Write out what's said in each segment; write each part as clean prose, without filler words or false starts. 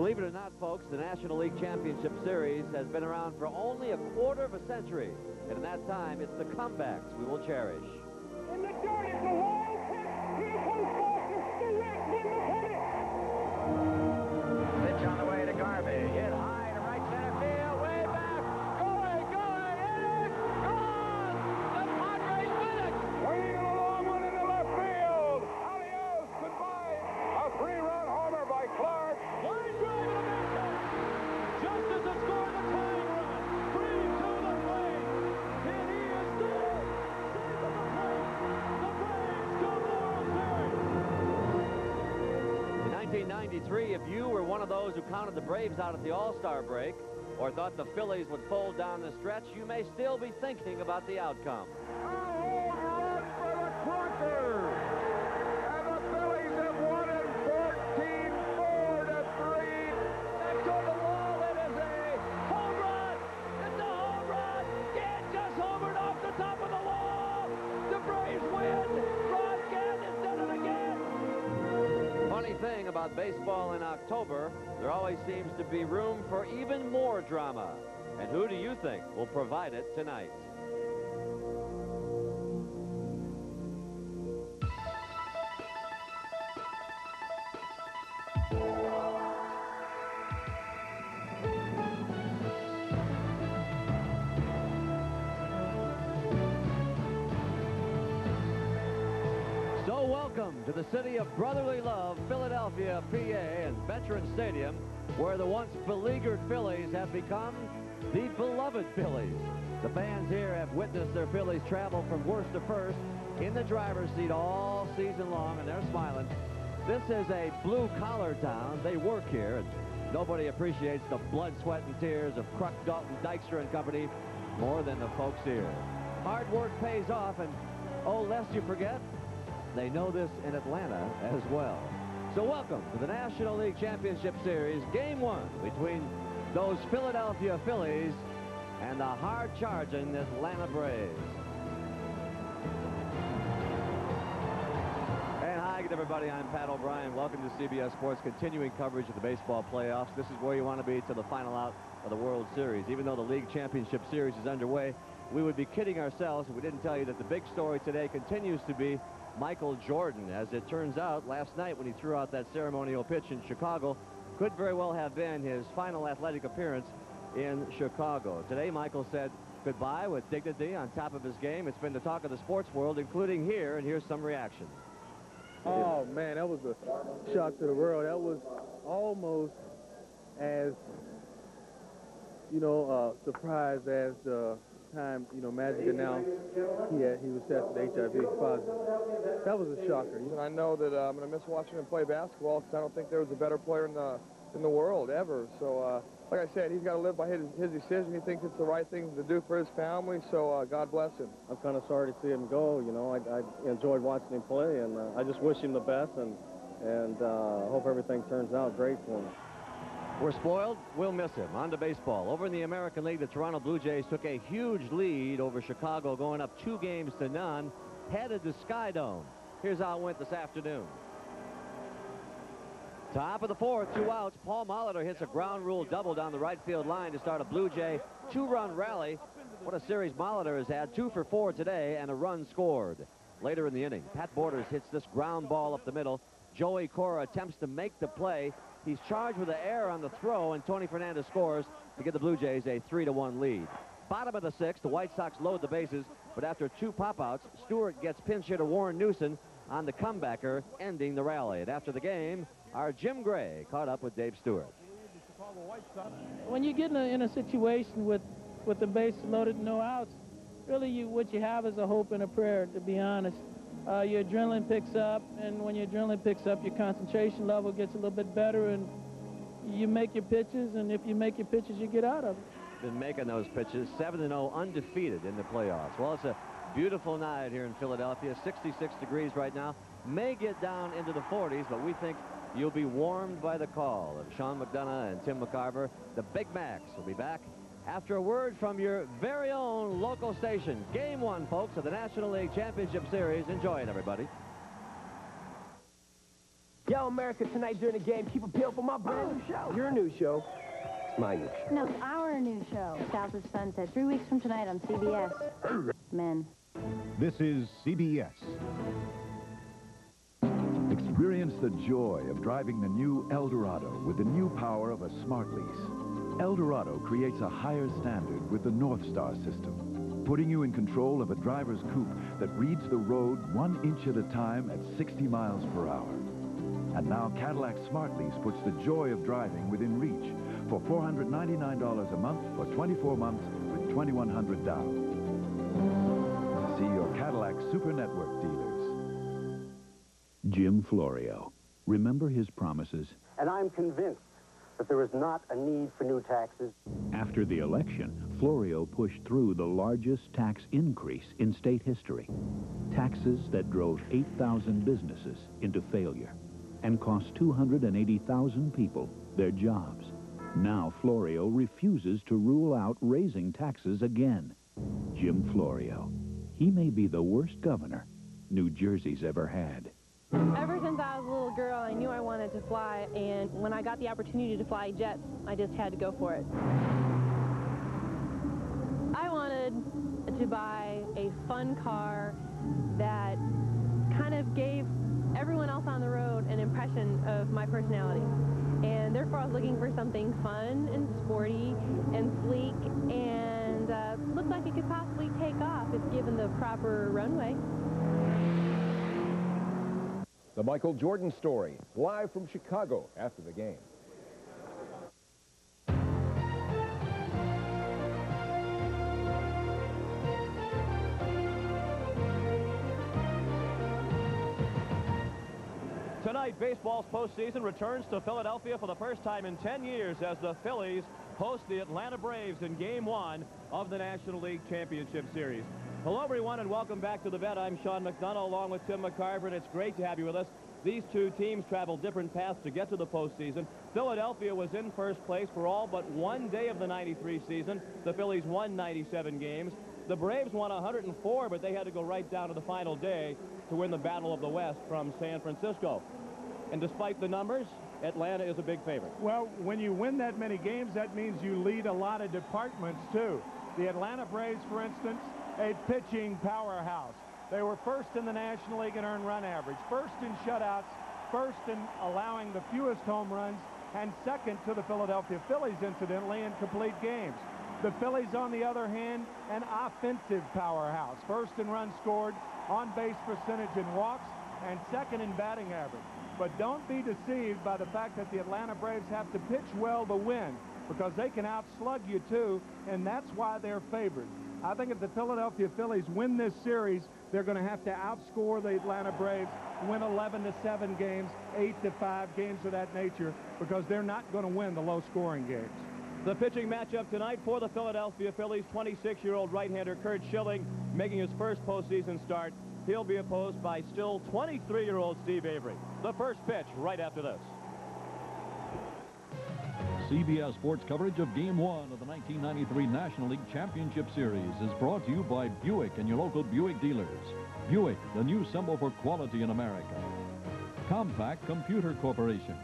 Believe it or not, folks, the National League Championship Series has been around for only a quarter of a century. And in that time, it's the comebacks we will cherish. In the dirt, it's a wild pitch. Here comes Foster. Direct in the pennant. Pitch on the way to Garvey. Hit high to right center field. Way back. Going. It is gone. The Padres win it. Swinging a long one into left field. Adios. Goodbye. A three-run homer by Clark. Line drive to the base. Just as it scored the tying run. 3 to the plate. And he is there. Safe at the plate. The Braves go World Series. In 1993, if you were one of those who counted the Braves out at the All-Star break or thought the Phillies would fold down the stretch, you may still be thinking about the outcome. A home run for the Quakers. And the Phillies have won it 14-4-3. Next to the wall. It is a home run. It's a home run. It just homered off the top of the wall. The Braves win. Ron Gant has done it again. Funny thing about baseball in October, there always seems to be room for even more drama. And who do you think will provide it tonight? So welcome to the city of brotherly love, Philadelphia, PA, and Veterans Stadium, where the once beleaguered Phillies have become the beloved Phillies. The fans here have witnessed their Phillies travel from worst to first in the driver's seat all season long, and they're smiling. This is a blue-collar town. They work here, and nobody appreciates the blood, sweat, and tears of Kruk, Dalton, Dykstra, and company more than the folks here. Hard work pays off, and oh, lest you forget, they know this in Atlanta as well. So welcome to the National League Championship Series, Game 1 between those Philadelphia Phillies and the hard-charging Atlanta Braves. And hi, good everybody. I'm Pat O'Brien. Welcome to CBS Sports, continuing coverage of the baseball playoffs. This is where you want to be to the final out of the World Series. Even though the League Championship Series is underway, we would be kidding ourselves if we didn't tell you that the big story today continues to be Michael Jordan. As it turns out, last night when he threw out that ceremonial pitch in Chicago, could very well have been his final athletic appearance in Chicago. Today, Michael said goodbye with dignity on top of his game. It's been the talk of the sports world, including here, and here's some reaction. Oh, man, that was a shock to the world. That was almost as, surprised as the time, Magic announced he was tested HIV positive. That was a shocker. And I know that I'm going to miss watching him play basketball because I don't think there was a better player in the world ever. So, like I said, he's got to live by his decision. He thinks it's the right thing to do for his family, so God bless him. I'm kind of sorry to see him go. I enjoyed watching him play, and I just wish him the best, and hope everything turns out great for him. We're spoiled. We'll miss him. On to baseball. Over in the American League, the Toronto Blue Jays took a huge lead over Chicago, going up 2-0, headed to Sky Dome. Here's how it went this afternoon. Top of the fourth, 2 outs. Paul Molitor hits a ground rule double down the right field line to start a Blue Jay 2-run rally. What a series Molitor has had. 2 for 4 today and a run scored. Later in the inning, Pat Borders hits this ground ball up the middle. Joey Cora attempts to make the play. He's charged with an error on the throw, and Tony Fernandez scores to give the Blue Jays a 3-1 lead. Bottom of the 6th, the White Sox load the bases, but after 2 pop-outs, Stewart gets pinch hitter Warren Newson on the comebacker, ending the rally. And after the game, our Jim Gray caught up with Dave Stewart. When you get in a situation with the bases loaded and no outs, really what you have is a hope and a prayer, to be honest. Your adrenaline picks up, and when your adrenaline picks up, your concentration level gets a little bit better, and you make your pitches, and if you make your pitches, you get out of it. Been making those pitches, 7-0 undefeated in the playoffs. Well, it's a beautiful night here in Philadelphia, 66 degrees right now. May get down into the 40s, but we think you'll be warmed by the call of Sean McDonough and Tim McCarver. The Big Macs will be back after a word from your very own local station. Game 1, folks, of the National League Championship Series. Enjoy it, everybody. Yo, America, tonight during the game, keep a peel for my brand new show. Your new show. It's my new show. No, it's our new show, South of Sunset, 3 weeks from tonight on CBS. Men. This is CBS. Experience the joy of driving the new Eldorado with the new power of a smart lease. Eldorado creates a higher standard with the North Star system, putting you in control of a driver's coupe that reads the road 1 inch at a time at 60 miles per hour. And now Cadillac Smart Lease puts the joy of driving within reach for $499 a month for 24 months with $2,100 down. See your Cadillac Super Network dealers. Jim Florio. Remember his promises? And I'm convinced that there is not a need for new taxes. After the election, Florio pushed through the largest tax increase in state history. Taxes that drove 8,000 businesses into failure and cost 280,000 people their jobs. Now Florio refuses to rule out raising taxes again. Jim Florio. He may be the worst governor New Jersey's ever had. Ever since I was a little girl, I knew I wanted to fly, and when I got the opportunity to fly jets, I just had to go for it. I wanted to buy a fun car that kind of gave everyone else on the road an impression of my personality. And therefore, I was looking for something fun and sporty and sleek and looked like it could possibly take off if given the proper runway. The Michael Jordan Story, live from Chicago after the game. Tonight, baseball's postseason returns to Philadelphia for the first time in 10 years as the Phillies host the Atlanta Braves in Game 1 of the National League Championship Series. Hello, everyone, and welcome back to the vet. I'm Sean McDonough along with Tim McCarver, and it's great to have you with us. These two teams traveled different paths to get to the postseason. Philadelphia was in first place for all but one day of the 93 season. The Phillies won 97 games. The Braves won 104, but they had to go right down to the final day to win the Battle of the West from San Francisco. And despite the numbers, Atlanta is a big favorite. Well, when you win that many games, that means you lead a lot of departments, too. The Atlanta Braves, for instance, a pitching powerhouse. They were first in the National League in earned run average, first in shutouts, first in allowing the fewest home runs, and second to the Philadelphia Phillies, incidentally, in complete games. The Phillies, on the other hand, an offensive powerhouse, first in runs scored, on-base percentage and walks, and second in batting average. But don't be deceived by the fact that the Atlanta Braves have to pitch well to win, because they can outslug you, too, and that's why they're favored. I think if the Philadelphia Phillies win this series, they're going to have to outscore the Atlanta Braves, win 11-7 games, 8-5 games of that nature, because they're not going to win the low-scoring games. The pitching matchup tonight for the Philadelphia Phillies, 26-year-old right-hander Curt Schilling making his first postseason start. He'll be opposed by still 23-year-old Steve Avery. The first pitch right after this. CBS Sports coverage of Game 1 of the 1993 National League Championship Series is brought to you by Buick and your local Buick dealers. Buick, the new symbol for quality in America. Compact Computer Corporation.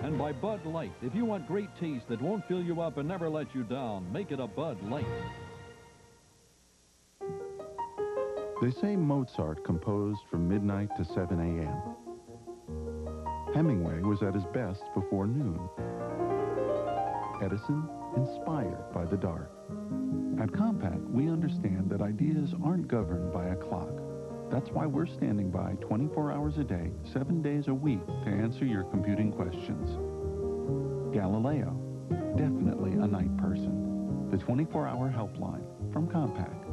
And by Bud Light. If you want great taste that won't fill you up and never let you down, make it a Bud Light. They say Mozart composed from midnight to 7 a.m. Hemingway was at his best before noon. Edison, inspired by the dark. At Compaq, we understand that ideas aren't governed by a clock. That's why we're standing by 24 hours a day, 7 days a week to answer your computing questions. Galileo, definitely a night person. The 24-hour helpline from Compaq.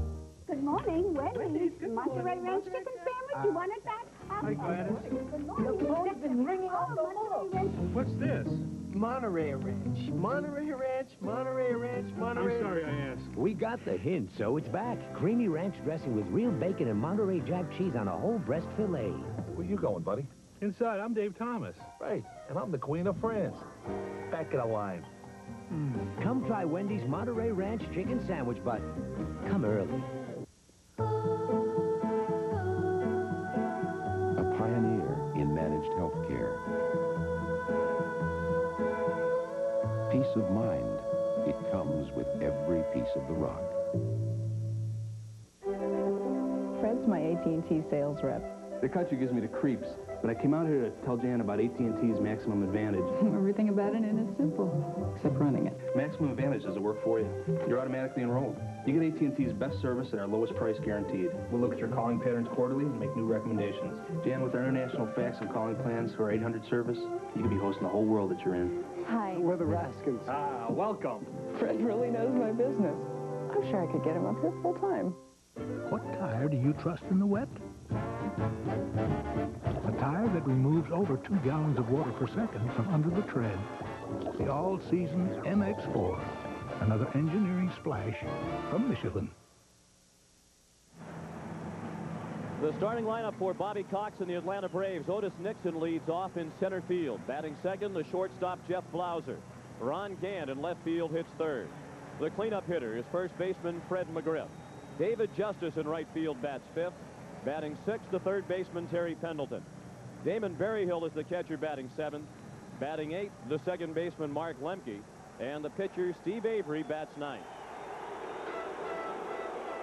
Good morning, Wendy's. Monterey Ranch chicken sandwich. You want it back? Hi, Gladys. Good morning. Your phone's been ringing off the wall. What's this? Monterey Ranch. Monterey Ranch, Monterey Ranch, Monterey... I'm sorry I asked. We got the hint, so it's back. Creamy ranch dressing with real bacon and Monterey Jack cheese on a whole breast filet. Where you going, buddy? Inside, I'm Dave Thomas. Right, and I'm the Queen of France. Back of the line. Come try Wendy's Monterey Ranch chicken sandwich, but come early. A pioneer in managed health care. peace of mind, it comes with every piece of the rock. Fred's my AT&T sales rep. The country gives me the creeps, but I came out here to tell Jan about AT&T's Maximum Advantage. Everything about it is simple, except running it. Maximum Advantage doesn't work for you. You're automatically enrolled. You get AT&T's best service at our lowest price guaranteed. We'll look at your calling patterns quarterly and make new recommendations. Jan, with our international fax and calling plans for our 800 service, you could be hosting the whole world that you're in. Hi. We're the Raskins. Ah, welcome. Fred really knows my business. I'm sure I could get him up here full time. What tire do you trust in the wet? A tire that removes over 2 gallons of water per second from under the tread. The all-season MX-4. Another engineering splash from Michelin. The starting lineup for Bobby Cox and the Atlanta Braves. Otis Nixon leads off in center field. Batting second, the shortstop Jeff Blauser. Ron Gant in left field hits third. The cleanup hitter is first baseman Fred McGriff. David Justice in right field bats fifth. Batting sixth, the third baseman Terry Pendleton. Damon Berryhill is the catcher, batting seventh. Batting eighth, the second baseman Mark Lemke. And the pitcher Steve Avery bats ninth.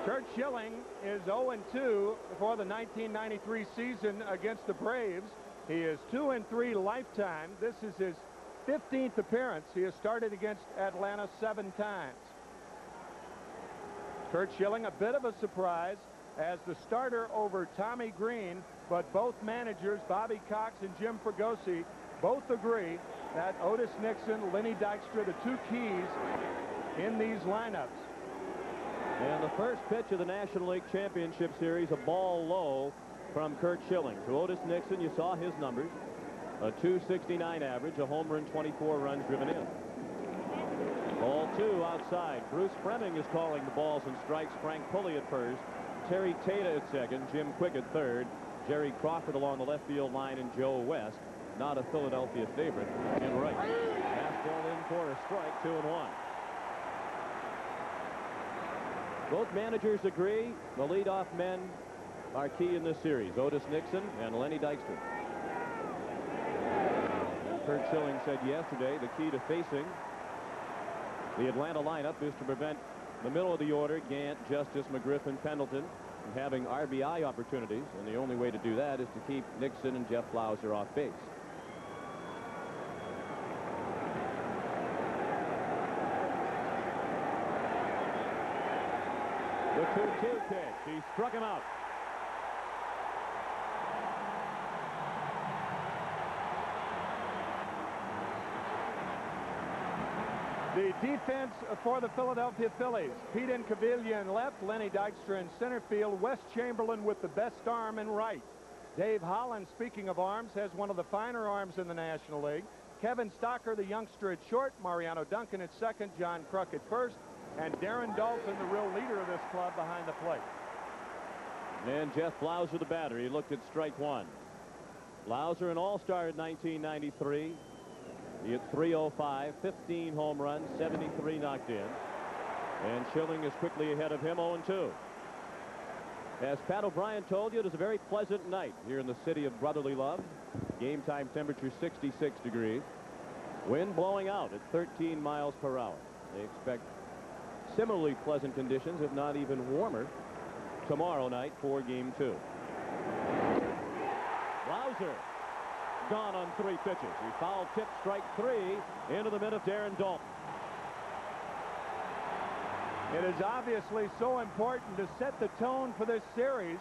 Curt Schilling is 0-2 for the 1993 season against the Braves. He is 2-3 lifetime. This is his 15th appearance. He has started against Atlanta 7 times. Curt Schilling, a bit of a surprise as the starter over Tommy Green, but both managers, Bobby Cox and Jim Fregosi, both agree that Otis Nixon, Lenny Dykstra, the two keys in these lineups. And the first pitch of the National League Championship Series, a ball low from Curt Schilling. To Otis Nixon, you saw his numbers. A .269 average, a home run, 24 runs driven in. Ball 2 outside. Bruce Fleming is calling the balls and strikes. Frank Pulley at first. Terry Tata at second. Jim Quick at third. Jerry Crawford along the left field line, and Joe West, not a Philadelphia favorite, in right. Fastball in for a strike, 2-1. Both managers agree the leadoff men are key in this series. Otis Nixon and Lenny Dykstra. Curt Schilling said yesterday the key to facing the Atlanta lineup is to prevent the middle of the order, Gant, Justice, McGriff, and Pendleton, from having RBI opportunities, and the only way to do that is to keep Nixon and Jeff Blauser off base. The 2-2 pitch. He struck him out. The defense for the Philadelphia Phillies. Pete Incaviglia in left, Lenny Dykstra in center field, Wes Chamberlain with the best arm in right. Dave Holland, speaking of arms, has one of the finer arms in the National League. Kevin Stocker, the youngster, at short. Mariano Duncan at second. John Kruk at first. And Darren Dalton, the real leader of this club, behind the plate. And Jeff Blauser, the batter. He looked at strike one. Blauser, an all-star in 1993. He hit .305, 15 home runs, 73 knocked in. And Schilling is quickly ahead of him, 0-2. As Pat O'Brien told you, it is a very pleasant night here in the city of brotherly love. Game time temperature 66 degrees. Wind blowing out at 13 miles per hour. They expect similarly pleasant conditions, if not even warmer, tomorrow night for Game 2. Blauser gone on 3 pitches. He foul tip, strike 3 into the mid of Darren Dalton. It is obviously so important to set the tone for this series,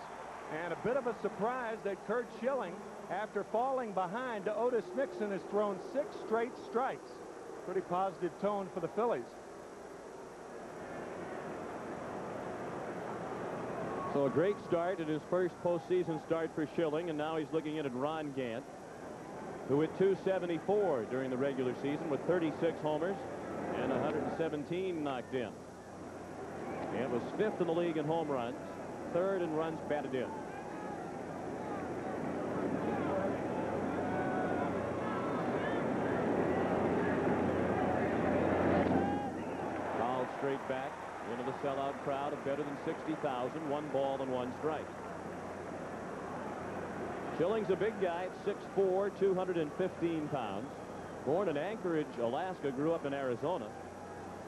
and a bit of a surprise that Curt Schilling, after falling behind to Otis Nixon, has thrown 6 straight strikes. Pretty positive tone for the Phillies. So a great start at his first postseason start for Schilling, and now he's looking in at Ron Gant, who hit .274 during the regular season with 36 homers and 117 knocked in. Gant was 5th in the league in home runs, 3rd in runs batted in. Fouled straight back into the sellout crowd of better than 60,000. 1 ball and 1 strike. Schilling's a big guy at 6'4", 215 pounds. Born in Anchorage, Alaska, grew up in Arizona,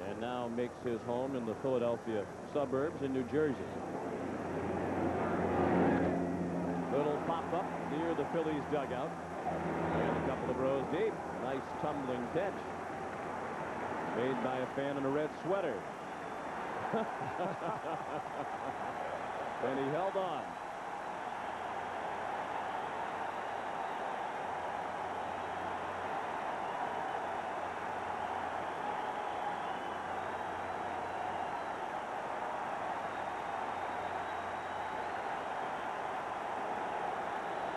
and now makes his home in the Philadelphia suburbs in New Jersey. Little pop-up near the Phillies dugout. And a couple of rows deep. Nice tumbling catch. Made by a fan in a red sweater. And he held on.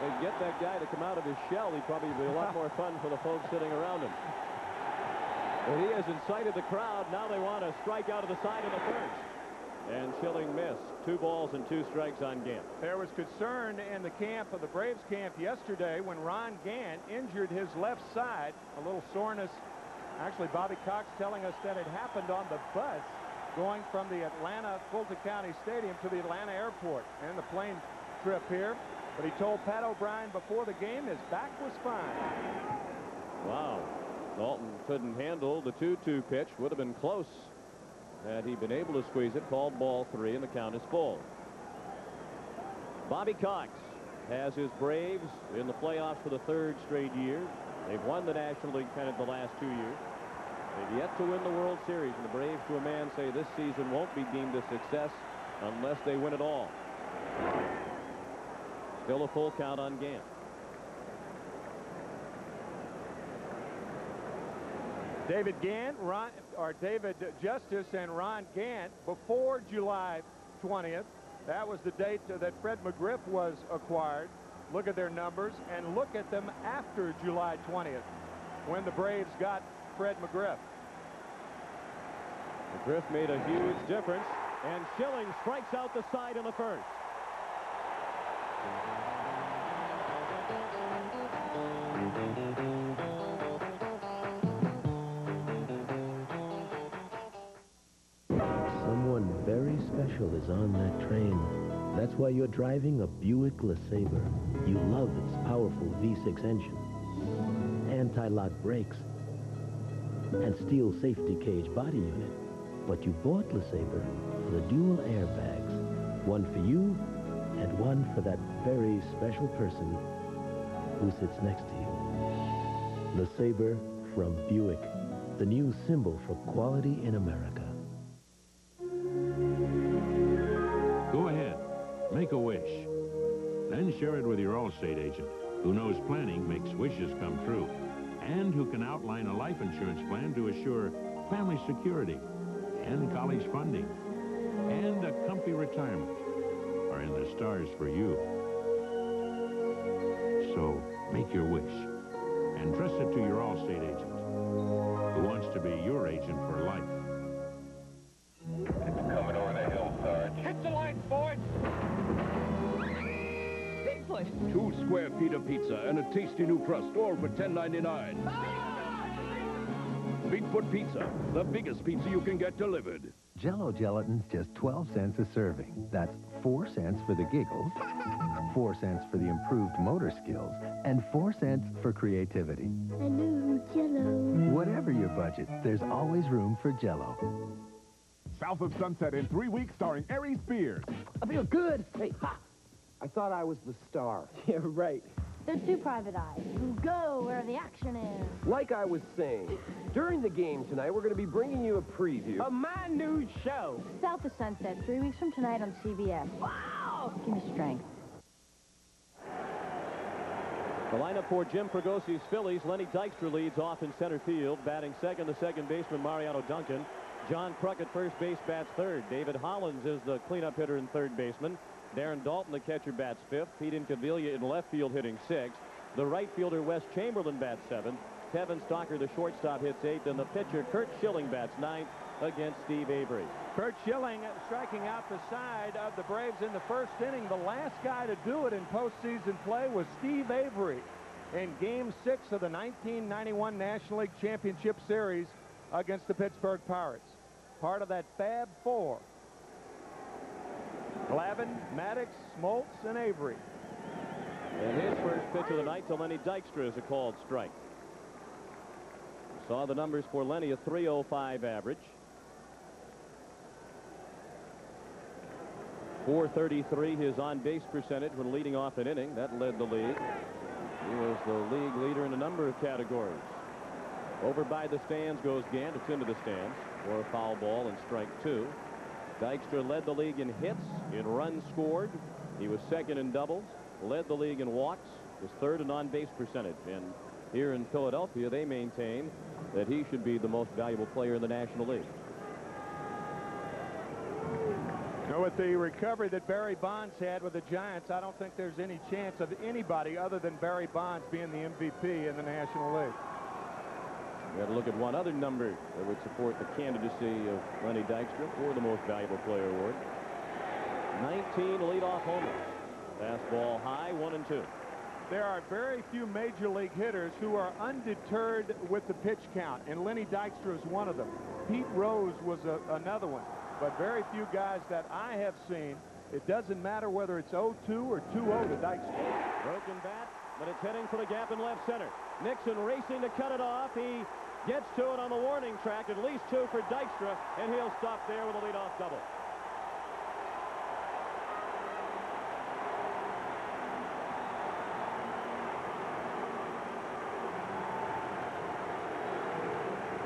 They'd get that guy to come out of his shell. He'd probably be a lot more fun for the folks sitting around him. But he has incited the crowd. Now they want to strike out of the side of the first. And Schilling missed. 2 balls and 2 strikes on Gant. There was concern in the camp of the Braves camp yesterday when Ron Gant injured his left side. A little soreness. Actually, Bobby Cox telling us that it happened on the bus going from the Atlanta Fulton County Stadium to the Atlanta airport. And the plane trip here. But he told Pat O'Brien before the game his back was fine. Wow. Dalton couldn't handle the 2-2 pitch. Would have been close had he been able to squeeze it. Called ball 3, and the count is full. Bobby Cox has his Braves in the playoffs for the 3rd straight year. They've won the National League pennant the last 2 years. They've yet to win the World Series, and the Braves, to a man, say this season won't be deemed a success unless they win it all. Still a full count on Gant. David Justice and Ron Gant before July 20th. That was the date that Fred McGriff was acquired. Look at their numbers and look at them after July 20th when the Braves got Fred McGriff. McGriff made a huge difference, and Schilling strikes out the side in the first. Someone very special is on that train. That's why you're driving a Buick LeSabre. You love its powerful V6 engine, anti-lock brakes, and steel safety cage body unit. But you bought LeSabre for the dual airbags, one for you and one for that very special person who sits next to you. LeSabre from Buick, the new symbol for quality in America. Go ahead, make a wish. Then share it with your Allstate agent, who knows planning makes wishes come true, and who can outline a life insurance plan to assure family security and college funding and a comfy retirement are in the stars for you. So make your wish and trust it to your Allstate agent, who wants to be your agent for life. It's coming over the hill, Sarge. Hit the lights, boys! Bigfoot! 2 square feet of pizza and a tasty new crust, all for $10.99. Bigfoot Pizza, the biggest pizza you can get delivered. Jell-O gelatin's just 12 cents a serving. That's 4 cents for the giggles, 4 cents for the improved motor skills, and 4 cents for creativity. Hello, Jell-O. Whatever your budget, there's always room for Jell-O. South of Sunset in 3 weeks, starring Aries Spears. I feel good. Hey, ha! I thought I was the star. Yeah, right. They're 2 private eyes who go where the action is. Like I was saying, during the game tonight, we're going to be bringing you a preview of my new show. South of Sunset, 3 weeks from tonight on CBS. Wow! Give me strength. The lineup for Jim Pregosi's Phillies. Lenny Dykstra leads off in center field. Batting second, the second baseman, Mariano Duncan. John Kruk at first base bats third. David Hollins is the cleanup hitter and third baseman. Darren Dalton, the catcher, bats fifth. Pete Incaviglia in left field hitting sixth. The right fielder, Wes Chamberlain, bats seventh. Kevin Stalker, the shortstop, hits eighth. And the pitcher, Curt Schilling, bats ninth against Steve Avery. Curt Schilling striking out the side of the Braves in the first inning. The last guy to do it in postseason play was Steve Avery in Game 6 of the 1991 National League Championship Series against the Pittsburgh Pirates. Part of that Fab Four. Glavine, Maddox, Smoltz, and Avery. And his first pitch of the night to Lenny Dykstra is a called strike. Saw the numbers for Lenny, a .305 average. .433 his on-base percentage when leading off an inning. That led the league. He was the league leader in a number of categories. Over by the stands goes Gant. It's into the stands for a foul ball and strike 2. Dykstra led the league in hits, in runs scored. He was second in doubles, led the league in walks, was third in on-base percentage. And here in Philadelphia, they maintain that he should be the most valuable player in the National League. Now, with the recovery that Barry Bonds had with the Giants, I don't think there's any chance of anybody other than Barry Bonds being the MVP in the National League. We got to look at one other number that would support the candidacy of Lenny Dykstra for the most valuable player award. 19 leadoff homers. Fastball high, 1 and 2. There are very few major league hitters who are undeterred with the pitch count, and Lenny Dykstra is one of them. Pete Rose was another one, but very few guys that I have seen. It doesn't matter whether it's 0-2 or 2-0 to Dykstra. Broken bat, but it's heading for the gap in left center. Nixon racing to cut it off. He gets to it on the warning track. At least 2 for Dykstra, and he'll stop there with a leadoff double.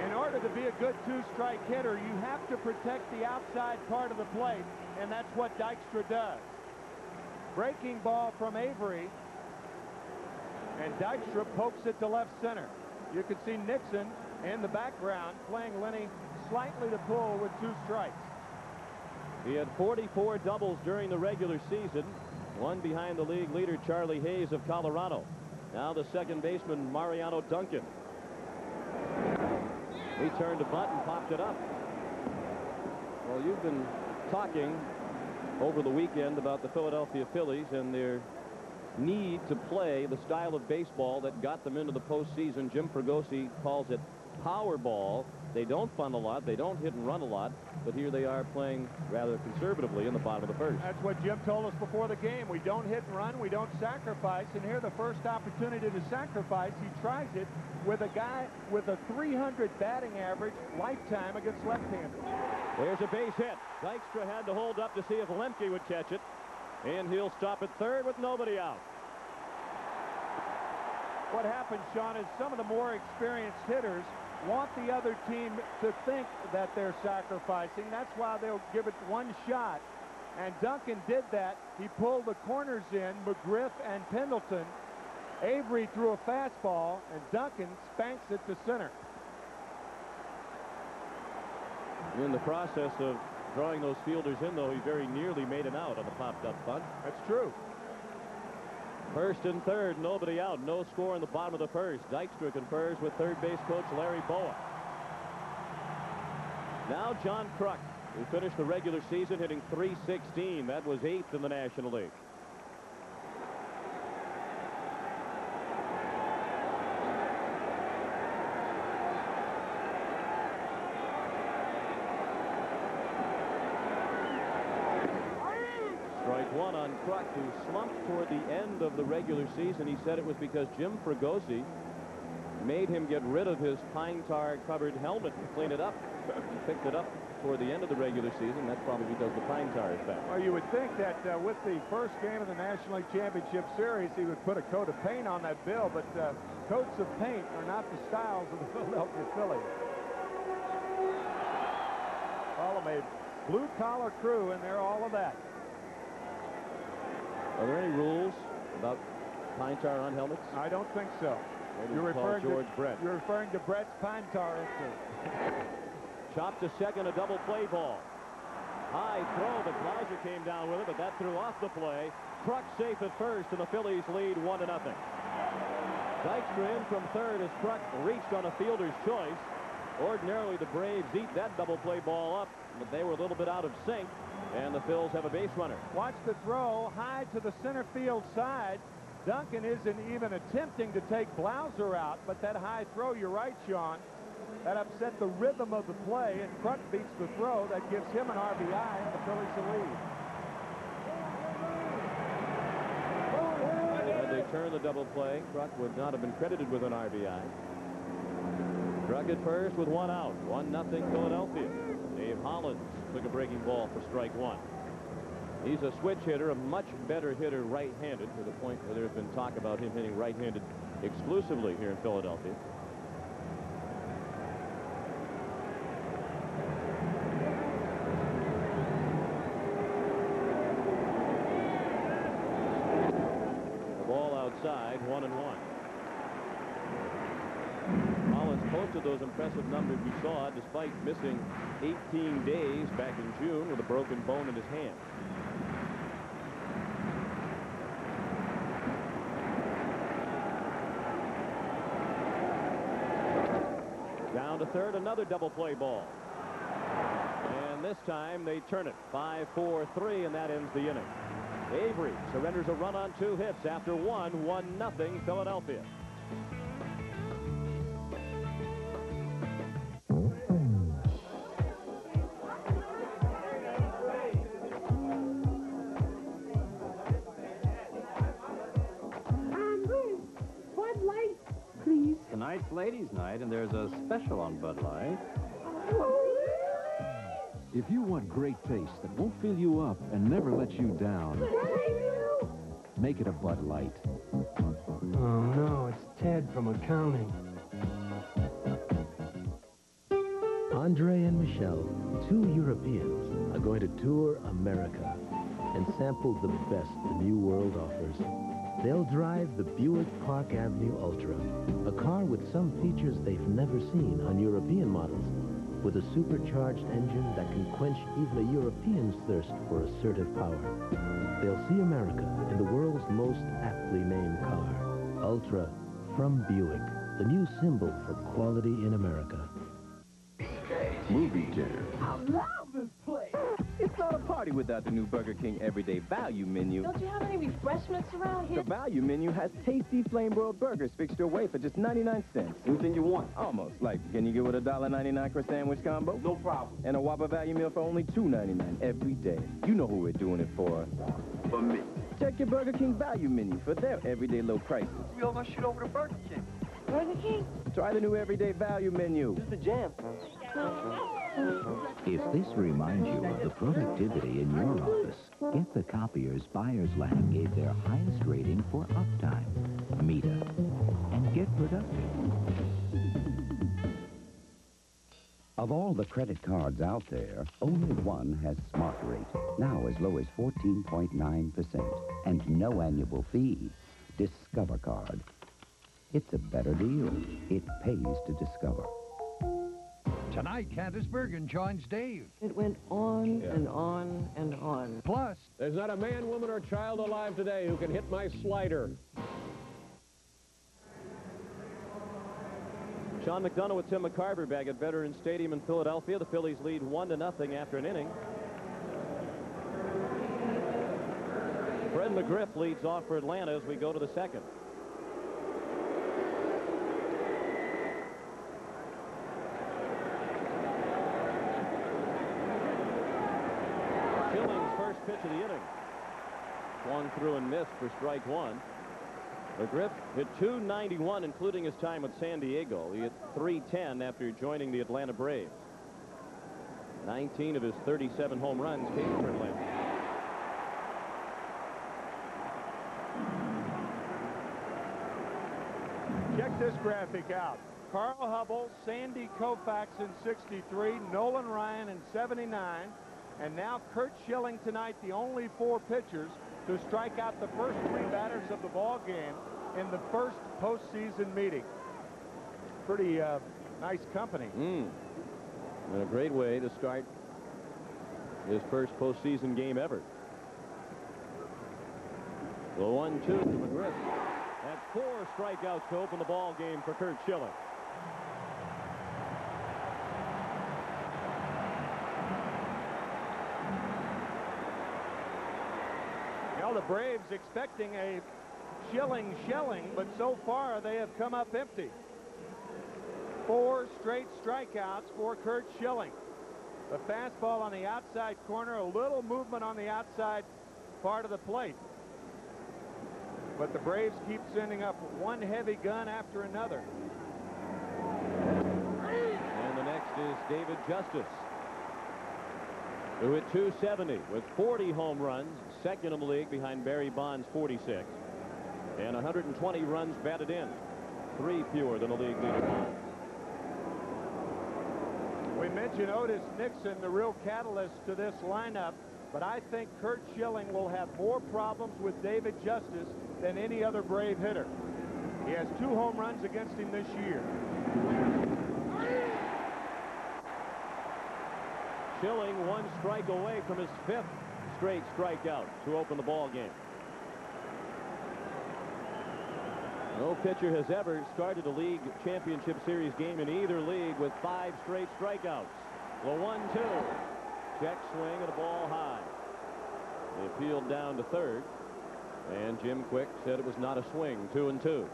In order to be a good 2-strike hitter, you have to protect the outside part of the plate, and that's what Dykstra does. Breaking ball from Avery, and Dykstra pokes it to left center. You can see Nixon in the background playing Lenny slightly to pull with 2 strikes. He had 44 doubles during the regular season, one behind the league leader Charlie Hayes of Colorado. Now the second baseman Mariano Duncan. He turned a butt and popped it up. Well, you've been talking over the weekend about the Philadelphia Phillies and their need to play the style of baseball that got them into the postseason. Jim Fregosi calls it power ball. They don't bunt a lot. They don't hit and run a lot. But here they are playing rather conservatively in the bottom of the first. That's what Jim told us before the game. We don't hit and run. We don't sacrifice. And here, the first opportunity to sacrifice, he tries it with a guy with a .300 batting average lifetime against left-handers. There's a base hit. Dykstra had to hold up to see if Lemke would catch it. And he'll stop at third with nobody out. What happens, Sean, is some of the more experienced hitters want the other team to think that they're sacrificing. That's why they'll give it one shot. And Duncan did that. He pulled the corners in, McGriff and Pendleton. Avery threw a fastball, and Duncan spanks it to center. In the process of drawing those fielders in, though, he very nearly made an out on the popped-up bunt. That's true. First and third, nobody out. No score in the bottom of the first. Dykstra confers with third base coach Larry Boa. Now John Kruk, who finished the regular season hitting .316. That was 8th in the National League. Strike 1 on Kruk, who slumped toward the end of the regular season. He said it was because Jim Fregosi made him get rid of his pine tar covered helmet and clean it up. He picked it up toward the end of the regular season. That's probably because the pine tar is back. Well, you would think that with the first game of the National League Championship Series, he would put a coat of paint on that bill, but coats of paint are not the styles of the Philadelphia Phillies. Call them a blue-collar crew, and they're all of that. Are there any rules about pine tar on helmets? I don't think so. You're referring to Brett. You're referring to Brett's pine tar insert. Chopped to second, a double play ball. High throw, but Blauser came down with it, but that threw off the play. Kruk safe at first, and the Phillies lead 1-0. Dykstra in from third as Kruk reached on a fielder's choice. Ordinarily, the Braves eat that double play ball up, but they were a little bit out of sync, and the Phils have a base runner. Watch the throw high to the center field side. Duncan isn't even attempting to take Blauser out, but that high throw, you're right, Sean, that upset the rhythm of the play, and Kruk beats the throw. That gives him an RBI, and the Phillies the lead. Had they turned the double play, Kruk would not have been credited with an RBI. Struck it first with 1 out. 1-0 Philadelphia. Dave Hollins took a breaking ball for strike 1. He's a switch hitter, a much better hitter right-handed, to the point where there's been talk about him hitting right-handed exclusively here in Philadelphia. The ball outside, 1-1. Hollins posted those impressive numbers we saw despite missing 18 days back in June with a broken bone in his hand. Down to third, another double play ball. And this time they turn it 5-4-3, and that ends the inning. Avery surrenders a run on 2 hits after 1-0 Philadelphia. Bud Light, please. Tonight's ladies' night, and there's a special on Bud Light. If you want great taste that won't fill you up and never let you down, make it a Bud Light. Oh, no, it's Ted from accounting. Andre and Michelle, 2 Europeans, are going to tour America and sample the best the New World offers. They'll drive the Buick Park Avenue Ultra, a car with some features they've never seen on European models, with a supercharged engine that can quench even a European's thirst for assertive power. They'll see America in the world's most aptly named car, Ultra, from Buick, the new symbol for quality in America. Movie Jam. I love this place. It's not a party without the new Burger King Everyday Value Menu. Don't you have any refreshments around here? The Value Menu has tasty flame-broiled burgers fixed your way for just 99 cents. Anything you want. Almost. Like, can you get with a $1.99 for sandwich combo? No problem. And a Whopper value meal for only $2.99 every day. You know who we're doing it for. For me. Check your Burger King Value Menu for their everyday low prices. We all gonna shoot over to Burger King. Burger King? Try the new Everyday Value Menu. This is the jam. If this reminds you of the productivity in your office, get the copiers Buyers Lab gave their highest rating for uptime. Meet it and get productive. Of all the credit cards out there, only one has Smart Rate, now as low as 14.9%, and no annual fee. Discover Card. It's a better deal. It pays to discover. Tonight, Candace Bergen joins Dave. It went on and on and on. Plus, there's not a man, woman, or child alive today who can hit my slider. Sean McDonough with Tim McCarver back at Veterans Stadium in Philadelphia. The Phillies lead 1-0 after an inning. Fred McGriff leads off for Atlanta as we go to the second. Pitch of the inning. Swung through and missed for strike 1. McGriff hit .291, including his time with San Diego. He hit .310 after joining the Atlanta Braves. 19 of his 37 home runs came for Atlanta. Check this graphic out. Carl Hubble, Sandy Koufax in '63, Nolan Ryan in '79. And now Curt Schilling tonight, the only 4 pitchers to strike out the first 3 batters of the ball game in the first postseason meeting. Pretty nice company. And a great way to start his first postseason game ever. The 1-2 to McGriff. That's 4 strikeouts to open the ball game for Curt Schilling. The Braves expecting a Schilling shelling, but so far they have come up empty. 4 straight strikeouts for Curt Schilling. The fastball on the outside corner, a little movement on the outside part of the plate. But the Braves keep sending up one heavy gun after another. Justice, who hit .270 with 40 home runs, second in the league behind Barry Bonds' 46, and 120 runs batted in, 3 fewer than the league leader Bonds. We mentioned Otis Nixon, the real catalyst to this lineup, but I think Curt Schilling will have more problems with David Justice than any other Brave hitter. He has 2 home runs against him this year. Schilling 1 strike away from his 5th straight strikeout to open the ball game. No pitcher has ever started a league championship series game in either league with 5 straight strikeouts. The 1-2. Check swing and a ball high. They appealed down to third, and Jim Quick said it was not a swing. 2-2.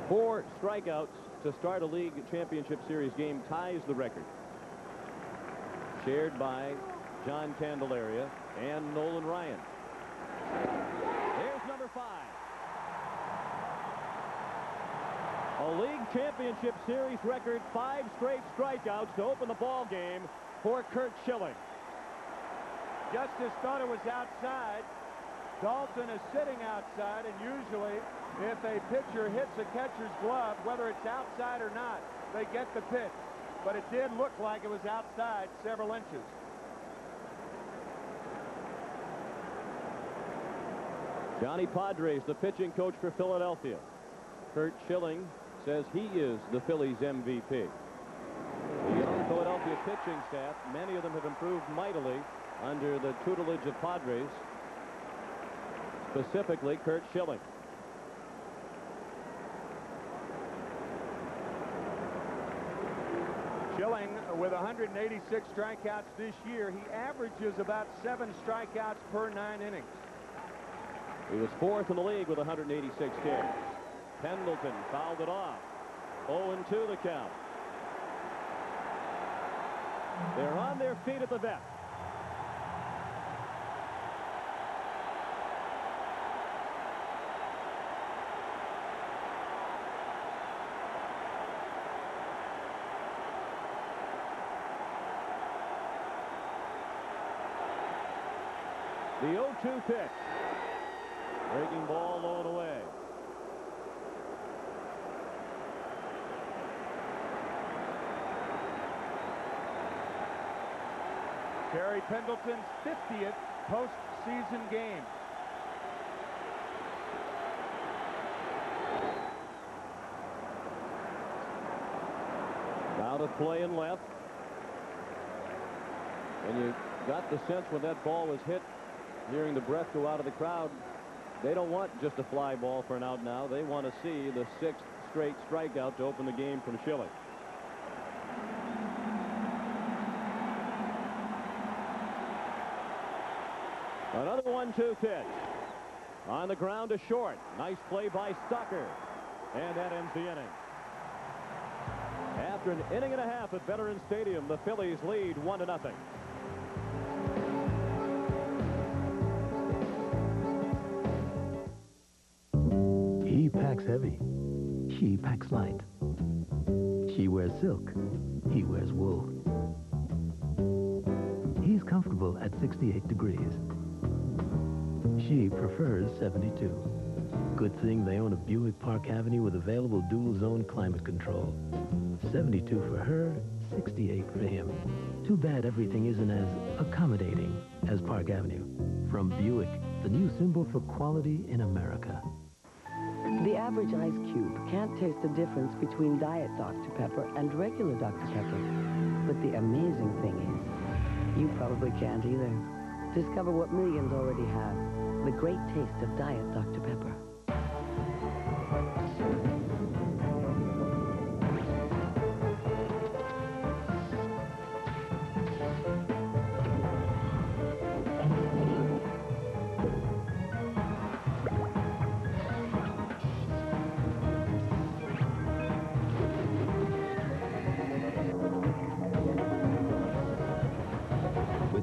4 strikeouts to start a league championship series game ties the record, shared by John Candelaria and Nolan Ryan. There's number 5. A league championship series record, 5 straight strikeouts to open the ball game for Curt Schilling. Justice thought it was outside. Dalton is sitting outside, and usually if a pitcher hits a catcher's glove, whether it's outside or not, they get the pitch. But it did look like it was outside several inches. Johnny Padres, the pitching coach for Philadelphia. Curt Schilling says he is the Phillies MVP. The young Philadelphia pitching staff, many of them have improved mightily under the tutelage of Padres, specifically Curt Schilling. Schilling, with 186 strikeouts this year, he averages about 7 strikeouts per 9 innings. He was 4th in the league with 186 Ks. Pendleton fouled it off. 0-2 the count. They're on their feet at the vet. The 0-2 pitch. Breaking ball low and away. Gary Pendleton's 50th postseason game. Out of play and left. And you got the sense when that ball was hit, hearing the breath go out of the crowd, they don't want just a fly ball for an out now. They want to see the 6th straight strikeout to open the game from Schilling. Another 1-2 pitch. On the ground to short. Nice play by Stucker. And that ends the inning. After an inning and a half at Veterans Stadium, the Phillies lead 1-0. He packs heavy. She packs light. She wears silk. He wears wool. He's comfortable at 68 degrees. She prefers 72. Good thing they own a Buick Park Avenue with available dual-zone climate control. 72 for her, 68 for him. Too bad everything isn't as accommodating as Park Avenue. From Buick, the new symbol for quality in America. The average ice cube can't taste the difference between Diet Dr. Pepper and regular Dr. Pepper. But the amazing thing is, you probably can't either. Discover what millions already have. The great taste of Diet Dr. Pepper.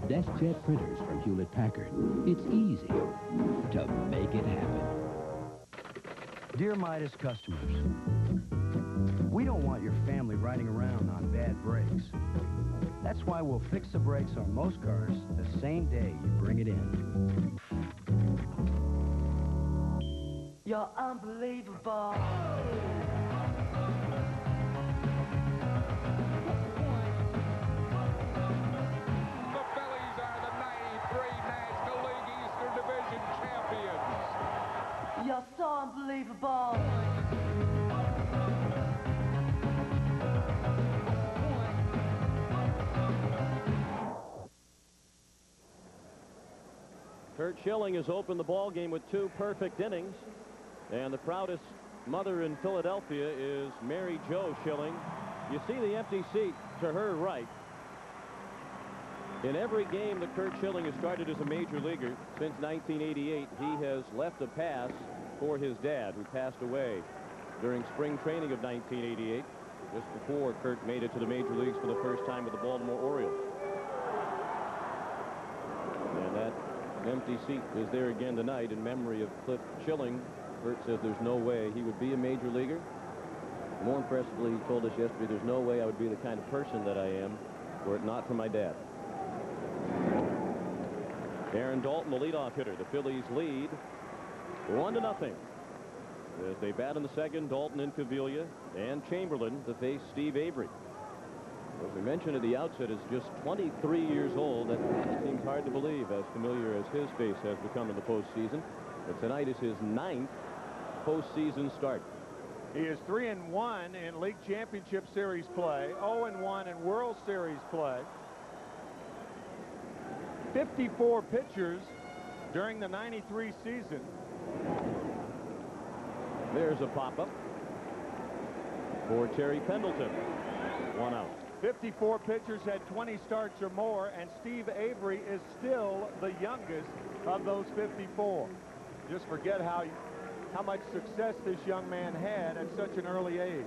DeskJet printers from Hewlett-Packard. It's easy to make it happen. Dear Midas customers, we don't want your family riding around on bad brakes. That's why we'll fix the brakes on most cars the same day you bring it in. You're unbelievable. The Phillies are the 93 National League Eastern Division champions. You're so unbelievable. Curt Schilling has opened the ball game with 2 perfect innings, and the proudest mother in Philadelphia is Mary Jo Schilling. You see the empty seat to her right. In every game that Curt Schilling has started as a major leaguer since 1988, he has left a pass for his dad, who passed away during spring training of 1988, just before Curt made it to the major leagues for the first time with the Baltimore Orioles. And that empty seat is there again tonight in memory of Cliff Schilling. Curt says there's no way he would be a major leaguer. More impressively, he told us yesterday, there's no way I would be the kind of person that I am were it not for my dad. Aaron Dalton, the leadoff hitter. The Phillies lead 1-0. As they bat in the second, Dalton, Incaviglia, and Chamberlain to face Steve Avery. As we mentioned at the outset, is just 23 years old. That seems hard to believe, as familiar as his face has become in the postseason. But tonight is his 9th postseason start. He is 3-1 in League Championship Series play, 0-1 in World Series play. 54 pitchers during the 93 season. There's a pop-up for Terry Pendleton. 1 out. 54 pitchers had 20 starts or more, and Steve Avery is still the youngest of those 54. Just forget how much success this young man had at such an early age.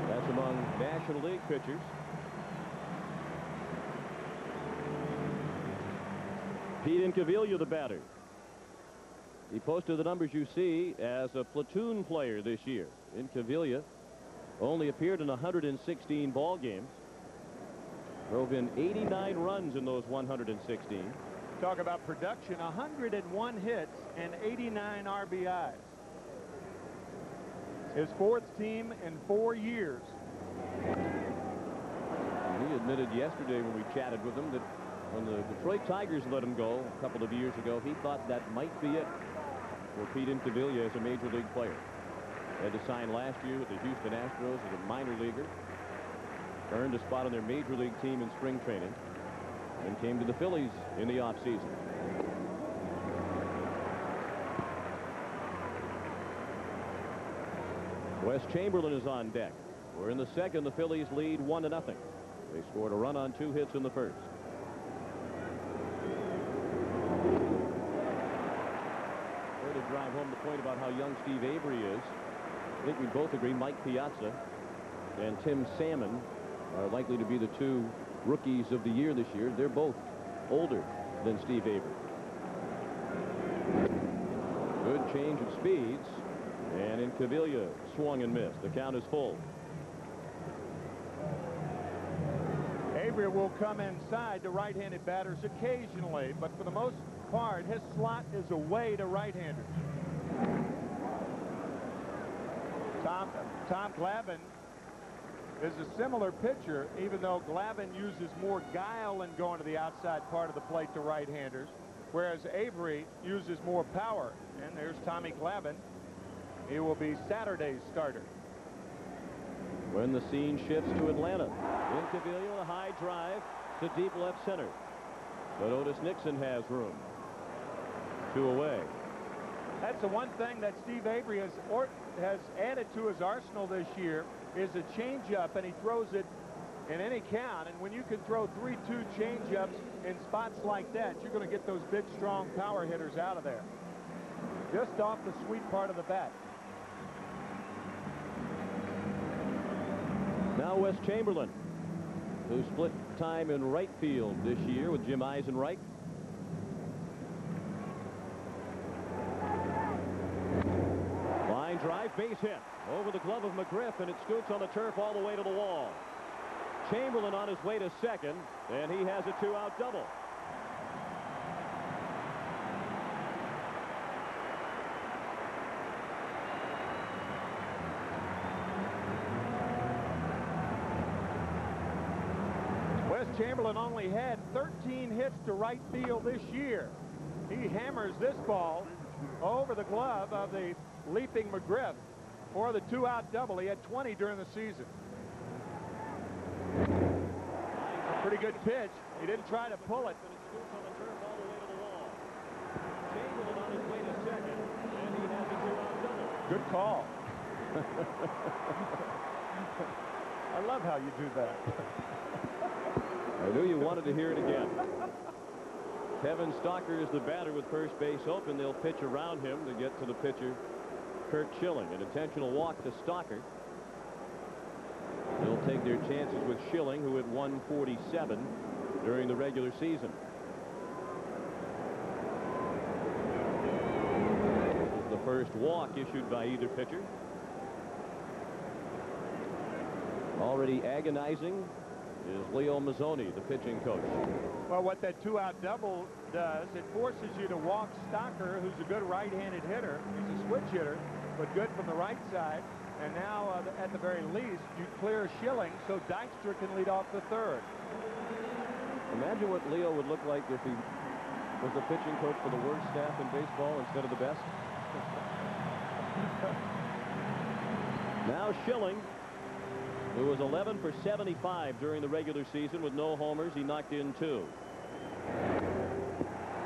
That's among National League pitchers. Pete Incaviglia, the batter. He posted the numbers you see as a platoon player this year. Incaviglia only appeared in 116 ball games. Drove in 89 runs in those 116. Talk about production, 101 hits and 89 RBIs. His 4th team in 4 years. And he admitted yesterday when we chatted with him that when the Detroit Tigers let him go a couple of years ago, he thought that might be it for Pete Incaviglia as a major league player. Had to sign last year with the Houston Astros as a minor leaguer. Earned a spot on their major league team in spring training. And came to the Phillies in the offseason. Wes Chamberlain is on deck. We're in the second. The Phillies lead 1-0. They scored a run on 2 hits in the first. To drive home the point about how young Steve Avery is, I think we both agree Mike Piazza and Tim Salmon are likely to be the 2 rookies of the year this year. They're both older than Steve Avery. Good change of speeds, and Incaviglia swung and missed. The count is full. Avery will come inside to right-handed batters occasionally, but for the most part, his slot is away to right-handers. Tom Glavine is a similar pitcher, even though Glavine uses more guile in going to the outside part of the plate to right-handers, whereas Avery uses more power. And there's Tommy Glavine. He will be Saturday's starter. When the scene shifts to Atlanta, Incaviglia with a high drive to deep left center. But Otis Nixon has room. 2 away. That's the one thing that Steve Avery has added to his arsenal this year is a changeup, and he throws it in any count. And when you can throw 3-2 changeups in spots like that, you're going to get those big, strong power hitters out of there. Just off the sweet part of the bat. Now Wes Chamberlain, who split time in right field this year with Jim Eisenreich. drive, base hit. Over the glove of McGriff, and it scoots on the turf all the way to the wall. Chamberlain on his way to second, and he has a 2-out double. Wes Chamberlain only had 13 hits to right field this year. He hammers this ball over the glove of the leaping McGriff for the 2-out double. He had 20 during the season. Pretty good pitch. He didn't try to pull it. Good call. I love how you do that. I knew you wanted to hear it again. Kevin Stalker is the batter with first base open. They'll pitch around him to get to the pitcher, Kurt Schilling. An intentional walk to Stalker. They'll take their chances with Schilling, who hit 147 during the regular season. This is the first walk issued by either pitcher. Already agonizing is Leo Mazzoni, the pitching coach. Well, what that 2-out double does, it forces you to walk Stalker, who's a good right-handed hitter. He's a switch hitter, but good from the right side. And now, at the very least, you clear Schilling so Dykstra can lead off the third. Imagine what Leo would look like if he was the pitching coach for the worst staff in baseball instead of the best. Now Schilling, who was 11 for 75 during the regular season with no homers. He knocked in 2.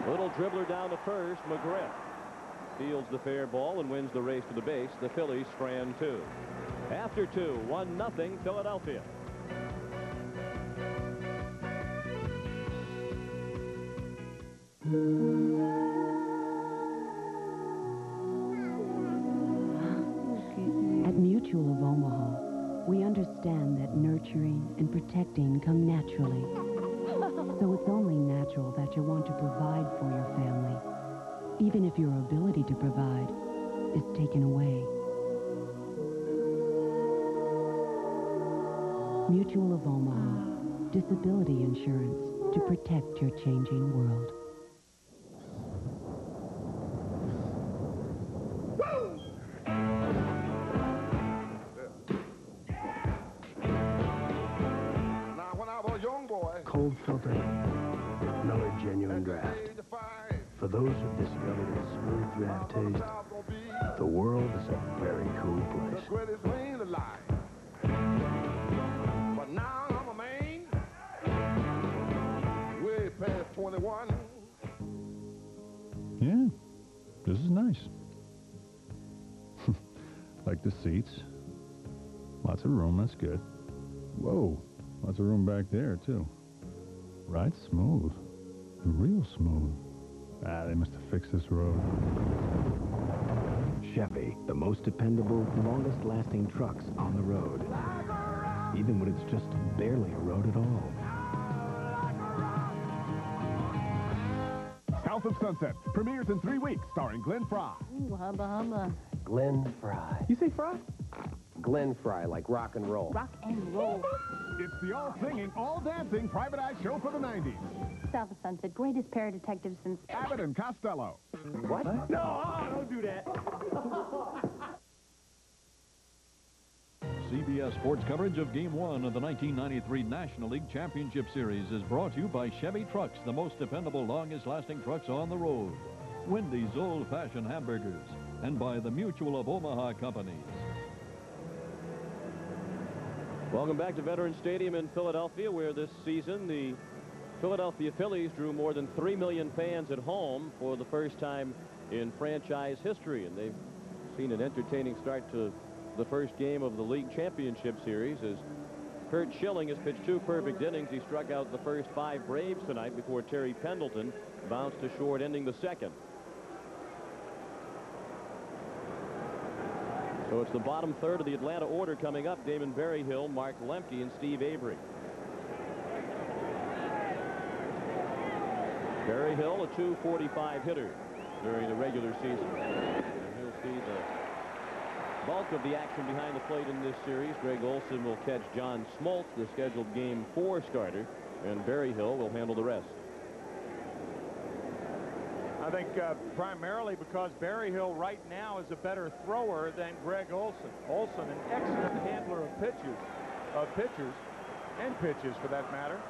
Little dribbler down to first. McGriff fields the fair ball and wins the race to the base. The Phillies strand 2. After 2, 1-0 Philadelphia. At Mutual of Omaha, we understand that nurturing and protecting come naturally. So it's only natural that you want to provide for your family, even if your ability to provide is taken away. Mutual of Omaha, disability insurance to protect your changing world. Cold filter, another genuine draft. For those who've discovered its smooth draft taste, the world is a very cool place. But now I'm a man, way past 21. Yeah, this is nice. Like the seats. Lots of room, that's good. Whoa, lots of room back there, too. Right, smooth. Real smooth. Ah, they must have fixed this road. Chevy, the most dependable, longest-lasting trucks on the road. Even when it's just barely a road at all. South of Sunset premieres in 3 weeks, starring Glenn Fry. Ooh, hubba hubba. Glenn Fry. You say Fry? Glenn Fry, like rock and roll. Rock and roll. It's the all-singing, all-dancing private eye show for the 90s. South of Sunset, greatest pair of detectives since... Abbott and Costello. What? No, don't do that. CBS Sports coverage of Game 1 of the 1993 National League Championship Series is brought to you by Chevy Trucks, the most dependable, longest-lasting trucks on the road. Wendy's old-fashioned hamburgers. And by the Mutual of Omaha Companies. Welcome back to Veterans Stadium in Philadelphia, where this season the Philadelphia Phillies drew more than 3 million fans at home for the first time in franchise history. And they've seen an entertaining start to the first game of the League Championship Series as Kurt Schilling has pitched 2 perfect innings. He struck out the first 5 Braves tonight before Terry Pendleton bounced to short, ending the second. So it's the bottom third of the Atlanta order coming up. Damon Berryhill, Mark Lemke, and Steve Avery. Berryhill, a .245 hitter during the regular season. And he'll see the bulk of the action behind the plate in this series. Greg Olson will catch John Smoltz, the scheduled Game 4 starter, and Berryhill will handle the rest. I think primarily because Berryhill right now is a better thrower than Greg Olson. Olson, an excellent handler of pitchers, and pitches for that matter.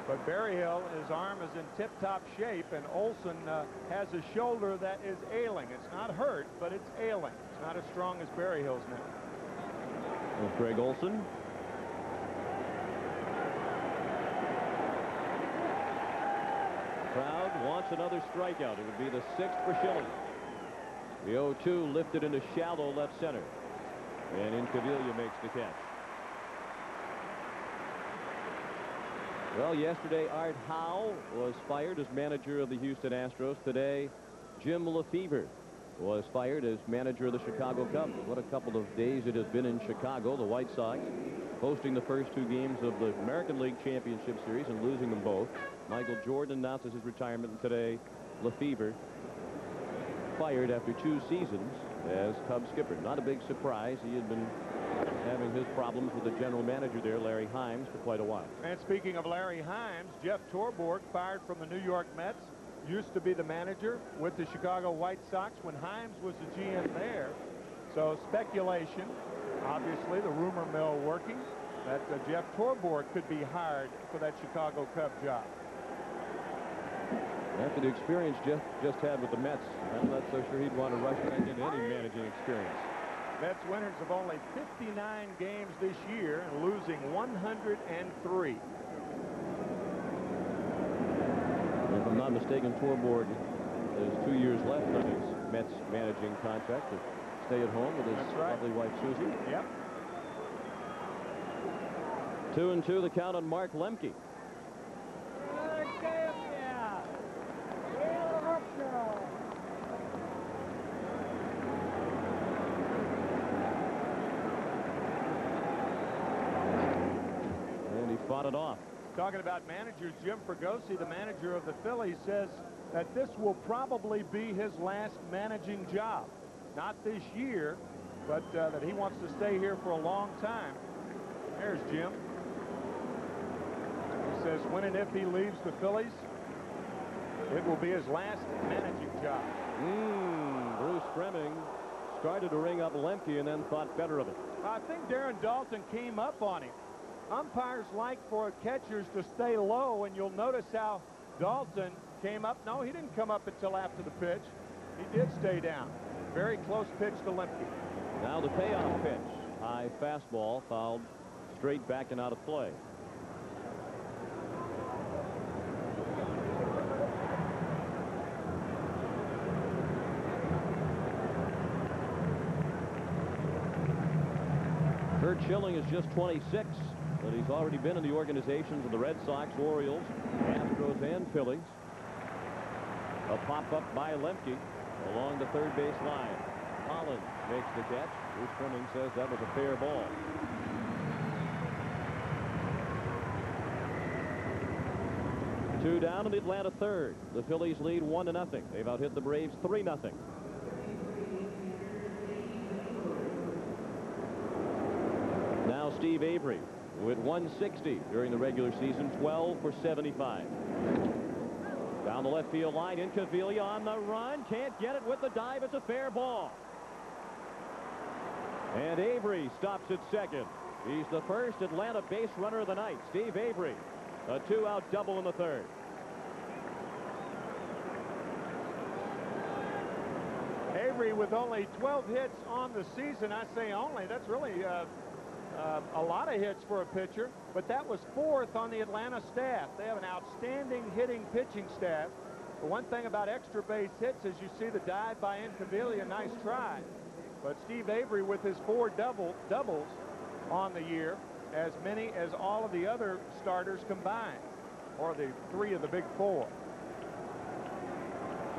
But Berryhill, his arm is in tip-top shape, and Olson has a shoulder that is ailing. It's not hurt, but it's ailing. It's not as strong as Berryhill's now. With Greg Olson. Crowd wants another strikeout. It would be the 6th for Schilling. The 0-2 lifted into shallow left center. And Incaviglia makes the catch. Well, yesterday Art Howe was fired as manager of the Houston Astros. Today, Jim Lefevre was fired as manager of the Chicago Cubs. What a couple of days it has been in Chicago. The White Sox hosting the first 2 games of the American League Championship Series and losing them both. Michael Jordan announces his retirement, and today Lefevre fired after 2 seasons as Cubs skipper. Not a big surprise. He had been having his problems with the general manager there, Larry Himes, for quite a while. And speaking of Larry Himes, Jeff Torborg, fired from the New York Mets, used to be the manager with the Chicago White Sox when Himes was the GM there. So speculation, obviously the rumor mill working, that Jeff Torborg could be hired for that Chicago Cub job. After the experience Jeff just had with the Mets, I'm not so sure he'd want to rush back into any managing experience. Mets winners of only 59 games this year and losing 103. If I'm not mistaken, Torborg has 2 years left on his Mets managing contract to stay at home with his lovely wife, Susie. Yep. 2-2, the count on Mark Lemke. And he fought it off. Talking about managers, Jim Fregosi, the manager of the Phillies, says that this will probably be his last managing job. Not this year, but that he wants to stay here for a long time. There's Jim. He says when and if he leaves the Phillies, it will be his last managing job. Bruce Fleming started to ring up Lemke and then thought better of it. I think Darren Dalton came up on him. Umpires like for catchers to stay low, and you'll notice how Dalton came up. No, he didn't come up until after the pitch. He did stay down. Very close pitch to Lemke. Now the payoff pitch. High fastball fouled straight back and out of play. Curt Schilling is just 26, but he's already been in the organizations of the Red Sox, Orioles, Astros, and Phillies. A pop-up by Lemke along the third base line. Hollins makes the catch. Bruce Fleming says that was a fair ball. Two down in the Atlanta third. The Phillies lead 1-0. They've out-hit the Braves 3-0. Now Steve Avery, who hit 160 during the regular season, 12 for 75. Down the left field line, Incaviglia on the run. Can't get it with the dive. It's a fair ball. And Avery stops at second. He's the first Atlanta base runner of the night. Steve Avery, a 2-out double in the third. Avery with only 12 hits on the season. I say only. That's really a lot of hits for a pitcher, but that was 4th on the Atlanta staff. They have an outstanding hitting pitching staff. The one thing about extra base hits is you see the dive by Incaviglia, nice try. But Steve Avery with his 4 doubles on the year, as many as all of the other starters combined, or the 3 of the big 4.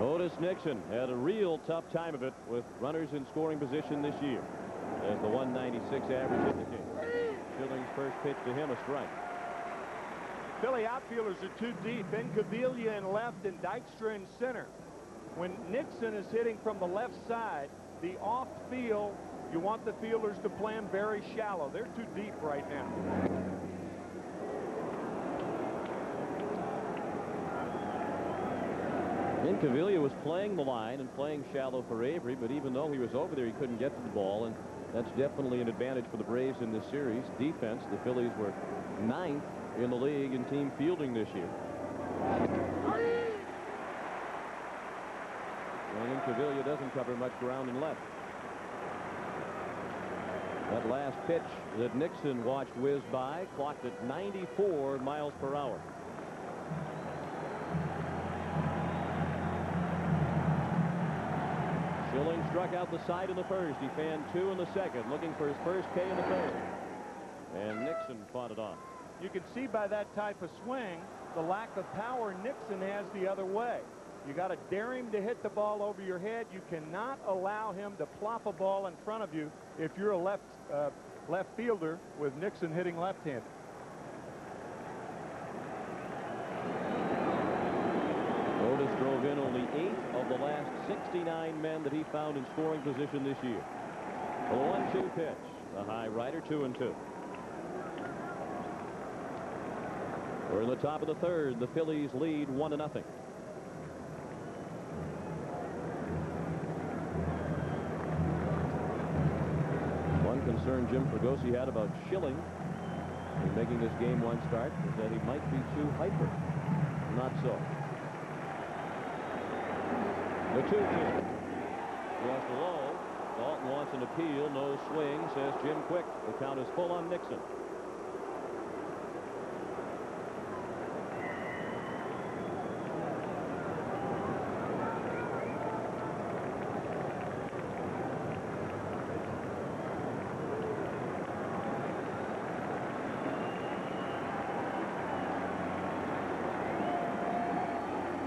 Otis Nixon had a real tough time of it with runners in scoring position this year, as the 196 average indicates. Schilling's first pitch to him, a strike. Philly outfielders are too deep. Incaviglia in left and Dykstra in center. When Nixon is hitting from the left side, the off-field You want the fielders to play them very shallow. They're too deep right now. Incaviglia was playing the line and playing shallow for Avery, but even though he was over there, he couldn't get to the ball, and that's definitely an advantage for the Braves in this series. Defense, the Phillies were 9th in the league in team fielding this year. And Incaviglia doesn't cover much ground in left. That last pitch that Nixon watched whiz by clocked at 94 miles per hour. Schilling struck out the side in the first. He fanned 2 in the second, looking for his first K in the third. And Nixon fought it off. You can see by that type of swing the lack of power Nixon has the other way. You got to dare him to hit the ball over your head. You cannot allow him to plop a ball in front of you if you're a left fielder with Nixon hitting left-handed. Otis drove in only 8 of the last 69 men that he found in scoring position this year. A 1-2 pitch. The high rider, 2-2. We're in the top of the third. The Phillies lead 1-0. One concern Jim Fregosi had about Schilling in making this game 1 start is that he might be too hyper. Not so. The 2-2. Just low. Dalton wants an appeal. No swing, says Jim Quick. The count is full on Nixon.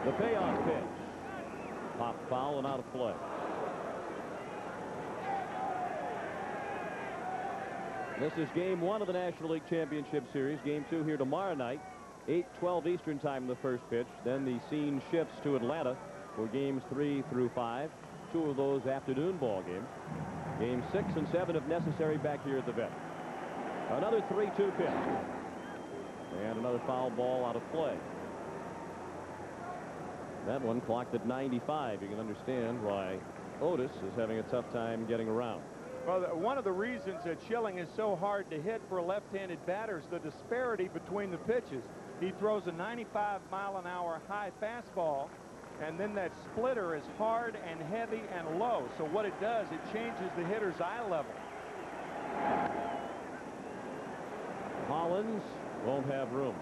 The payoff pitch. Pop foul and out of play. This is game 1 of the National League Championship Series. Game 2 here tomorrow night, 8:12 Eastern time in the first pitch. Then the scene shifts to Atlanta for games 3 through 5. 2 of those afternoon ball games. Games 6 and 7 if necessary back here at the vet. Another 3-2 pitch. And another foul ball out of play. That one clocked at 95. You can understand why Otis is having a tough time getting around. Well, one of the reasons that Schilling is so hard to hit for a left-handed batter is the disparity between the pitches. He throws a 95-mile-an-hour high fastball, and then that splitter is hard and heavy and low. So what it does, it changes the hitter's eye level. Hollins won't have room.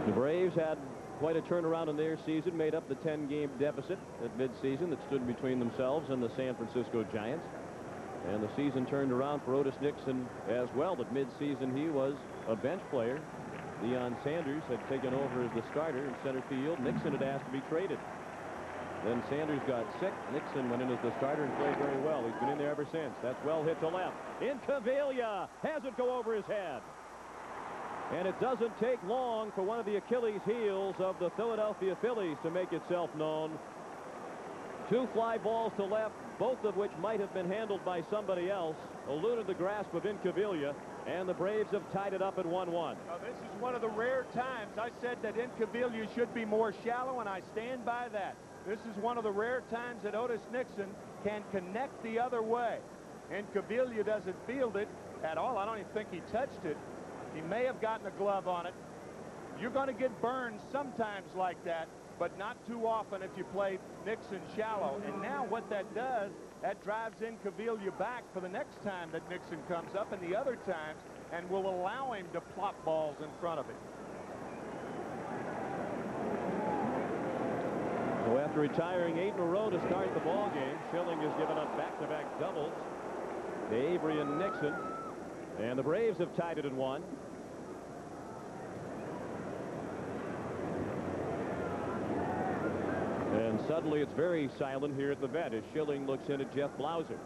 The Braves had quite a turnaround in their season, made up the 10-game deficit at midseason that stood between themselves and the San Francisco Giants. And the season turned around for Otis Nixon as well. At midseason, he was a bench player. Deion Sanders had taken over as the starter in center field. Nixon had asked to be traded. Then Sanders got sick. Nixon went in as the starter and played very well. He's been in there ever since. That's well hit to left. Incaviglia has it go over his head. And it doesn't take long for one of the Achilles heels of the Philadelphia Phillies to make itself known. 2 fly balls to left, both of which might have been handled by somebody else, eluded the grasp of Incaviglia, and the Braves have tied it up at 1-1. Now, this is one of the rare times I said that Incaviglia should be more shallow, and I stand by that. This is one of the rare times that Otis Nixon can connect the other way. Incaviglia doesn't field it at all. I don't even think he touched it. He may have gotten a glove on it. You're going to get burned sometimes like that, but not too often if you play Nixon shallow. And now what that does, that drives Incaviglia back for the next time that Nixon comes up and the other times, and will allow him to plop balls in front of him. So after retiring 8 in a row to start the ball game, Schilling has given up back-to-back doubles to Avery and Nixon. And the Braves have tied it at 1. And suddenly it's very silent here at the vet as Schilling looks in at Jeff Blauser.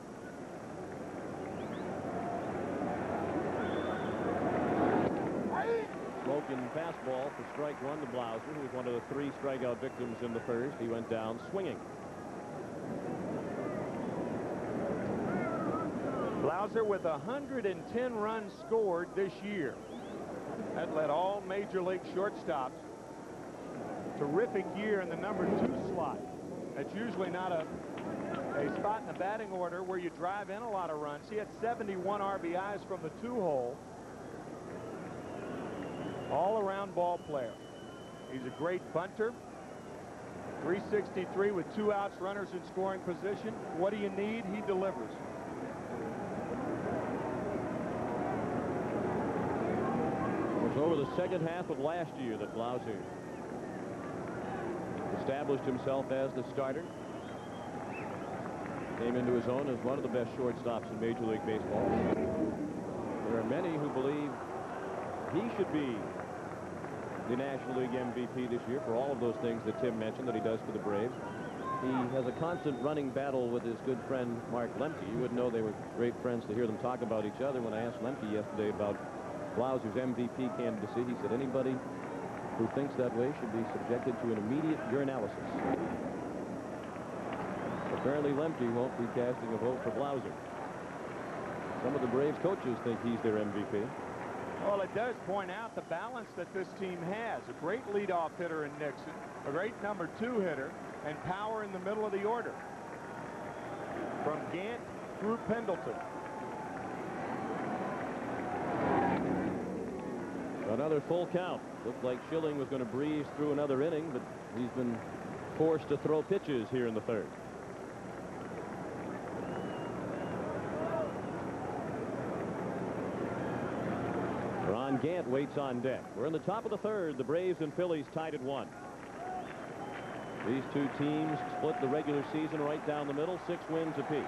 Smoke broken fastball for strike one to Blauser, who was one of the 3 strikeout victims in the first. He went down swinging. Blauser with 110 runs scored this year. That led all major league shortstops. Terrific year in the number 2 slot. That's usually not a spot in the batting order where you drive in a lot of runs. He had 71 RBIs from the 2-hole. All-around ball player. He's a great bunter. 363 with 2 outs, runners in scoring position. What do you need? He delivers. It was over the second half of last year that Blauser established himself as the starter. Came into his own as one of the best shortstops in Major League Baseball. There are many who believe he should be the National League MVP this year for all of those things that Tim mentioned that he does for the Braves. He has a constant running battle with his good friend Mark Lemke. You wouldn't know they were great friends to hear them talk about each other. When I asked Lemke yesterday about Blauser's MVP candidacy, he said anybody who thinks that way should be subjected to an immediate urinalysis. Apparently Lemke won't be casting a vote for Blauser. Some of the Braves coaches think he's their MVP. Well, it does point out the balance that this team has. A great leadoff hitter in Nixon, a great number 2 hitter, and power in the middle of the order. From Gant through Pendleton. Another full count. Looked like Schilling was going to breeze through another inning, but he's been forced to throw pitches here in the third. Ron Gant waits on deck. We're in the top of the third. The Braves and Phillies tied at 1. These two teams split the regular season right down the middle, 6 wins apiece.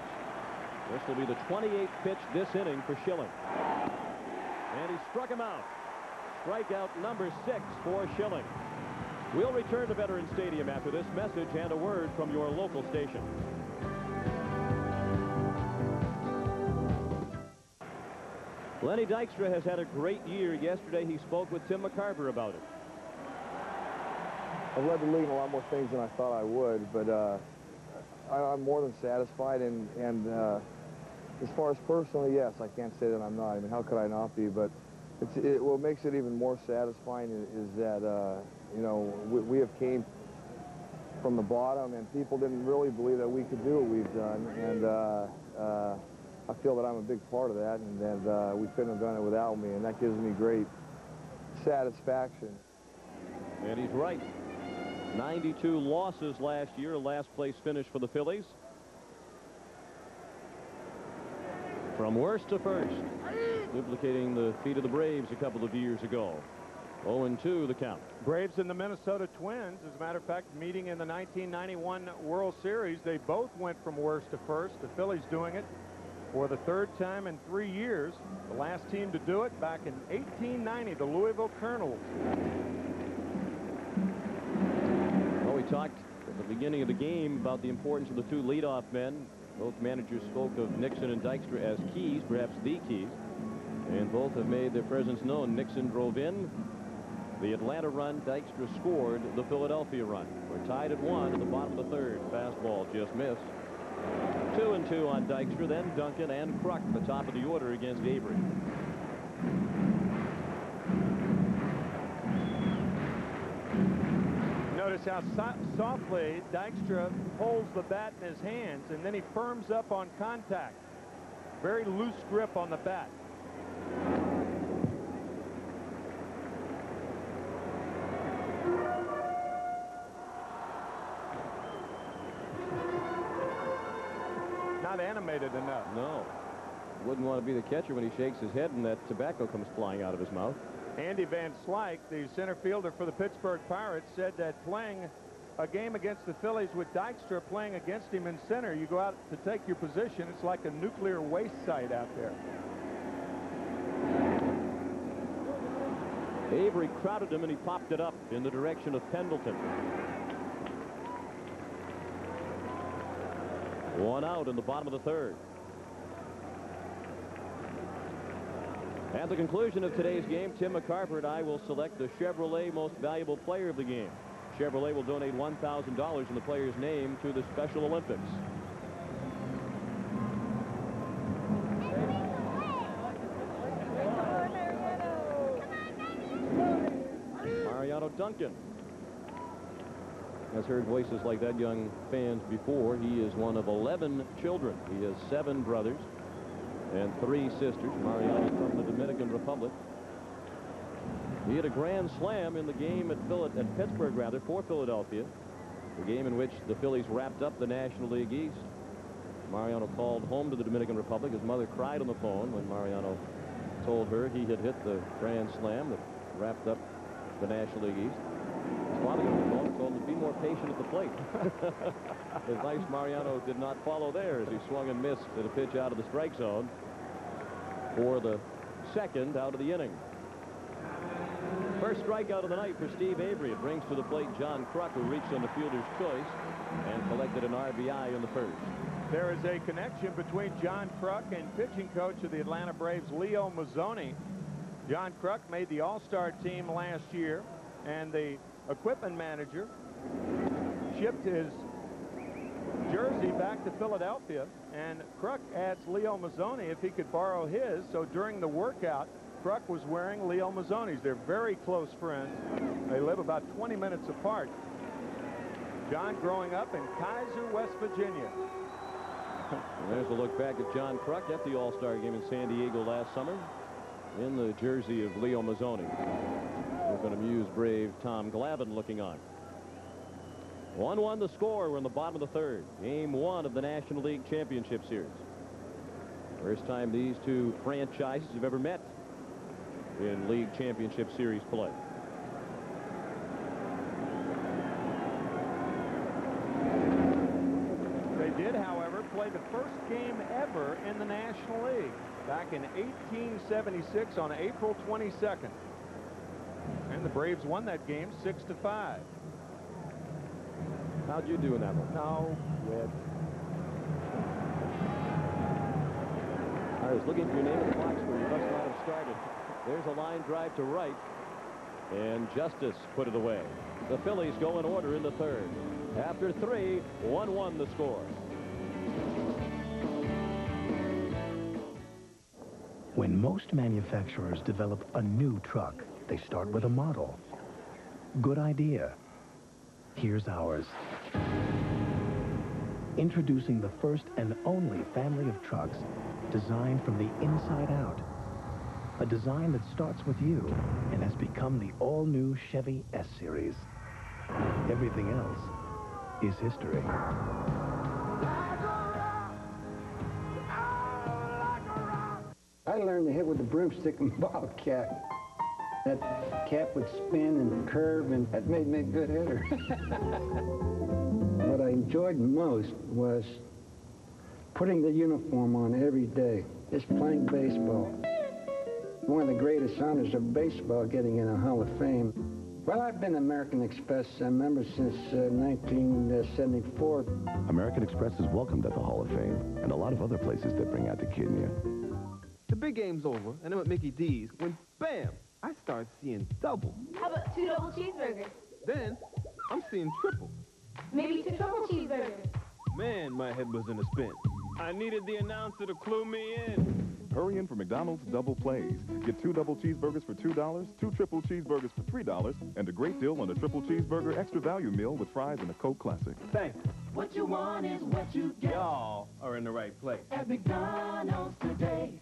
This will be the 28th pitch this inning for Schilling. And he struck him out. Strikeout number 6 for Schilling. We'll return to Veterans Stadium after this message and a word from your local station. Lenny Dykstra has had a great year. Yesterday he spoke with Tim McCarver about it. I've led the league in a lot more things than I thought I would, but I'm more than satisfied, and as far as personally, yes, I can't say that I'm not. I mean, how could I not be? But what makes it even more satisfying is that, you know, we have came from the bottom, and people didn't really believe that we could do what we've done, and I feel that I'm a big part of that, and that we couldn't have done it without me, and that gives me great satisfaction. And he's right. 92 losses last year, last place finish for the Phillies. From worst to first, duplicating the feat of the Braves a couple of years ago. 0-2 the count. Braves and the Minnesota Twins, as a matter of fact, meeting in the 1991 World Series, they both went from worst to first. The Phillies doing it for the 3rd time in 3 years. The last team to do it back in 1890, the Louisville Colonels. Well, we talked at the beginning of the game about the importance of the 2 leadoff men. Both managers spoke of Nixon and Dykstra as keys, perhaps the keys, and both have made their presence known. Nixon drove in the Atlanta run. Dykstra scored the Philadelphia run. We're tied at 1 in the bottom of the 3rd. Fastball just missed. 2-2 on Dykstra, then Duncan and Kruk at the top of the order against Avery. Notice how softly Dykstra holds the bat in his hands, and then he firms up on contact. Very loose grip on the bat. Not animated enough. No. Wouldn't want to be the catcher when he shakes his head and that tobacco comes flying out of his mouth. Andy Van Slyke, the center fielder for the Pittsburgh Pirates, said that playing a game against the Phillies with Dykstra, playing against him in center, you go out to take your position, it's like a nuclear waste site out there. Avery crowded him and he popped it up in the direction of Pendleton. 1 out in the bottom of the 3rd. At the conclusion of today's game, Tim McCarver and I will select the Chevrolet Most Valuable Player of the game. Chevrolet will donate $1,000 in the player's name to the Special Olympics. Mariano Duncan has heard voices like that, young fans, before. He is one of 11 children. He has 7 brothers and 3 sisters. Mariano from the Dominican Republic. He had a grand slam in the game at Pittsburgh, for Philadelphia. The game in which the Phillies wrapped up the National League East. Mariano called home to the Dominican Republic. His mother cried on the phone when Mariano told her he had hit the grand slam that wrapped up the National League East. His father got on the phone and told him to be more patient at the plate. His nice Mariano did not follow there as he swung and missed at a pitch out of the strike zone for the second out of the inning. First strikeout of the night for Steve Avery. It brings to the plate John Kruk, who reached on the fielder's choice and collected an RBI in the first. There is a connection between John Kruk and pitching coach of the Atlanta Braves, Leo Mazzoni. John Kruk made the All-Star team last year, and the equipment manager shipped his jersey back to Philadelphia, and Kruk asked Leo Mazzoni if he could borrow his. So during the workout, Kruk was wearing Leo Mazzoni's. They're very close friends. They live about 20 minutes apart. John growing up in Kaiser, West Virginia. And there's a look back at John Kruk at the All-Star game in San Diego last summer in the jersey of Leo Mazzoni. With an amused brave Tom Glavine looking on. 1-1 the score. We're in the bottom of the third. Game 1 of the National League Championship Series. First time these two franchises have ever met in League Championship Series play. They did, however, play the first game ever in the National League back in 1876 on April 22nd. And the Braves won that game 6-5. How'd you do in that one? No, Red. I was looking for your name in the box where you must not have started. There's a line drive to right, and Justice put it away. The Phillies go in order in the third. After 3, 1-1 the score. When most manufacturers develop a new truck, they start with a model. Good idea. Here's ours. Introducing the first and only family of trucks designed from the inside out. A design that starts with you and has become the all-new Chevy S-Series. Everything else is history. I learned to hit with the broomstick and bottle cap. That cap would spin and curve, and that made me a good hitter. What I enjoyed most was putting the uniform on every day, just playing baseball. One of the greatest honors of baseball, getting in a Hall of Fame. Well, I've been American Express member since 1974. American Express is welcomed at the Hall of Fame and a lot of other places that bring out the kid in you. The big game's over, and I'm at Mickey D's when, bam, I start seeing double. How about 2 double cheeseburgers? Then, I'm seeing triple. Maybe 2 triple cheeseburgers. Man, my head was in a spin. I needed the announcer to clue me in. Hurry in for McDonald's Double Plays. Get 2 double cheeseburgers for $2, 2 triple cheeseburgers for $3, and a great deal on a triple cheeseburger extra value meal with fries and a Coke Classic. Thanks. What you want is what you get. Y'all are in the right place. At McDonald's today.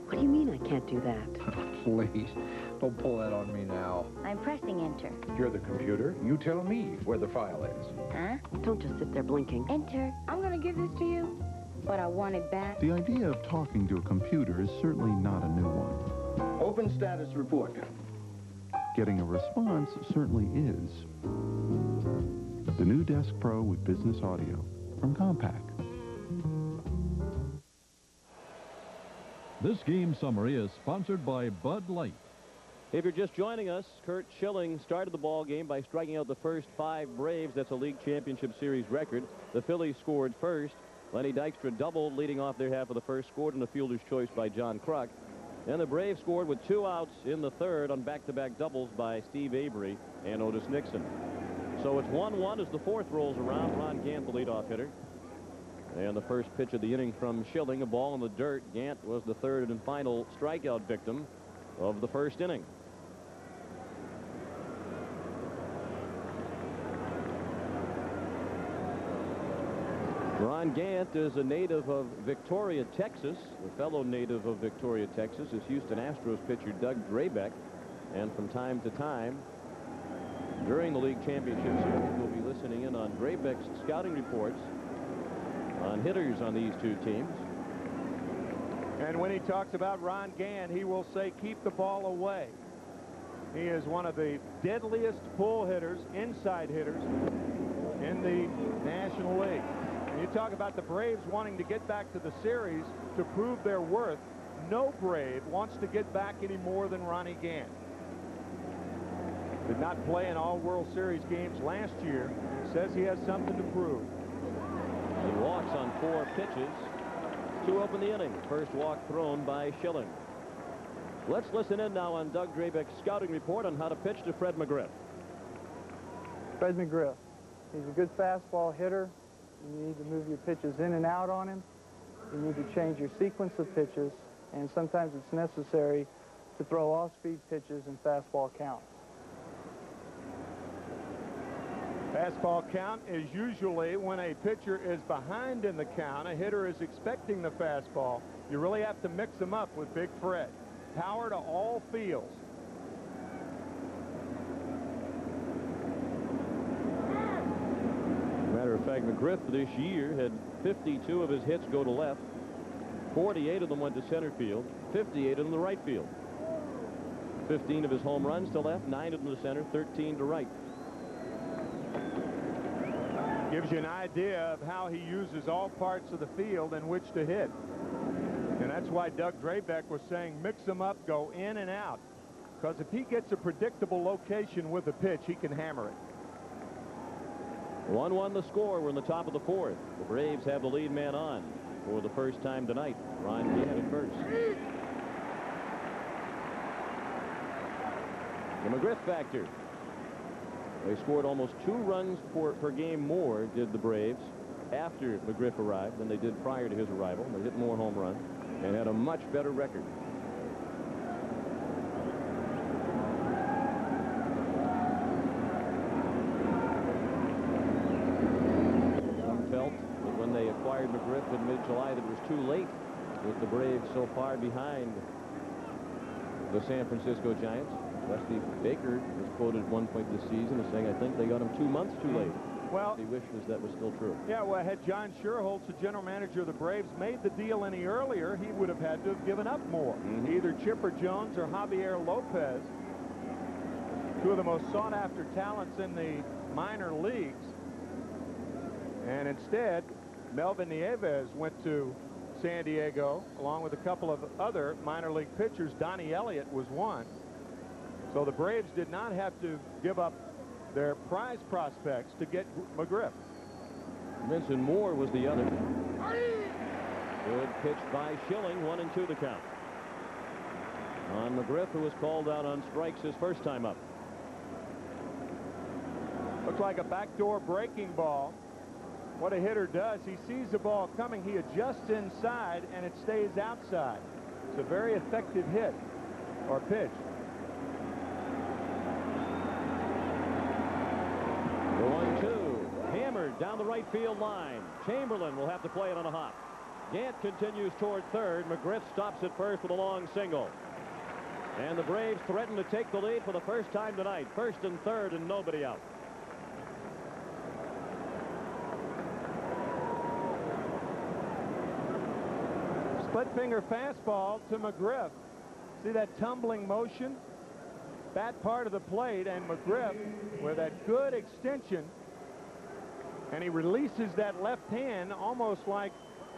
What do you mean I can't do that? Please, don't pull that on me now. I'm pressing enter. You're the computer. You tell me where the file is. Huh? Don't just sit there blinking. Enter. I'm gonna give this to you, but I want it back. The idea of talking to a computer is certainly not a new one. Open status report. Getting a response certainly is. The new Desk Pro with Business Audio from Compaq. This game summary is sponsored by Bud Light. If you're just joining us, Curt Schilling started the ball game by striking out the first 5 Braves. That's a League Championship Series record. The Phillies scored first. Lenny Dykstra doubled leading off their half of the first, scored in a fielder's choice by John Kruk. And the Braves scored with 2 outs in the third on back-to-back doubles by Steve Avery and Otis Nixon. So it's 1-1 as the fourth rolls around. Ron Gant, the leadoff hitter. And the first pitch of the inning from Schilling, a ball in the dirt. Gant was the third and final strikeout victim of the first inning. Ron Gant is a native of Victoria, Texas. A fellow native of Victoria, Texas is Houston Astros pitcher Doug Drabek. And from time to time, during the league championship series, we'll be listening in on Drabek's scouting reports on hitters on these two teams. And when he talks about Ron Gant, he will say, keep the ball away. He is one of the deadliest pull hitters, inside hitters, in the National League. And you talk about the Braves wanting to get back to the series to prove their worth. No Brave wants to get back any more than Ronnie Gant. Did not play in all World Series games last year. Says he has something to prove. He walks on 4 pitches to open the inning. First walk thrown by Schilling. Let's listen in now on Doug Drabek's scouting report on how to pitch to Fred McGriff. Fred McGriff. He's a good fastball hitter. You need to move your pitches in and out on him. You need to change your sequence of pitches, and sometimes it's necessary to throw off-speed pitches and fastball counts. Fastball count is usually when a pitcher is behind in the count, a hitter is expecting the fastball. You really have to mix them up with Big Fred. Power to all fields. Matter of fact, McGriff this year had 52 of his hits go to left. 48 of them went to center field. 58 of them to right field. 15 of his home runs to left, 9 of them to center, 13 to right. Gives you an idea of how he uses all parts of the field in which to hit. And that's why Doug Drabek was saying mix them up, go in and out. Because if he gets a predictable location with a pitch, he can hammer it. 1-1 the score. We're in the top of the fourth. The Braves have the lead man on for the first time tonight. Ron Gant at first. The McGriff factor. They scored almost 2 runs per game more, did the Braves, after McGriff arrived than they did prior to his arrival. They hit more home runs and had a much better record. Some felt that when they acquired McGriff in mid-July that it was too late, with the Braves so far behind the San Francisco Giants. Rusty Baker was quoted at one point this season as saying, I think they got him 2 months too late. Well, he wishes that was still true. Yeah, well, had John Schuerholz, the general manager of the Braves, made the deal any earlier, he would have had to have given up more. Either Chipper Jones or Javier Lopez, 2 of the most sought-after talents in the minor leagues. And instead, Melvin Nieves went to San Diego, along with a couple of other minor league pitchers. Donnie Elliott was one. So the Braves did not have to give up their prize prospects to get McGriff. Vincent Moore was the other. Good pitch by Schilling, 1-2 the count. On McGriff, who was called out on strikes his first time up. Looks like a backdoor breaking ball. What a hitter does, he sees the ball coming, he adjusts inside, and it stays outside. It's a very effective hit or pitch. The 1-2, hammered down the right field line. Chamberlain will have to play it on a hop. Gant continues toward third. McGriff stops at first with a long single. And the Braves threaten to take the lead for the first time tonight. First and third and nobody out. Split finger fastball to McGriff. See that tumbling motion? That part of the plate, and McGriff with that good extension, and he releases that left hand almost like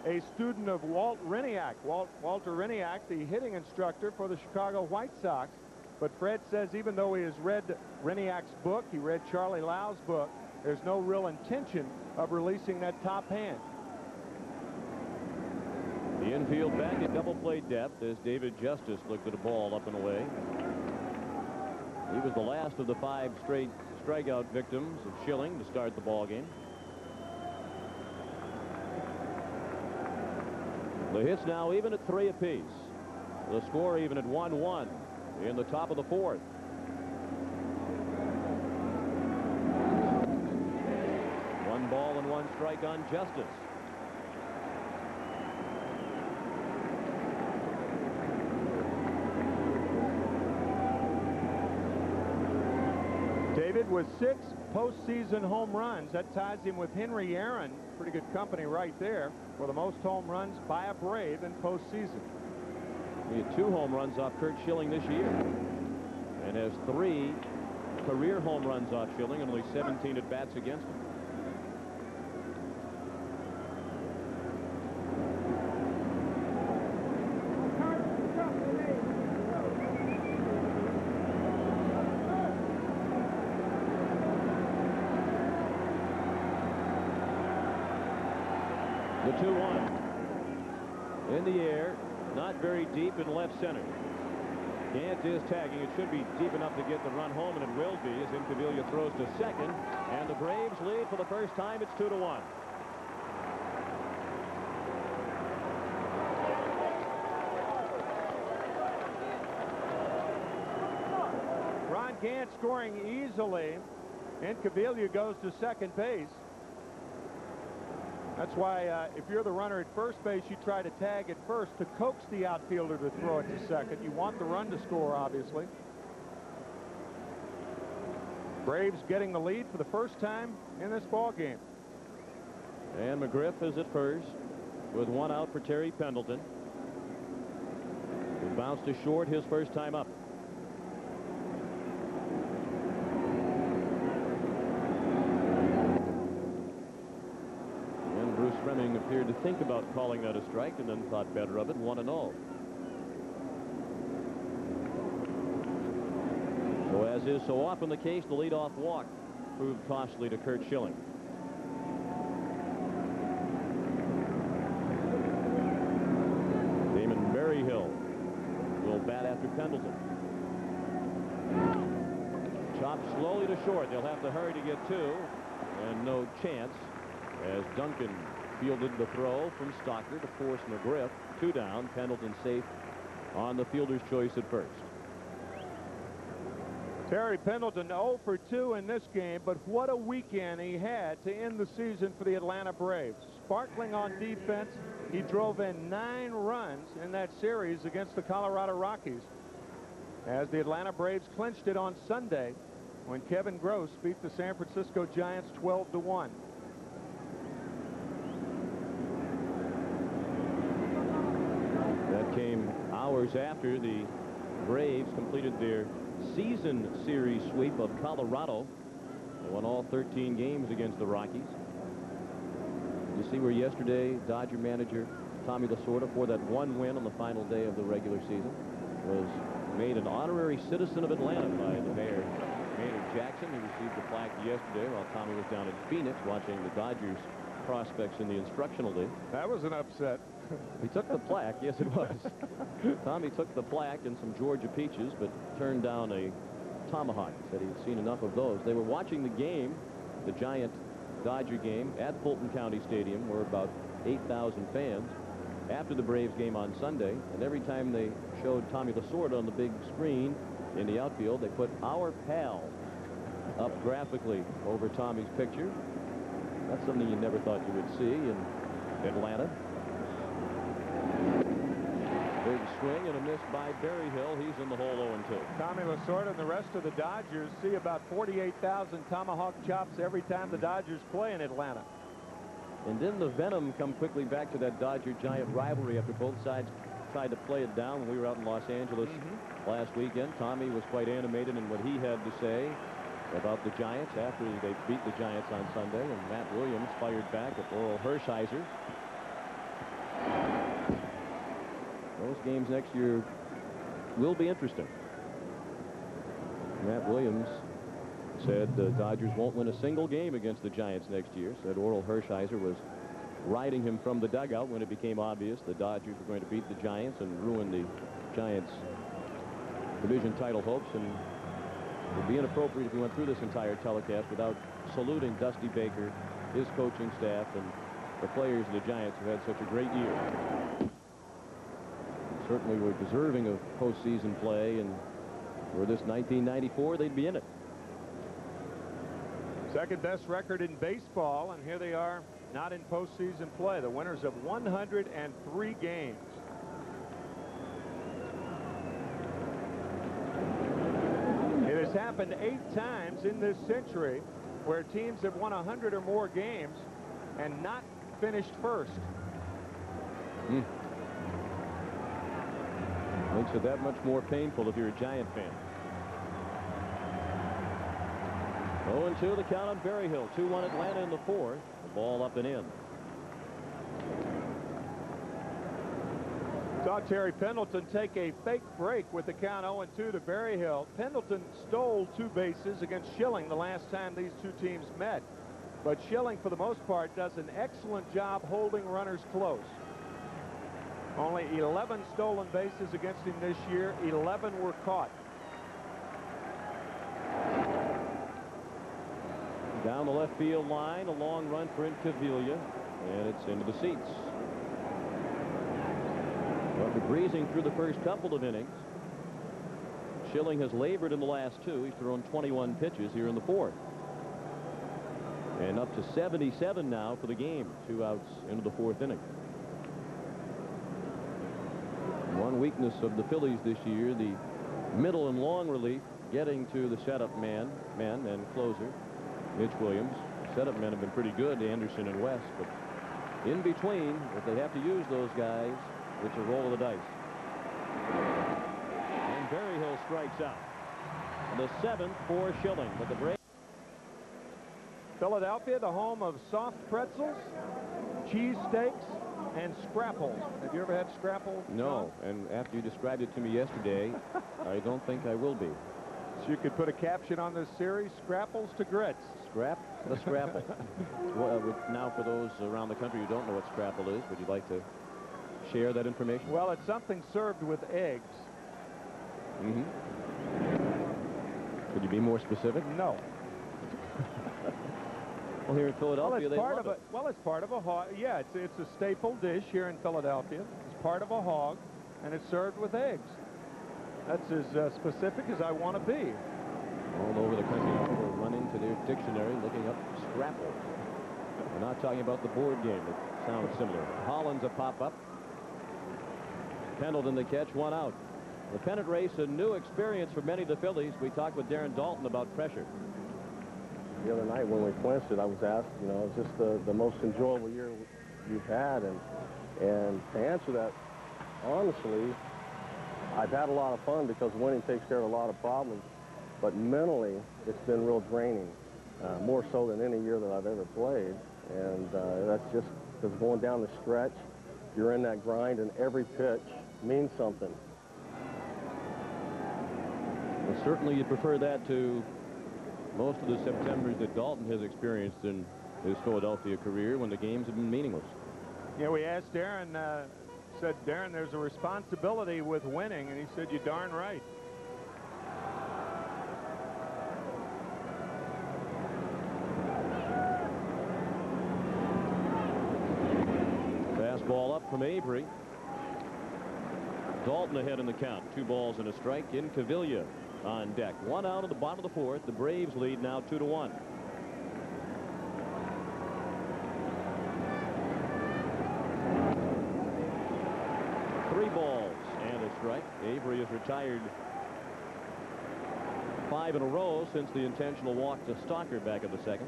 a student of Walt Reniak. Walter Reniak, the hitting instructor for the Chicago White Sox. But Fred says even though he has read Reniak's book, he read Charlie Lau's book, there's no real intention of releasing that top hand. The infield back at double play depth as David Justice looked at a ball up and away. He was the last of the 5 straight strikeout victims of Schilling to start the ball game. The hits now even at 3 apiece. The score even at 1-1 in the top of the 4th. One ball and 1 strike on Justice. David with 6 postseason home runs. That ties him with Henry Aaron. Pretty good company right there for the most home runs by a Brave in postseason. He had 2 home runs off Curt Schilling this year and has 3 career home runs off Schilling and only 17 at bats against him. The 2-1 in the air, not very deep in left center. Gant is tagging. It should be deep enough to get the run home, and it will be as Incaviglia throws to second, and the Braves lead for the first time. It's 2-1. Ron Gant scoring easily. Incaviglia goes to second base. That's why if you're the runner at first base, you try to tag at first to coax the outfielder to throw it to second. You want the run to score, obviously. Braves getting the lead for the first time in this ball game. And McGriff is at first with 1 out for Terry Pendleton, who bounced to short his first time up. Bruce Fleming appeared to think about calling that a strike and then thought better of it. 1-0. So as is so often the case, the leadoff walk proved costly to Curt Schilling. Damon Berryhill will bat after Pendleton. Chopped slowly to short. They'll have to hurry to get 2, and no chance as Duncan fielded the throw from Stocker to force McGriff. 2 down. Pendleton safe on the fielder's choice at first. Terry Pendleton 0 for 2 in this game, but what a weekend he had to end the season for the Atlanta Braves. Sparkling on defense, he drove in 9 runs in that series against the Colorado Rockies as the Atlanta Braves clinched it on Sunday when Kevin Gross beat the San Francisco Giants 12-1. That came hours after the Braves completed their season series sweep of Colorado. They won all 13 games against the Rockies. You see where yesterday Dodger manager Tommy Lasorda, for that 1 win on the final day of the regular season, was made an honorary citizen of Atlanta by the mayor, Maynard Jackson. He received the plaque yesterday while Tommy was down in Phoenix watching the Dodgers prospects in the instructional league. That was an upset. He took the plaque. Yes, it was. Tommy took the plaque and some Georgia peaches, but turned down a tomahawk. Said he'd seen enough of those. They were watching the game, the Giant-Dodger game, at Fulton County Stadium, where about 8,000 fans, after the Braves game on Sunday. And every time they showed Tommy Lasorda on the big screen in the outfield, they put "Our Pal" up graphically over Tommy's picture. That's something you never thought you would see in Atlanta. Big swing and a miss by Berryhill. He's in the hole 0-2. Tommy Lasorda and the rest of the Dodgers see about 48,000 tomahawk chops every time the Dodgers play in Atlanta. And then the venom come quickly back to that Dodger-Giant rivalry after both sides tried to play it down when we were out in Los Angeles last weekend. Tommy was quite animated in what he had to say about the Giants after they beat the Giants on Sunday, and Matt Williams fired back at Oral Hershiser. Those games next year will be interesting. Matt Williams said the Dodgers won't win a single game against the Giants next year. Said Oral Hershiser was riding him from the dugout when it became obvious the Dodgers were going to beat the Giants and ruin the Giants' division title hopes. And it would be inappropriate if we went through this entire telecast without saluting Dusty Baker, his coaching staff, and the players of the Giants who had such a great year. Certainly were deserving of postseason play, and for this 1994, they'd be in it. Second best record in baseball, and here they are, not in postseason play. The winners of 103 games. It has happened 8 times in this century where teams have won 100 or more games and not finished first. Makes it that much more painful if you're a Giant fan. 0-2 the count on Berryhill. 2-1 Atlanta in the 4th. The ball up and in. Saw Terry Pendleton take a fake break with the count 0-2 to Berryhill. Pendleton stole 2 bases against Schilling the last time these two teams met. But Schilling, for the most part, does an excellent job holding runners close. Only 11 stolen bases against him this year. 11 were caught. Down the left field line, a long run for Incaviglia, and it's into the seats. After breezing through the first couple of innings, Schilling has labored in the last 2. He's thrown 21 pitches here in the 4th. And up to 77 now for the game. 2 outs into the 4th inning. One weakness of the Phillies this year, the middle and long relief, getting to the setup men and closer, Mitch Williams. Setup men have been pretty good, Anderson and West, but in between, if they have to use those guys, it's a roll of the dice. And Berryhill strikes out. The 7th for Schilling with the break. Philadelphia, the home of soft pretzels, cheesesteaks, and scrapples. Have you ever had scrapples? No, and after you described it to me yesterday, I don't think I will be. So you could put a caption on this series, Scrapples to Grits. Scrap the scrapple. Well, now for those around the country who don't know what scrapple is, would you like to share that information? Well, it's something served with eggs. Could you be more specific? No. Well, here in Philadelphia, it's part of a hog. Yeah, it's a staple dish here in Philadelphia. It's part of a hog, and it's served with eggs. That's as specific as I want to be. All over the country, people run into their dictionary looking up scrapple. We're not talking about the board game. It sounds similar. Hollins a pop-up. Pendleton the catch, 1 out. The pennant race, a new experience for many of the Phillies. We talked with Darren Dalton about pressure. The other night when we clinched it, I was asked, you know, is this the most enjoyable year you've had? And to answer that honestly, I've had a lot of fun because winning takes care of a lot of problems. But mentally, it's been real draining, more so than any year that I've ever played. And that's just because going down the stretch, you're in that grind, and every pitch means something. Well, certainly you prefer that to most of the Septembers that Dalton has experienced in his Philadelphia career when the games have been meaningless. Yeah, we asked Darren, said, Darren, there's a responsibility with winning, and he said, you're darn right. Fastball up from Avery. Dalton ahead in the count. 2 balls and a strike. Incaviglia on deck. 1 out of the bottom of the 4th. The Braves lead now 2-1. Three balls and a strike. Avery has retired 5 in a row since the intentional walk to Stalker back in the 2nd.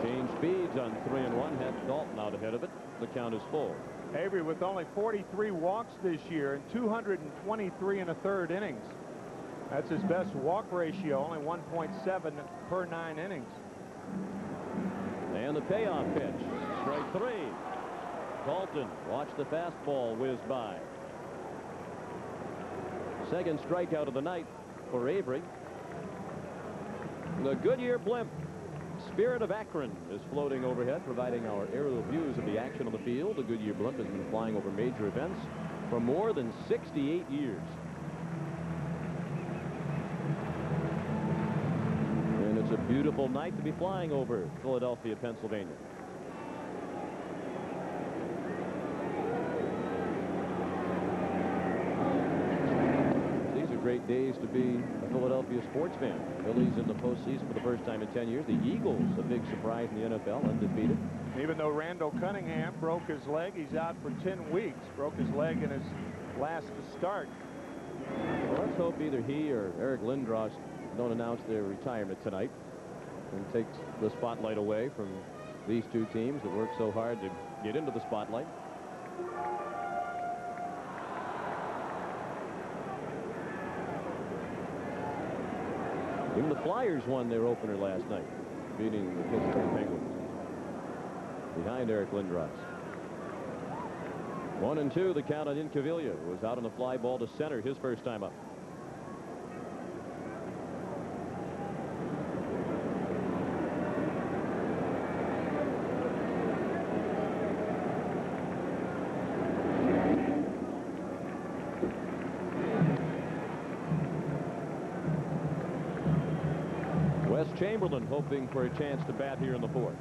Change speeds on 3-1. Had Dalton out ahead of it. The count is full. Avery with only 43 walks this year and 223 in a 3rd innings. That's his best walk ratio, only 1.7 per 9 innings. And the payoff pitch. Strike 3. Dalton, watch the fastball whiz by. 2nd strikeout of the night for Avery. The Goodyear blimp, Spirit of Akron, is floating overhead, providing our aerial views of the action on the field. The Goodyear blimp has been flying over major events for more than 68 years. And it's a beautiful night to be flying over Philadelphia, Pennsylvania. Great days to be a Philadelphia sports fan. Phillies in the postseason for the first time in 10 years. The Eagles, a big surprise in the NFL, undefeated. Even though Randall Cunningham broke his leg, he's out for 10 weeks. Broke his leg in his last start. Well, let's hope either he or Eric Lindros don't announce their retirement tonight and take the spotlight away from these two teams that work so hard to get into the spotlight. Even the Flyers won their opener last night, beating the Pittsburgh Penguins. Behind Eric Lindros. 1-2, the count on Incaviglia, who was out on the fly ball to center his first time up. Chamberlain hoping for a chance to bat here in the fourth.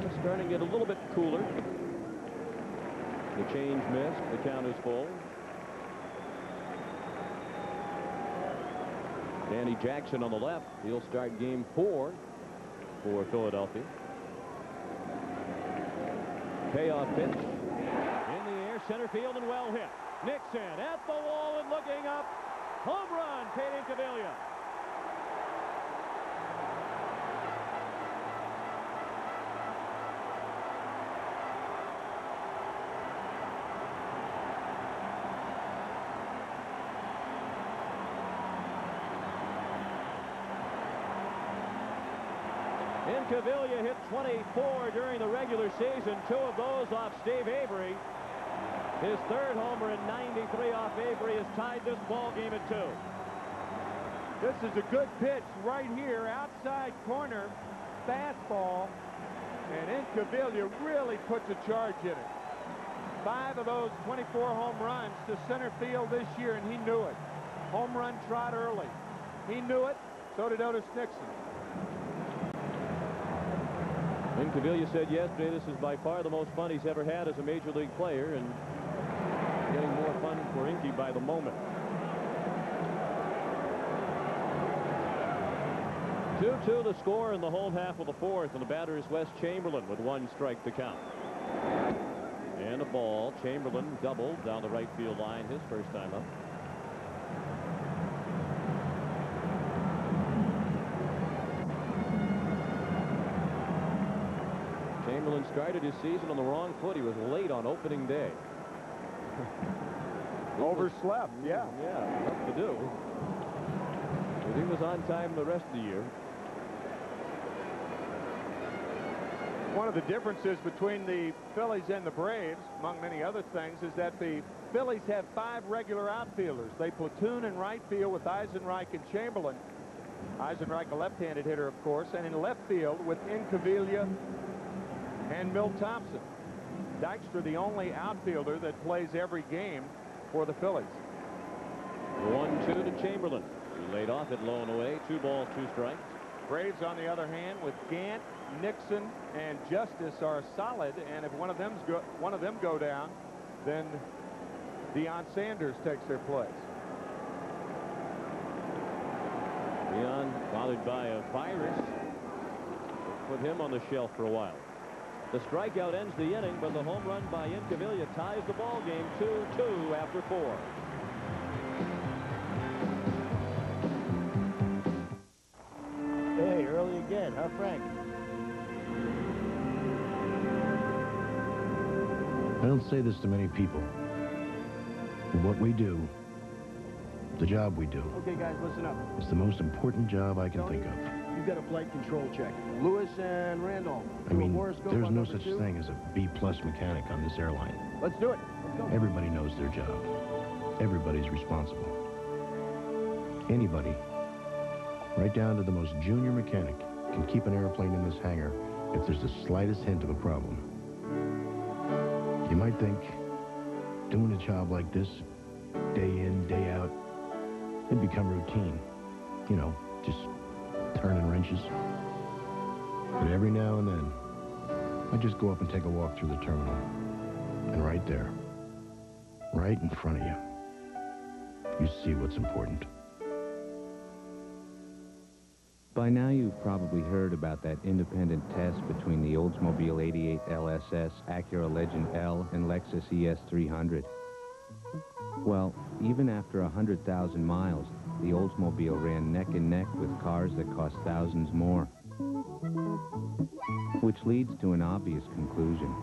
It's starting to get a little bit cooler. The change missed. The count is full. Danny Jackson on the left. He'll start game 4 for Philadelphia. Payoff pitch. In the air, center field, and well hit. Nixon at the wall and looking up. Home run, Kate Incaviglia. Incaviglia hit 24 during the regular season, 2 of those off Steve Avery. His third homer in 93 off Avery has tied this ball game at 2. This is a good pitch right here, outside corner, fastball, and Incaviglia really puts a charge in it. 5 of those 24 home runs to center field this year, and he knew it. Home run trot early. He knew it, so did Otis Nixon. Incaviglia said yesterday this is by far the most fun he's ever had as a major league player, and getting more fun for Inky by the moment. 2-2 the score in the home half of the fourth, and the batter is Wes Chamberlain with 1 strike to count. And a ball. Chamberlain doubled down the right field line his first time up. Chamberlain started his season on the wrong foot. He was late on opening day. Overslept, yeah. Yeah, tough to do. But he was on time the rest of the year. One of the differences between the Phillies and the Braves, among many other things, is that the Phillies have 5 regular outfielders. They platoon in right field with Eisenreich and Chamberlain. Eisenreich, a left-handed hitter, of course, and in left field with Incaviglia and Milt Thompson. Dykstra, the only outfielder that plays every game for the Phillies. 1-2 to Chamberlain. He laid off it low and away. 2 balls, 2 strikes. Braves, on the other hand, with Gant, Nixon, and Justice are solid, and if one of them go down, then Deion Sanders takes their place. Deion, bothered by a virus, put him on the shelf for a while. The strikeout ends the inning, but the home run by Incaviglia ties the ball game 2-2 after 4. Hey, early again, huh, Frank? I don't say this to many people. But what we do, the job we do, Okay, guys, listen up. is the most important job I can think of. You've got a flight control check. Lewis and Randolph. I mean, Horoscope there's on no number such 2. thing as a B-plus mechanic on this airline. Let's do it. Let's go. Everybody knows their job. Everybody's responsible. Anybody, right down to the most junior mechanic, can keep an airplane in this hangar if there's the slightest hint of a problem. You might think, doing a job like this, day in, day out, it'd become routine. You know, just turning wrenches. But every now and then, I just go up and take a walk through the terminal. And right there, right in front of you, you see what's important. By now you've probably heard about that independent test between the Oldsmobile 88 LSS, Acura Legend L, and Lexus ES300. Well, even after 100,000 miles, the Oldsmobile ran neck and neck with cars that cost thousands more. Which leads to an obvious conclusion.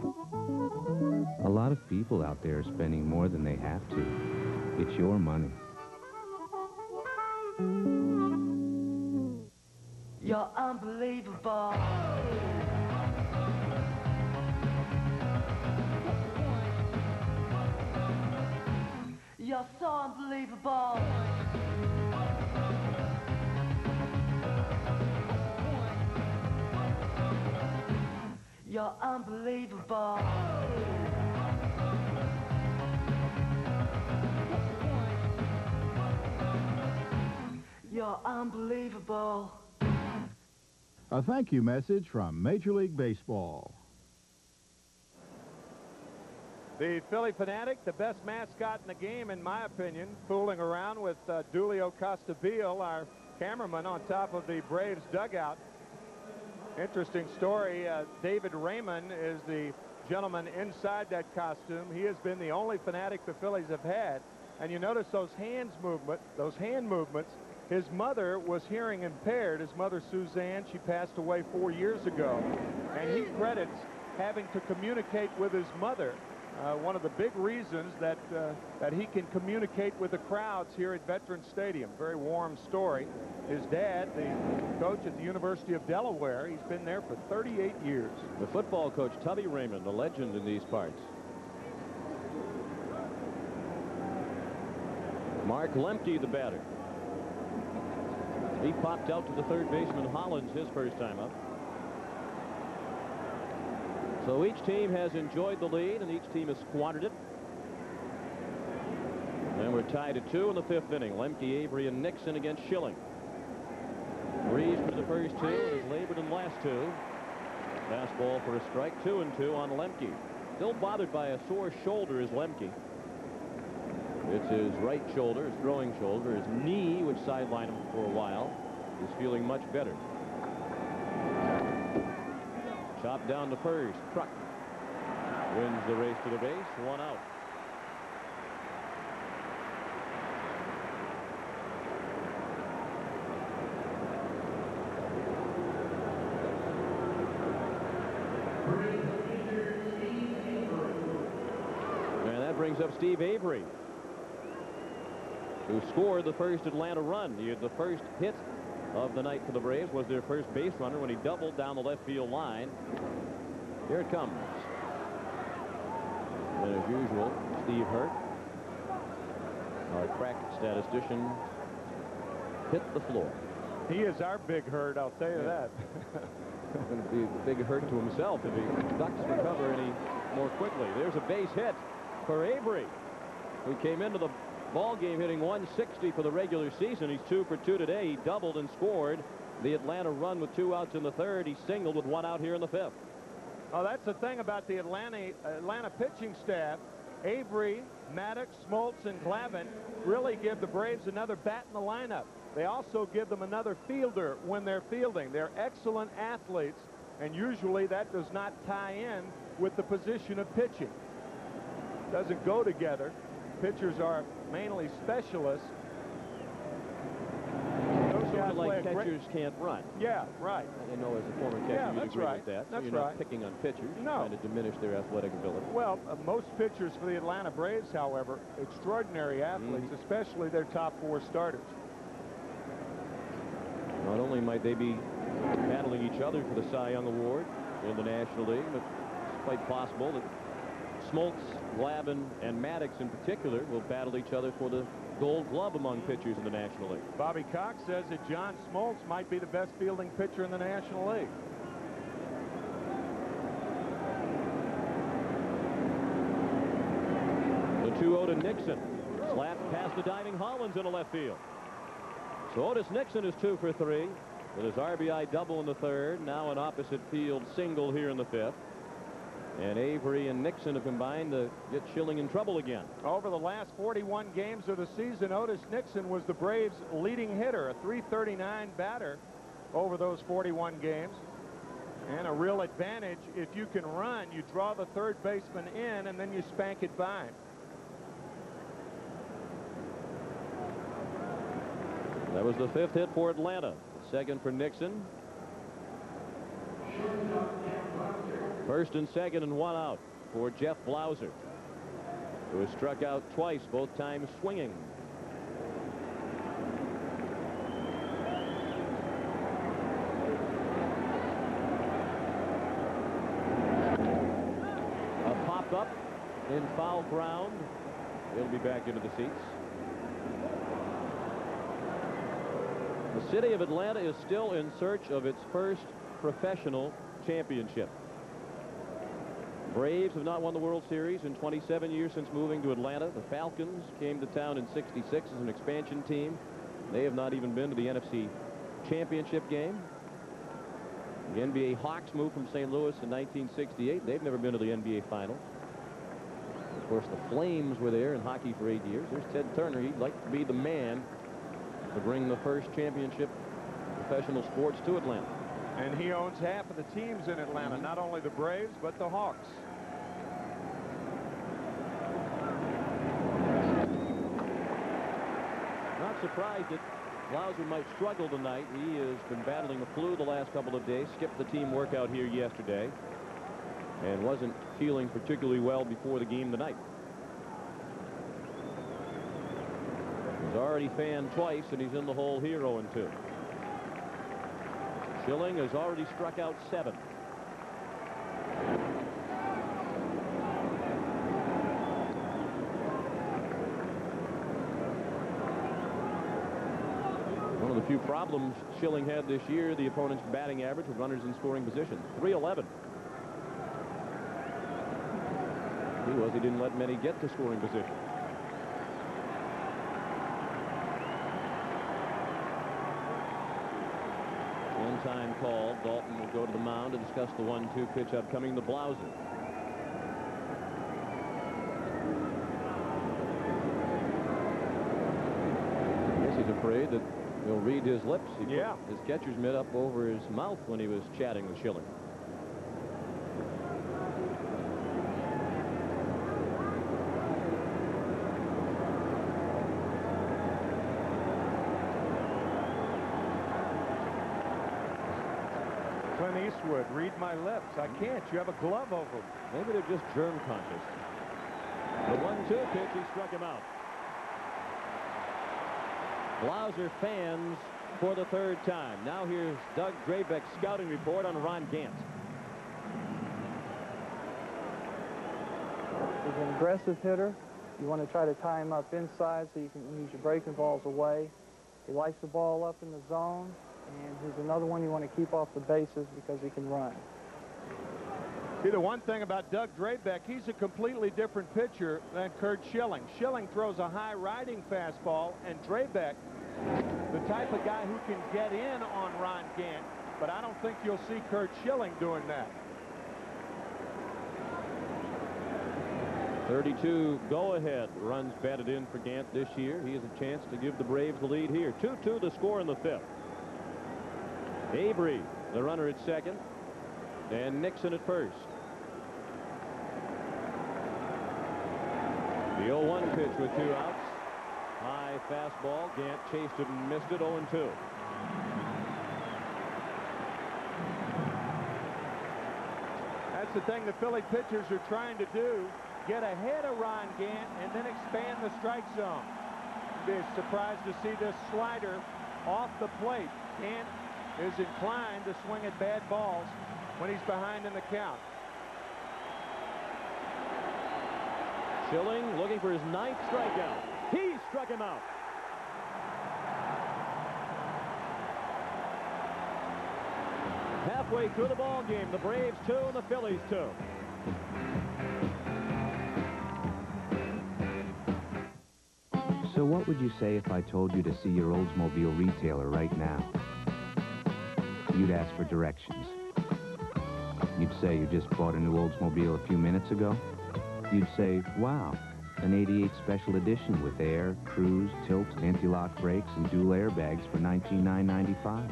A lot of people out there are spending more than they have to. It's your money. You're unbelievable. You're so unbelievable. You're unbelievable. You're unbelievable. A thank you message from Major League Baseball. The Philly Fanatic, the best mascot in the game, in my opinion, fooling around with Dulio Costabile, our cameraman, on top of the Braves dugout. Interesting story. David Raymond is the gentleman inside that costume. He has been the only Fanatic the Phillies have had. And you notice those hand movements. His mother was hearing impaired. His mother, Suzanne, she passed away 4 years ago. And he credits having to communicate with his mother. One of the big reasons that he can communicate with the crowds here at Veterans Stadium. Very warm story. His dad, the coach at the University of Delaware, he's been there for 38 years. The football coach, Tubby Raymond, a legend in these parts. Mark Lemke, the batter. He popped out to the third baseman Hollins his first time up. So each team has enjoyed the lead, and each team has squandered it. And we're tied at 2 in the 5th inning. Lemke, Avery, and Nixon against Schilling. Breeze for the first 2 and has labored in the last 2. Fastball for a strike. 2-2 on Lemke. Still bothered by a sore shoulder is Lemke. It's his right shoulder, his throwing shoulder. His knee, which sidelined him for a while, is feeling much better. Chopped down to first. Truck wins the race to the base. 1 out. And that brings up Steve Avery, who scored the first Atlanta run. The first hit of the night for the Braves was their first base runner when he doubled down the left field line. Here it comes. And as usual, Steve Hurt, our crack statistician, hit the floor. He is our big hurt, I'll tell you that. Going to be a big hurt to himself if he ducks for cover any more quickly. There's a base hit for Avery, who came into the ball game hitting 160 for the regular season. He's 2 for 2 today. He doubled and scored the Atlanta run with 2 outs in the 3rd. He singled with 1 out here in the 5th. Oh, that's the thing about the Atlanta pitching staff. Avery, Maddox, Smoltz, and Glavine really give the Braves another bat in the lineup. They also give them another fielder when they're fielding. They're excellent athletes, and usually that does not tie in with the position of pitching. Doesn't go together. Pitchers are mainly specialists. Those guys like catchers can't run. Yeah, right. I know as a former catcher you'd agree with that. That's so you're not picking on pitchers. No. Trying to diminish their athletic ability. Well, most pitchers for the Atlanta Braves, however, extraordinary athletes, especially their top 4 starters. Not only might they be battling each other for the Cy Young Award in the National League, but it's quite possible that Smoltz, Glavine, and Maddox in particular will battle each other for the Gold Glove among pitchers in the National League. Bobby Cox says that John Smoltz might be the best fielding pitcher in the National League. The 2-0 to Nixon. Slapped past the diving Hollins into left field. So Otis Nixon is 2 for 3 with his RBI double in the third. Now an opposite field single here in the fifth. And Avery and Nixon have combined to get Schilling in trouble again. Over the last 41 games of the season, Otis Nixon was the Braves' leading hitter, a .339 batter over those 41 games. And a real advantage if you can run. You draw the third baseman in, and then you spank it by him. That was the 5th hit for Atlanta. The 2nd for Nixon. 1st and 2nd and 1 out for Jeff Blauser, who was struck out twice, both times swinging. A pop up in foul ground. He'll be back into the seats. The city of Atlanta is still in search of its first professional championship. Braves have not won the World Series in 27 years since moving to Atlanta. The Falcons came to town in '66 as an expansion team. They have not even been to the NFC championship game. The NBA Hawks moved from St. Louis in 1968. They've never been to the NBA Finals. Of course, the Flames were there in hockey for 8 years. There's Ted Turner. He'd like to be the man to bring the first championship professional sports to Atlanta. And he owns half of the teams in Atlanta, not only the Braves, but the Hawks. Not surprised that Blauser might struggle tonight. He has been battling the flu the last couple of days, skipped the team workout here yesterday, and wasn't feeling particularly well before the game tonight. He's already fanned twice, and he's in the hole here 0-2. Schilling has already struck out 7. One of the few problems Schilling had this year, the opponent's batting average with runners in scoring position, .311. He didn't let many get to scoring position. Time called. Dalton will go to the mound to discuss the 1-2 pitch upcoming to Blauser. I guess he's afraid that he'll read his lips. He put his catcher's mitt up over his mouth when he was chatting with Schilling. Eastwood, read my lips. I can't. You have a glove over them. Maybe they're just germ conscious. The 1-2 pitch, he struck him out. Blauser fans for the 3rd time. Now here's Doug Drabek's scouting report on Ron Gant. He's an aggressive hitter. You want to try to tie him up inside so you can use your breaking balls away. He likes the ball up in the zone. And he's another one you want to keep off the bases because he can run. See, the one thing about Doug Drabek, he's a completely different pitcher than Curt Schilling. Schilling throws a high riding fastball, and Drabek, the type of guy who can get in on Ron Gant, but I don't think you'll see Curt Schilling doing that. 32 go-ahead runs batted in for Gant this year. He has a chance to give the Braves the lead here. 2-2 the score in the 5th. Avery, the runner at 2nd, and Nixon at 1st. The 0-1 pitch with 2 outs. High fastball. Gant chased it and missed it. 0-2. That's the thing the Philly pitchers are trying to do. Get ahead of Ron Gant and then expand the strike zone. Be surprised to see this slider off the plate. Gant is inclined to swing at bad balls when he's behind in the count. Schilling looking for his 9th strikeout. He struck him out. Halfway through the ball game, the Braves 2 and the Phillies 2. So what would you say if I told you to see your Oldsmobile retailer right now? You'd ask for directions. You'd say you just bought a new Oldsmobile a few minutes ago. You'd say, wow, an 88 special edition with air, cruise, tilt, anti-lock brakes, and dual airbags for $19,995.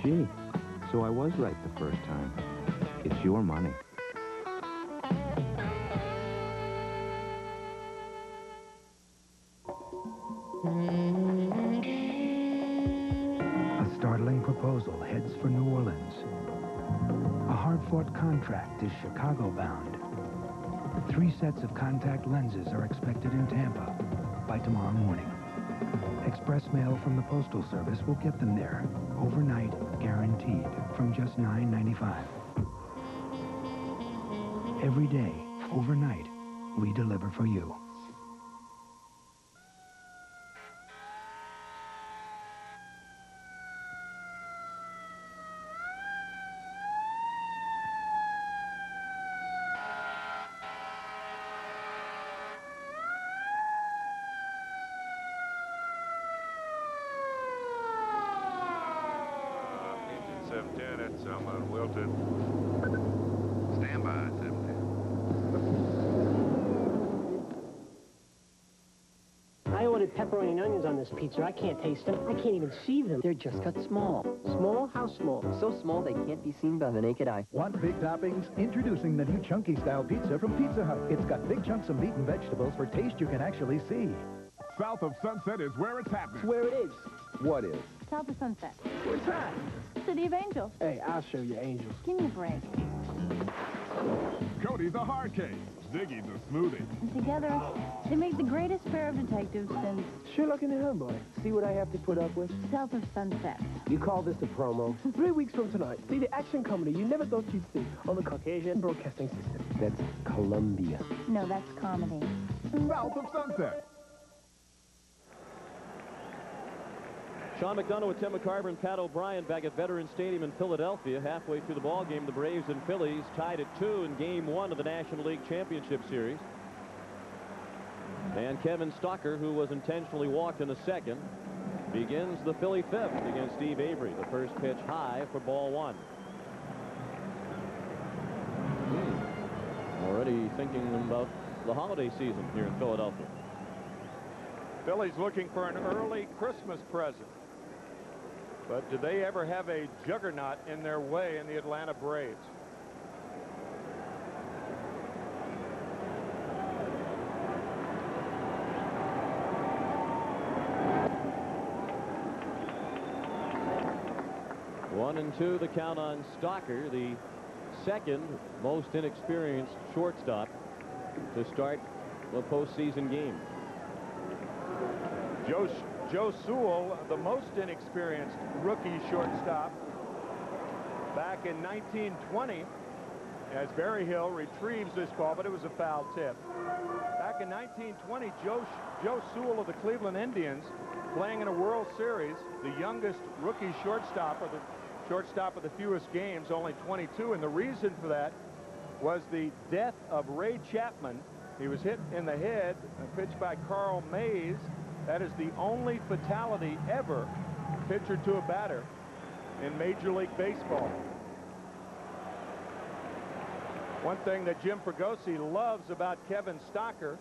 Gee, so I was right the first time. It's your money. A startling proposal heads for New Orleans. A hard-fought contract is Chicago-bound. 3 sets of contact lenses are expected in Tampa by tomorrow morning. Express mail from the Postal Service will get them there, overnight, guaranteed, from just $9.95. Every day, overnight, we deliver for you. It's somewhat wilted. Stand by, 710. I ordered pepperoni and onions on this pizza. I can't taste them. I can't even see them. They're just cut small. Small? How small? So small they can't be seen by the naked eye. Want big toppings? Introducing the new Chunky-style pizza from Pizza Hut. It's got big chunks of meat and vegetables for taste you can actually see. South of Sunset is where it's happening. It's where it is. What is? South of Sunset. Where's that? City of Angels. Hey, I'll show you angels. Give me a break. Cody's a hard case. Ziggy's a smoothie. And together, they make the greatest pair of detectives since... Sure looking at him, boy. See what I have to put up with? South of Sunset. You call this a promo? 3 weeks from tonight, see the action comedy you never thought you'd see on the Caucasian Broadcasting System. That's Columbia. No, that's comedy. South of Sunset. Sean McDonough with Tim McCarver and Pat O'Brien back at Veterans Stadium in Philadelphia. Halfway through the ball game, the Braves and Phillies tied at 2 in Game 1 of the National League Championship Series. And Kevin Stocker, who was intentionally walked in the second, begins the Philly 5th against Steve Avery. The first pitch high for ball 1. Already thinking about the holiday season here in Philadelphia. Phillies looking for an early Christmas present. But do they ever have a juggernaut in their way in the Atlanta Braves? One and 2 the count on Stocker, the second most inexperienced shortstop to start a postseason game. Joe Sewell, the most inexperienced rookie shortstop, back in 1920, as Berryhill retrieves this ball, but it was a foul tip. Back in 1920, Joe Sewell of the Cleveland Indians, playing in a World Series, the youngest rookie shortstop, or the shortstop of the fewest games, only 22, and the reason for that was the death of Ray Chapman. He was hit in the head, a pitch by Carl Mays. That is the only fatality ever, pitcher to a batter, in Major League Baseball. One thing that Jim Fregosi loves about Kevin Stocker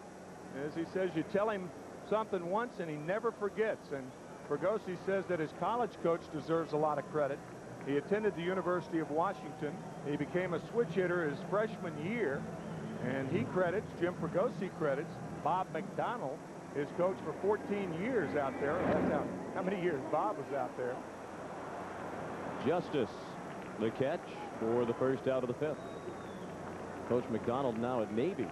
is he says you tell him something once and he never forgets. And Fregosi says that his college coach deserves a lot of credit. He attended the University of Washington. He became a switch hitter his freshman year. And he credits, Jim Fregosi credits, Bob McDonnell, his coach for 14 years out there. That's how many years Bob was out there. Justice, the catch for the first out of the 5th. Coach McDonald now at Navy.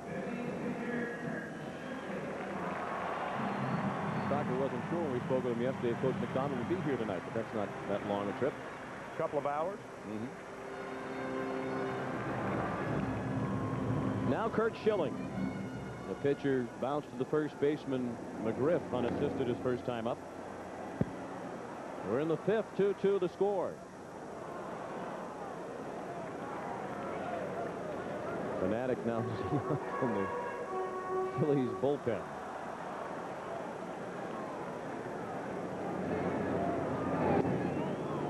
Stocker wasn't sure when we spoke with him yesterday if Coach McDonald would be here tonight, but that's not that long a trip. Couple of hours. Now Kurt Schilling. The pitcher bounced to the first baseman, McGriff, unassisted his first time up. We're in the fifth, 2-2 the score. Fanatic now from the Phillies bullpen.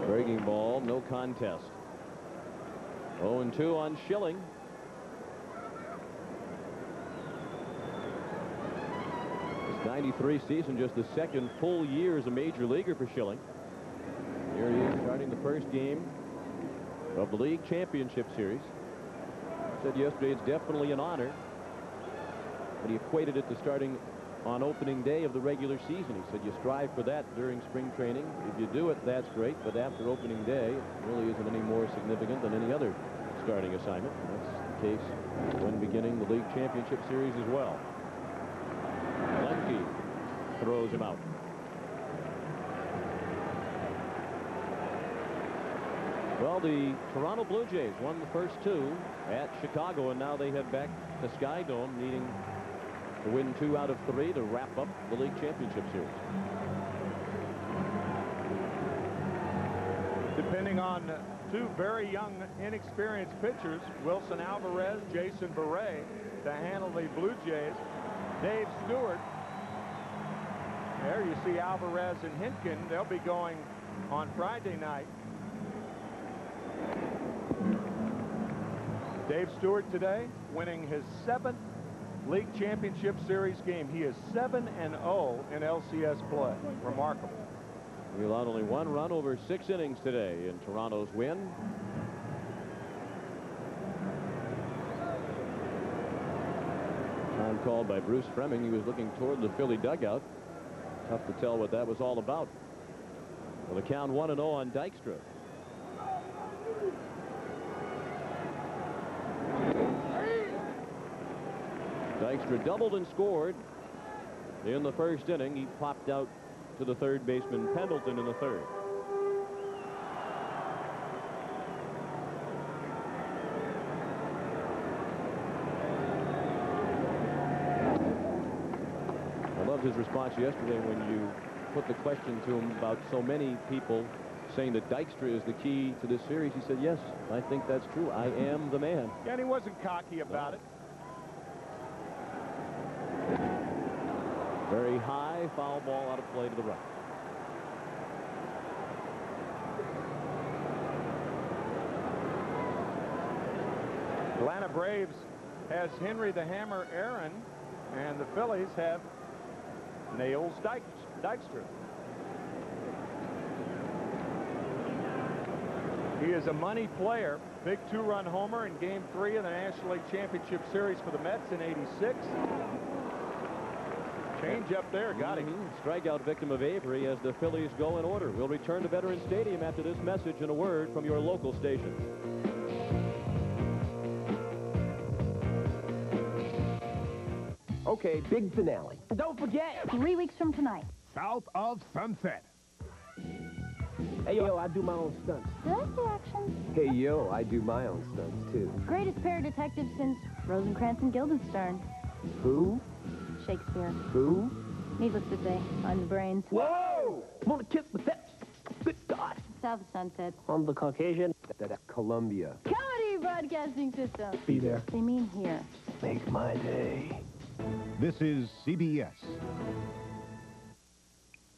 Breaking ball, no contest. 0-2 on Schilling. His 93 season, just the second full year as a major leaguer for Schilling. Here he is starting the first game of the league championship series. Said yesterday it's definitely an honor, but he equated it to starting on opening day of the regular season. He said you strive for that during spring training. If you do it, that's great, but after opening day, it really isn't any more significant than any other starting assignment. That's the case when beginning the league championship series as well. Lemke throws him out. Well, the Toronto Blue Jays won the first two at Chicago, and now they head back to Sky Dome, needing to win 2 out of 3 to wrap up the league championship series. Depending on two very young, inexperienced pitchers, Wilson Alvarez, Jason Beret, to handle the Blue Jays. Dave Stewart. There you see Alvarez and Hinkin. They'll be going on Friday night. Dave Stewart today winning his 7th league championship series game. He is 7-0 in LCS play. Remarkable. We allowed only 1 run over 6 innings today in Toronto's win. Time called by Bruce Fremming. He was looking toward the Philly dugout. Tough to tell what that was all about. Well, the count 1-0 on Dykstra. Dykstra doubled and scored in the first inning. He popped out to the third baseman Pendleton in the third. I loved his response yesterday when you put the question to him about so many people saying that Dykstra is the key to this series. He said, yes, I think that's true. I am the man. Yeah, and he wasn't cocky about it. Very high foul ball out of play to the right. Atlanta Braves has Henry the Hammer Aaron, and the Phillies have Nails Dykstra. He is a money player. Big 2-run homer in Game 3 of the National League Championship Series for the Mets in '86. Change up there, got him. Strikeout victim of Avery as the Phillies go in order. We'll return to Veterans Stadium after this message and a word from your local station. Okay, big finale. Don't forget, 3 weeks from tonight. South of Sunset. Hey, yo, I do my own stunts. Did I see action? Hey, yo, I do my own stunts, too. Greatest pair of detectives since Rosencrantz and Guildenstern. Who? Shakespeare. Who? Needless to say, I'm the brains. Whoa! Want to kiss my lips? Good God. South of Sunset. I'm the Caucasian. That's Columbia. Comedy Broadcasting System. Be there. They mean here. Make my day. This is CBS.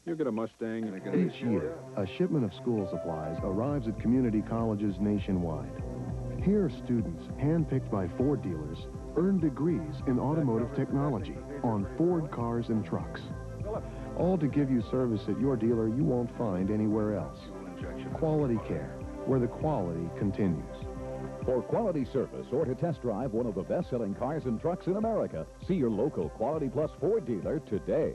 You get a Mustang and I Each year, a shipment of school supplies arrives at community colleges nationwide. Here, students, handpicked by Ford dealers, earn degrees in automotive technology on Ford cars and trucks. All to give you service at your dealer you won't find anywhere else. Quality care, where the quality continues. For quality service or to test drive one of the best-selling cars and trucks in America, see your local Quality Plus Ford dealer today.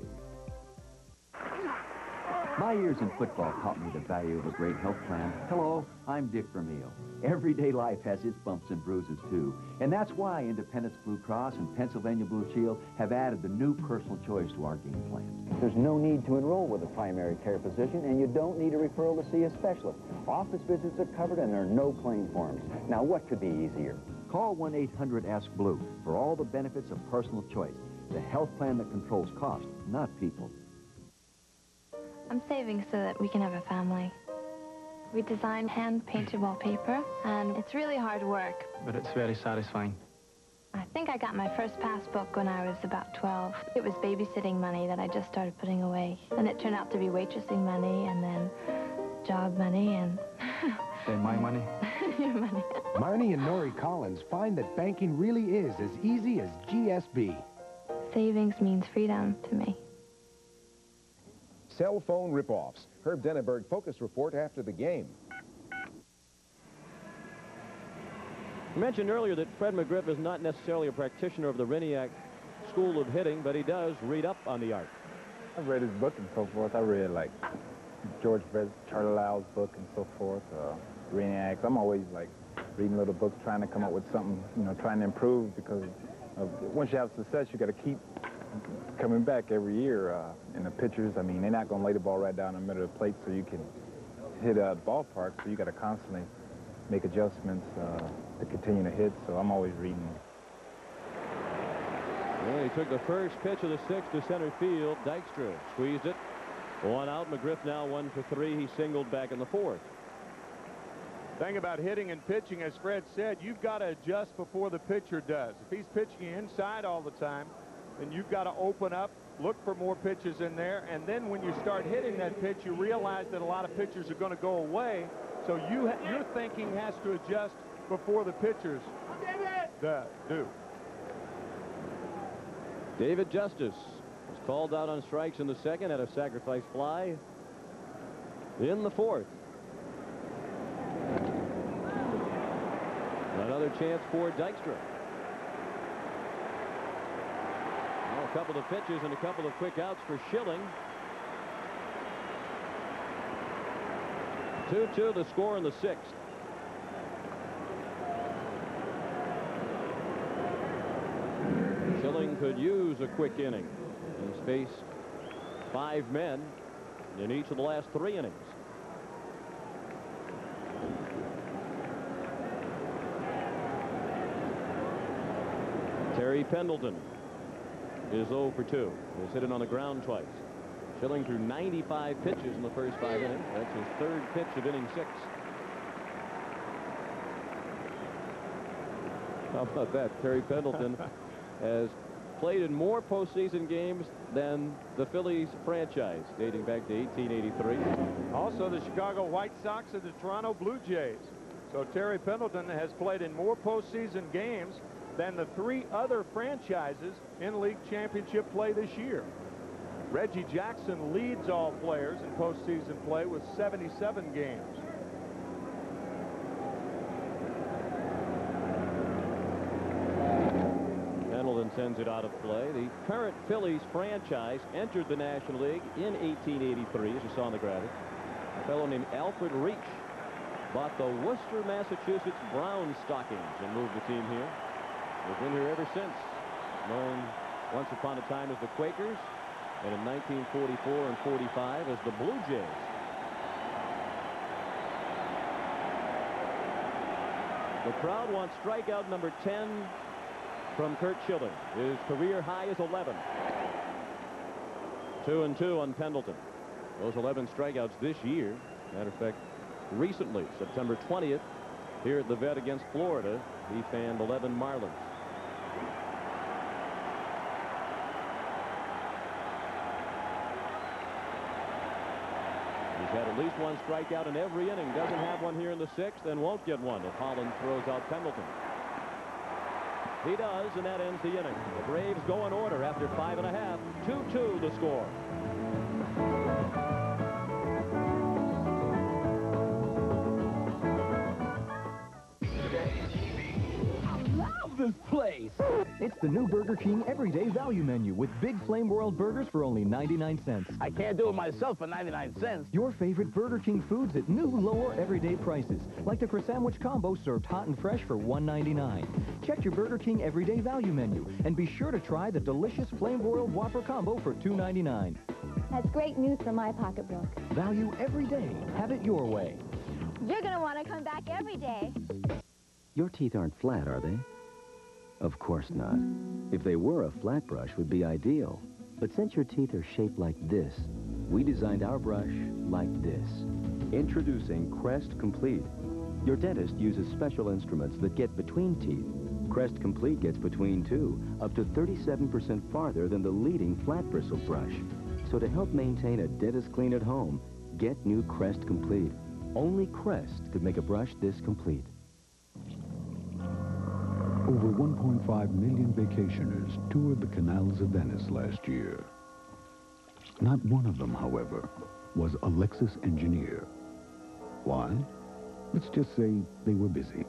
My years in football taught me the value of a great health plan. Hello, I'm Dick Vermeil. Everyday life has its bumps and bruises, too. And that's why Independence Blue Cross and Pennsylvania Blue Shield have added the new personal choice to our game plans. There's no need to enroll with a primary care physician, and you don't need a referral to see a specialist. Office visits are covered, and there are no claim forms. Now, what could be easier? Call 1-800-ASK-BLUE for all the benefits of personal choice. the health plan that controls cost, not people. I'm saving so that we can have a family. We design hand-painted wallpaper, and it's really hard work. But it's very satisfying. I think I got my first passbook when I was about 12. It was babysitting money that I just started putting away. And it turned out to be waitressing money, and then job money, and... Then my money? Your money. Marnie and Nori Collins find that banking really is as easy as GSB. Savings means freedom to me. Cell phone ripoffs. Herb Denenberg Focus Report after the game. I mentioned earlier that Fred McGriff is not necessarily a practitioner of the Reniac School of Hitting, but he does read up on the art. I've read his book and so forth. I read, like, George Brett, Charlie Lyle's book and so forth, Reniacs. I'm always, like, reading little books, trying to come up with something, you know, trying to improve, because once you have success, you got to keep coming back every year. And the pitchers, I mean, they're not going to lay the ball right down in the middle of the plate so you can hit a ballpark, so you got to constantly make adjustments to continue to hit, so I'm always reading. Well, he took the first pitch of the sixth to center field. Dykstra squeezed it. One out. McGriff now 1 for 3. He singled back in the fourth. Thing about hitting and pitching, as Fred said, you've got to adjust before the pitcher does. If he's pitching inside all the time, then you've got to open up, look for more pitches in there, and then when you start hitting that pitch, you realize that a lot of pitchers are going to go away, so your thinking has to adjust before the pitchers do. David Justice was called out on strikes in the second, had a sacrifice fly in the fourth. Another chance for Dykstra. Well, a couple of pitches and a couple of quick outs for Schilling. 2-2 the score in the sixth. Schilling could use a quick inning. He's faced 5 men in each of the last 3 innings. Terry Pendleton is 0 for 2. He's hit it on the ground twice. Schilling threw 95 pitches in the first 5 innings. That's his third pitch of inning 6. How about that? Terry Pendleton has played in more postseason games than the Phillies franchise, dating back to 1883. Also the Chicago White Sox and the Toronto Blue Jays. So Terry Pendleton has played in more postseason games than the 3 other franchises in league championship play this year. Reggie Jackson leads all players in postseason play with 77 games. Pendleton sends it out of play. The current Phillies franchise entered the National League in 1883, as you saw in the graphic. A fellow named Alfred Reach bought the Worcester, Massachusetts Brown Stockings and moved the team here. They've been here ever since, known once upon a time as the Quakers, and in 1944 and 45 as the Blue Jays. The crowd wants strikeout number 10 from Curt Schilling. His career high is 11. 2-2 on Pendleton. Those 11 strikeouts this year. Matter of fact, recently, September 20th, here at the Vet against Florida, he fanned 11 Marlins. He's had at least 1 strikeout in every inning. Doesn't have one here in the 6th and won't get one if Holland throws out Pendleton. He does, and that ends the inning. The Braves go in order after 5½. 2-2 the score. This place. It's the new Burger King Everyday Value Menu with big Flame Broiled burgers for only 99 cents. I can't do it myself for 99 cents. Your favorite Burger King foods at new, lower everyday prices, like the croissant combo served hot and fresh for $1.99. Check your Burger King Everyday Value Menu and be sure to try the delicious Flame Broiled Whopper Combo for $2.99. That's great news for my pocketbook. Value every day. Have it your way. You're going to want to come back every day. Your teeth aren't flat, are they? Of course not. If they were, a flat brush would be ideal. But since your teeth are shaped like this, we designed our brush like this. Introducing Crest Complete. Your dentist uses special instruments that get between teeth. Crest Complete gets between too, up to 37% farther than the leading flat bristle brush. So to help maintain a dentist clean at home, get new Crest Complete. Only Crest could make a brush this complete. Over 1.5 million vacationers toured the canals of Venice last year. Not one of them, however, was a Lexus engineer. Why? Let's just say they were busy.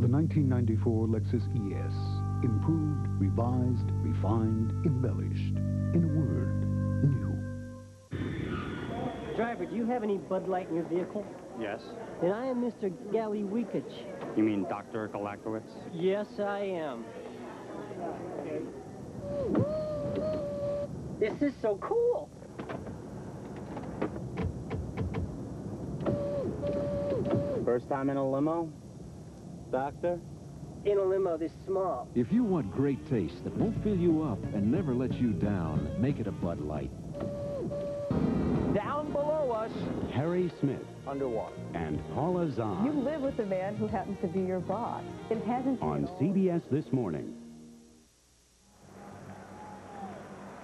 The 1994 Lexus ES. Improved, revised, refined, embellished. In a word, new. Driver, do you have any Bud Light in your vehicle? Yes. And I am Mr. Gallywikich. You mean Dr. Galakowitz? Yes, I am. This is so cool. First time in a limo? Doctor? In a limo this small. If you want great taste that won't fill you up and never let you down, make it a Bud Light. Down below us. Harry Smith. Underwater. And Paula Zahn. You live with a man who happens to be your boss. It hasn't on CBS This Morning.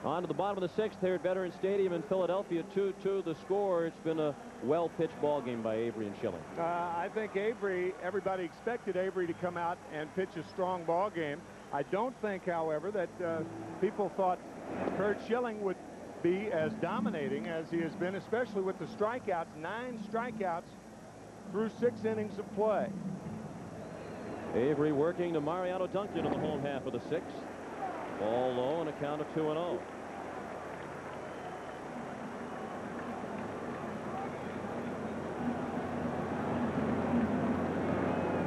On to the bottom of the sixth here at Veterans Stadium in Philadelphia. 2-2 the score. It's been a well-pitched ball game by Avery and Schilling. I think Avery, everybody expected Avery to come out and pitch a strong ball game. I don't think, however, that people thought Curt Schilling would be as dominating as he has been, especially with the strikeouts. 9 strikeouts through 6 innings of play. Avery working to Mariano Duncan in the home half of the sixth. Ball low and a count of 2-0.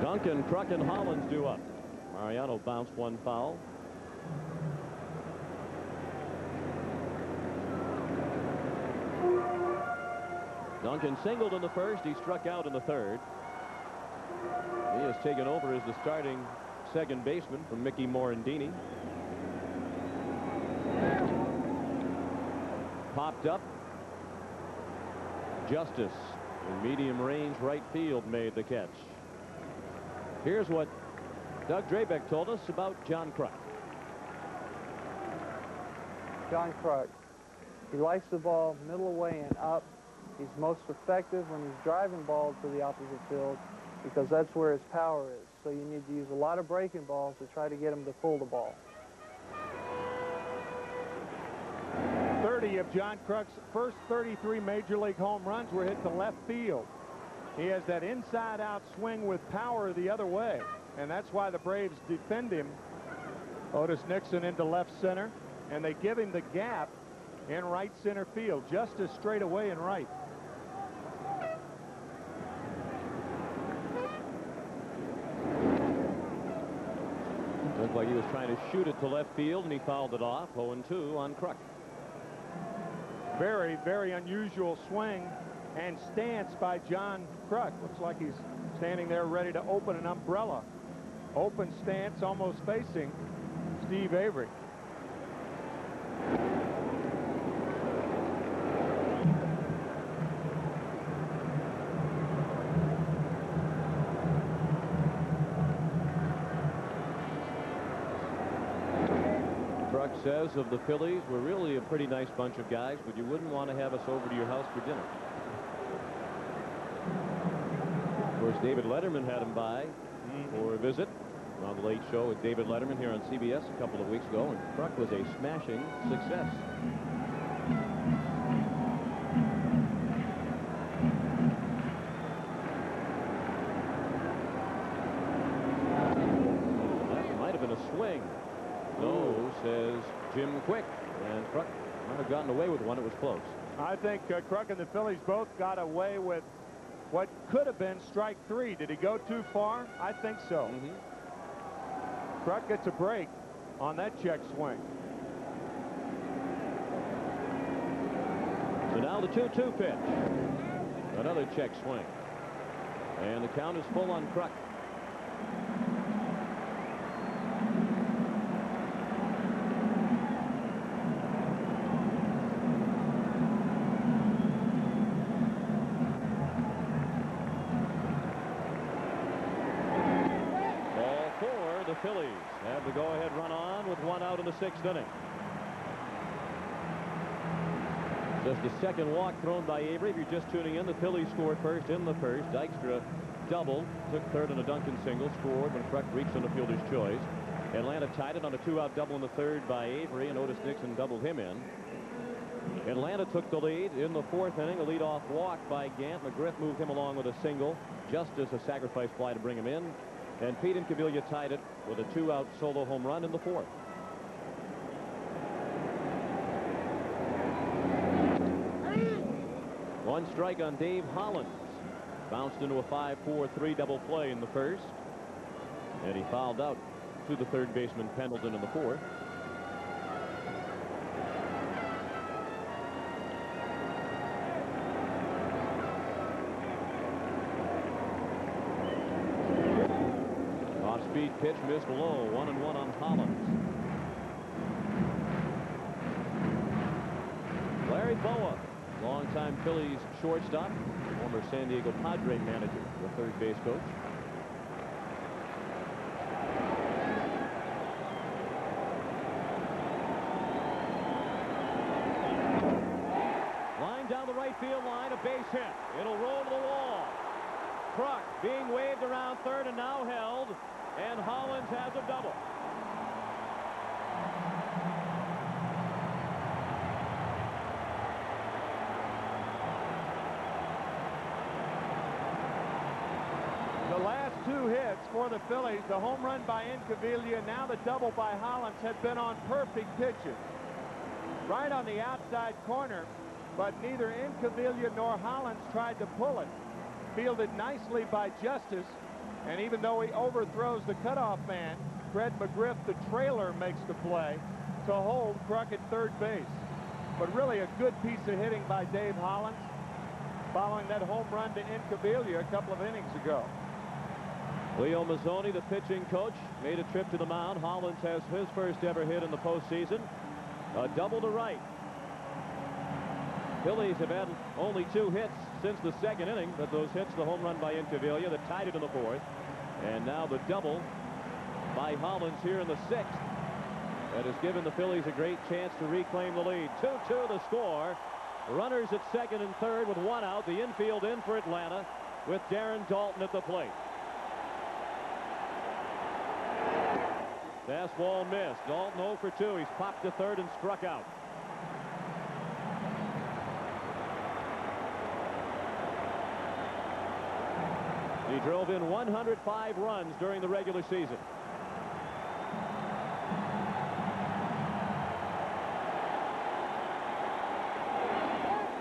Duncan, Kruk, and Hollins due up. Mariano bounced one foul. Duncan singled in the first. He struck out in the third. He has taken over as the starting second baseman from Mickey Morandini. Popped up. Justice in medium range right field made the catch. Here's what Doug Drabeck told us about John Kruk. John Kruk, he likes the ball middle away and up. He's most effective when he's driving balls to the opposite field because that's where his power is. So you need to use a lot of breaking balls to try to get him to pull the ball. 30 of John Kruk's first 33 Major League home runs were hit to left field. He has that inside-out swing with power the other way, and that's why the Braves defend him. Otis Nixon into left center, and they give him the gap in right center field, just as straight away in right. Looked like he was trying to shoot it to left field, and he fouled it off. 0-2 on Kruk. Very, very unusual swing and stance by John Kruk. Looks like he's standing there ready to open an umbrella. Open stance, almost facing Steve Avery. Kruk says of the Phillies, we're really a pretty nice bunch of guys, but you wouldn't want to have us over to your house for dinner. Of course, David Letterman had him by for a visit on the Late Show with David Letterman here on CBS a couple of weeks ago, and Kruk was a smashing success. That might have been a swing. No, says Jim Quick, and Kruk might have gotten away with one. It was close. I think Kruk and the Phillies both got away with what could have been strike 3. Did he go too far? I think so. Kruk gets a break on that check swing. So now the 2-2 pitch. Another check swing. And the count is full on Kruk. Ball 4, the Phillies have the go-ahead run on with 1 out in the 6th inning. Just the second walk thrown by Avery. If you're just tuning in, the Phillies scored first in the first. Dykstra doubled, took third on a Duncan single, scored when Kruk reached on the fielder's choice. Atlanta tied it on a 2-out double in the 3rd by Avery, and Otis Nixon doubled him in. Atlanta took the lead in the 4th inning. A leadoff walk by Gant. McGriff moved him along with a single, just as a sacrifice fly to bring him in. And Pete Incaviglia tied it with a 2-out solo home run in the 4th. One strike on Dave Hollins. Bounced into a 5-4-3 double play in the 1st. And he fouled out to the 3rd baseman Pendleton in the 4th. Off-speed pitch missed low. 1-1 on Hollins. Larry Boa, longtime Phillies shortstop, former San Diego Padre manager, the 3rd base coach. Line down the right field line, a base hit. It'll roll to the wall. Kruk being waved around 3rd and now held, and Hollins has a double. The last 2 hits for the Phillies, the home run by Incaviglia, now the double by Hollins, had been on perfect pitches. Right on the outside corner, but neither Incaviglia nor Hollins tried to pull it. Fielded nicely by Justice, and even though he overthrows the cutoff man, Fred McGriff, the trailer, makes the play to hold Kruk at 3rd base. But really a good piece of hitting by Dave Hollins, following that home run to Incaviglia a couple of innings ago. Leo Mazzoni, the pitching coach, made a trip to the mound. Hollins has his first ever hit in the postseason. A double to right. Phillies have had only 2 hits since the 2nd inning, but those hits, the home run by Incaviglia that tied it in the 4th, and now the double by Hollins here in the 6th. That has given the Phillies a great chance to reclaim the lead. 2-2 the score. Runners at 2nd and 3rd with 1 out. The infield in for Atlanta with Darren Dalton at the plate. Fastball missed. Dalton 0 for 2. He's popped to 3rd and struck out. He drove in 105 runs during the regular season.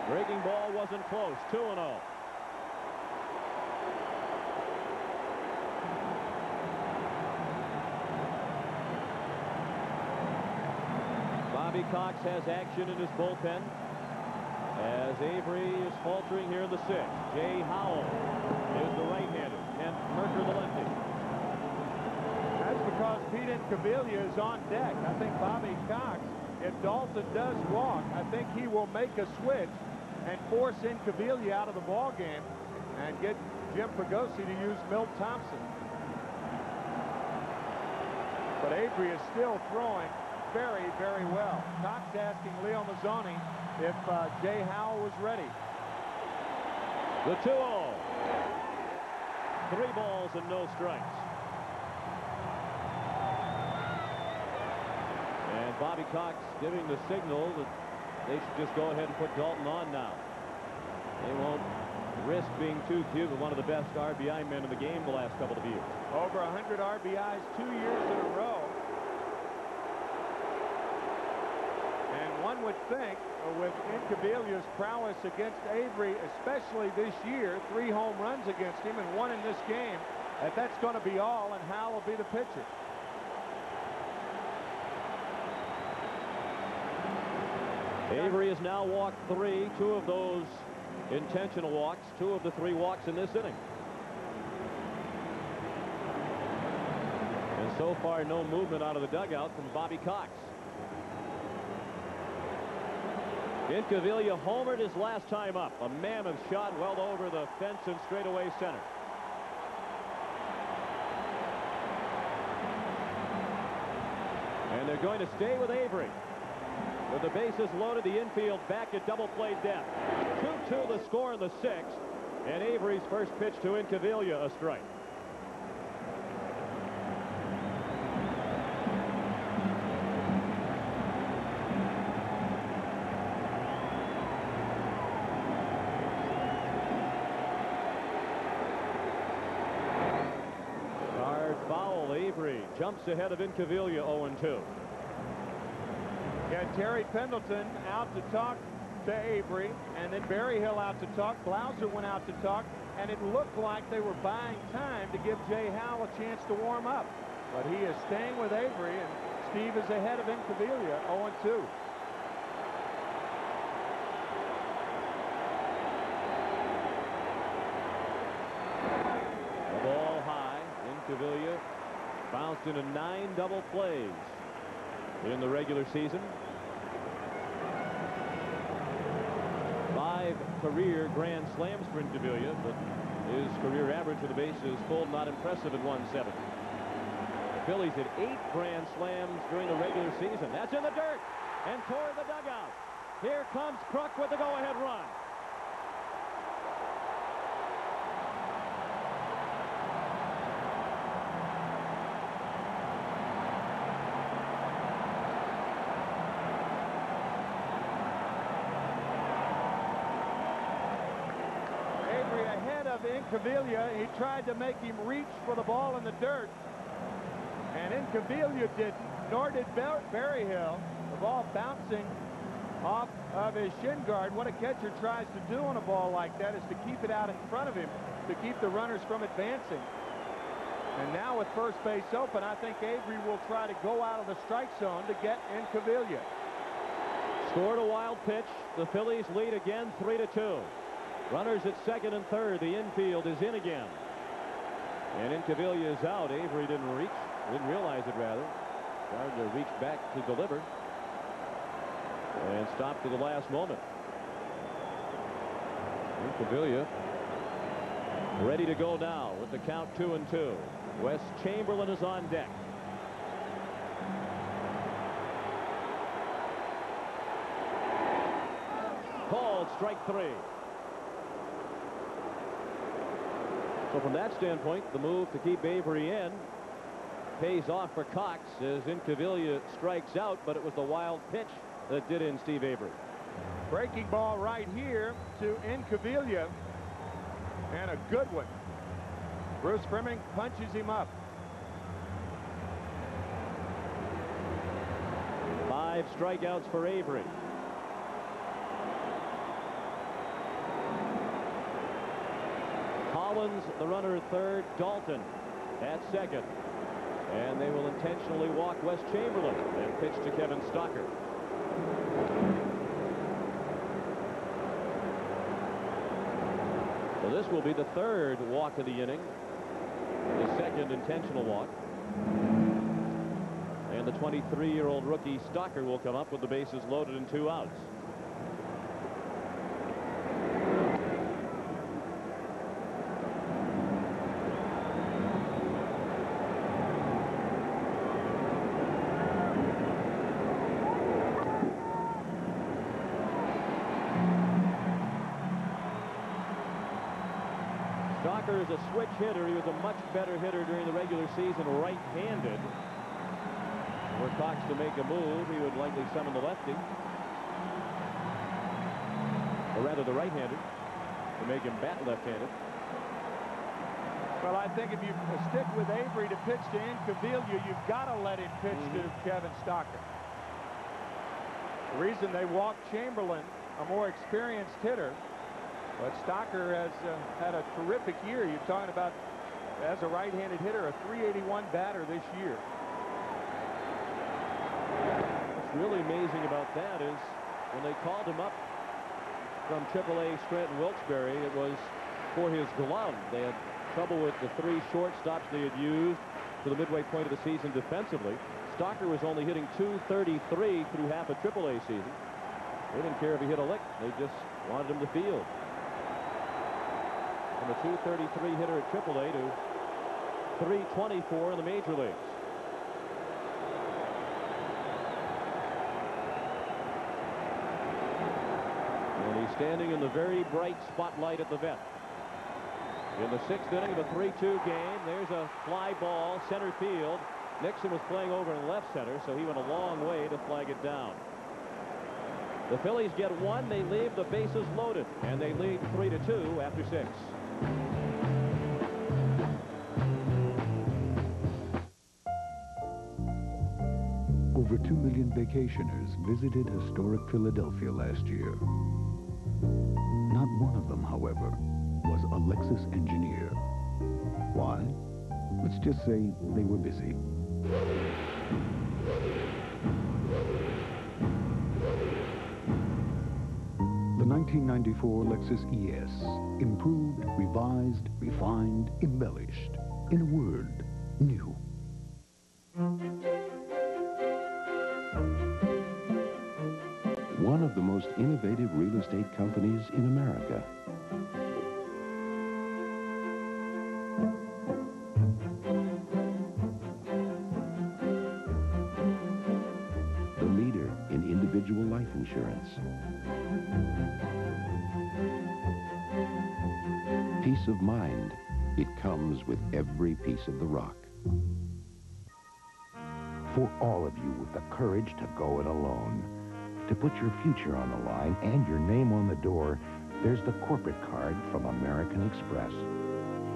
Breaking ball wasn't close. 2-0. Bobby Cox has action in his bullpen as Avery is faltering here in the 6th. Jay Howell is the right-hander, and Merker the lefty. That's because Pete Incaviglia is on deck. I think Bobby Cox, if Dalton does walk, I think he will make a switch and force Incaviglia out of the ball game and get Jim Fregosi to use Milt Thompson. But Avery is still throwing very, very well. Cox asking Leo Mazzoni if Jay Howell was ready. The 2-0. 3 balls and no strikes. And Bobby Cox giving the signal that they should just go ahead and put Dalton on now. They won't risk being too cute with one of the best RBI men in the game the last couple of years. Over 100 RBIs 2 years in a row. And one would think with Incaviglia's prowess against Avery, especially this year, 3 home runs against him and 1 in this game, that's going to be all, and Howell will be the pitcher. Avery has now walked 3. 2 of those intentional walks, 2 of the 3 walks in this inning. And so far, no movement out of the dugout from Bobby Cox. Incaviglia homered his last time up. A mammoth shot well over the fence and straightaway center. And they're going to stay with Avery. With the bases loaded, the infield back at double play depth. 2-2 the score in the 6th. And Avery's first pitch to Incaviglia, a strike. Hard foul. Avery jumps ahead of Incaviglia, 0-2. Yeah, Terry Pendleton out to talk to Avery, and then Berryhill out to talk. Glauser went out to talk, and it looked like they were buying time to give Jay Howell a chance to warm up. But he is staying with Avery, and Steve is ahead of Incaviglia, 0-2. The ball high. Incaviglia bounced into 9 double plays in the regular season. 5 career grand slams for Incaviglia, but his career average for the bases full not impressive at 170. The Phillies hit 8 grand slams during the regular season. That's in the dirt and toward the dugout. Here comes Kruk with the go-ahead run. Incaviglia, he tried to make him reach for the ball in the dirt, and Incaviglia didn't, nor did Berryhill. The ball bouncing off of his shin guard. What a catcher tries to do on a ball like that is to keep it out in front of him, to keep the runners from advancing. And now with first base open, I think Avery will try to go out of the strike zone to get Incaviglia. Scored a wild pitch. The Phillies lead again, 3-2. Runners at second and third. The infield is in again. And Incaviglia is out. Avery didn't realize it, rather. Gardner reached back to deliver. And stopped at the last moment. Incaviglia ready to go now with the count 2-2. Wes Chamberlain is on deck. Called strike 3. So from that standpoint, the move to keep Avery in pays off for Cox as Incaviglia strikes out, but it was the wild pitch that did in Steve Avery. Breaking ball right here to Incaviglia, and a good one. Bruce Fleming punches him up. 5 strikeouts for Avery. Collins, the runner at third. Dalton at second. And they will intentionally walk Wes Chamberlain and pitch to Kevin Stocker. So this will be the 3rd walk of the inning. The 2nd intentional walk. And the 23-year-old rookie Stocker will come up with the bases loaded and 2 outs. Stocker is a switch hitter. He was a much better hitter during the regular season, right-handed. Were Cox to make a move, he would likely summon the lefty. Or rather, the right-hander, to make him bat left-handed. Well, I think if you stick with Avery to pitch to Incaviglia, you've got to let him pitch to Kevin Stocker. The reason they walked Chamberlain, a more experienced hitter, but Stocker has had a terrific year. You're talking about, as a right-handed hitter, a .381 batter this year. What's really amazing about that is when they called him up from AAA Scranton Wilkes-Barre. It was for his glove. They had trouble with the 3 shortstops they had used for the midway point of the season defensively. Stalker was only hitting .233 through half a AAA season. They didn't care if he hit a lick. They just wanted him to field. From a .233 hitter at AAA to .324 in the major leagues. And he's standing in the very bright spotlight at the vet. In the 6th inning of a 3-2 game, there's a fly ball center field. Nixon was playing over in left center, so he went a long way to flag it down. The Phillies get 1. They leave the bases loaded, and they lead 3-2 after 6. Over 2 million vacationers visited historic Philadelphia last year. Not one of them, however, was a Lexus engineer. Why? Let's just say they were busy. The 1994 Lexus ES, improved, revised, refined, embellished. In a word, new. One of the most innovative real estate companies in America. The leader in individual life insurance. Peace of mind. It comes with every piece of the rock. For all of you with the courage to go it alone, to put your future on the line and your name on the door, there's the corporate card from American Express.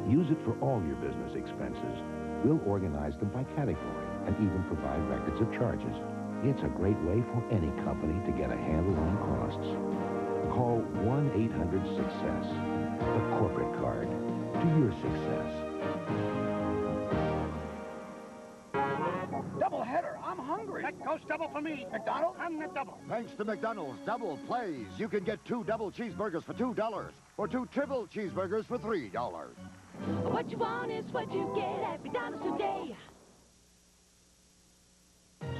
Use it for all your business expenses. We'll organize them by category and even provide records of charges. It's a great way for any company to get a handle on costs. Call 1-800-SUCCESS. The corporate card to your success. Double header. I'm hungry. That goes double for me. McDonald's, I'm the double. Thanks to McDonald's Double Plays, you can get 2 double cheeseburgers for $2 or 2 triple cheeseburgers for $3. What you want is what you get at McDonald's today.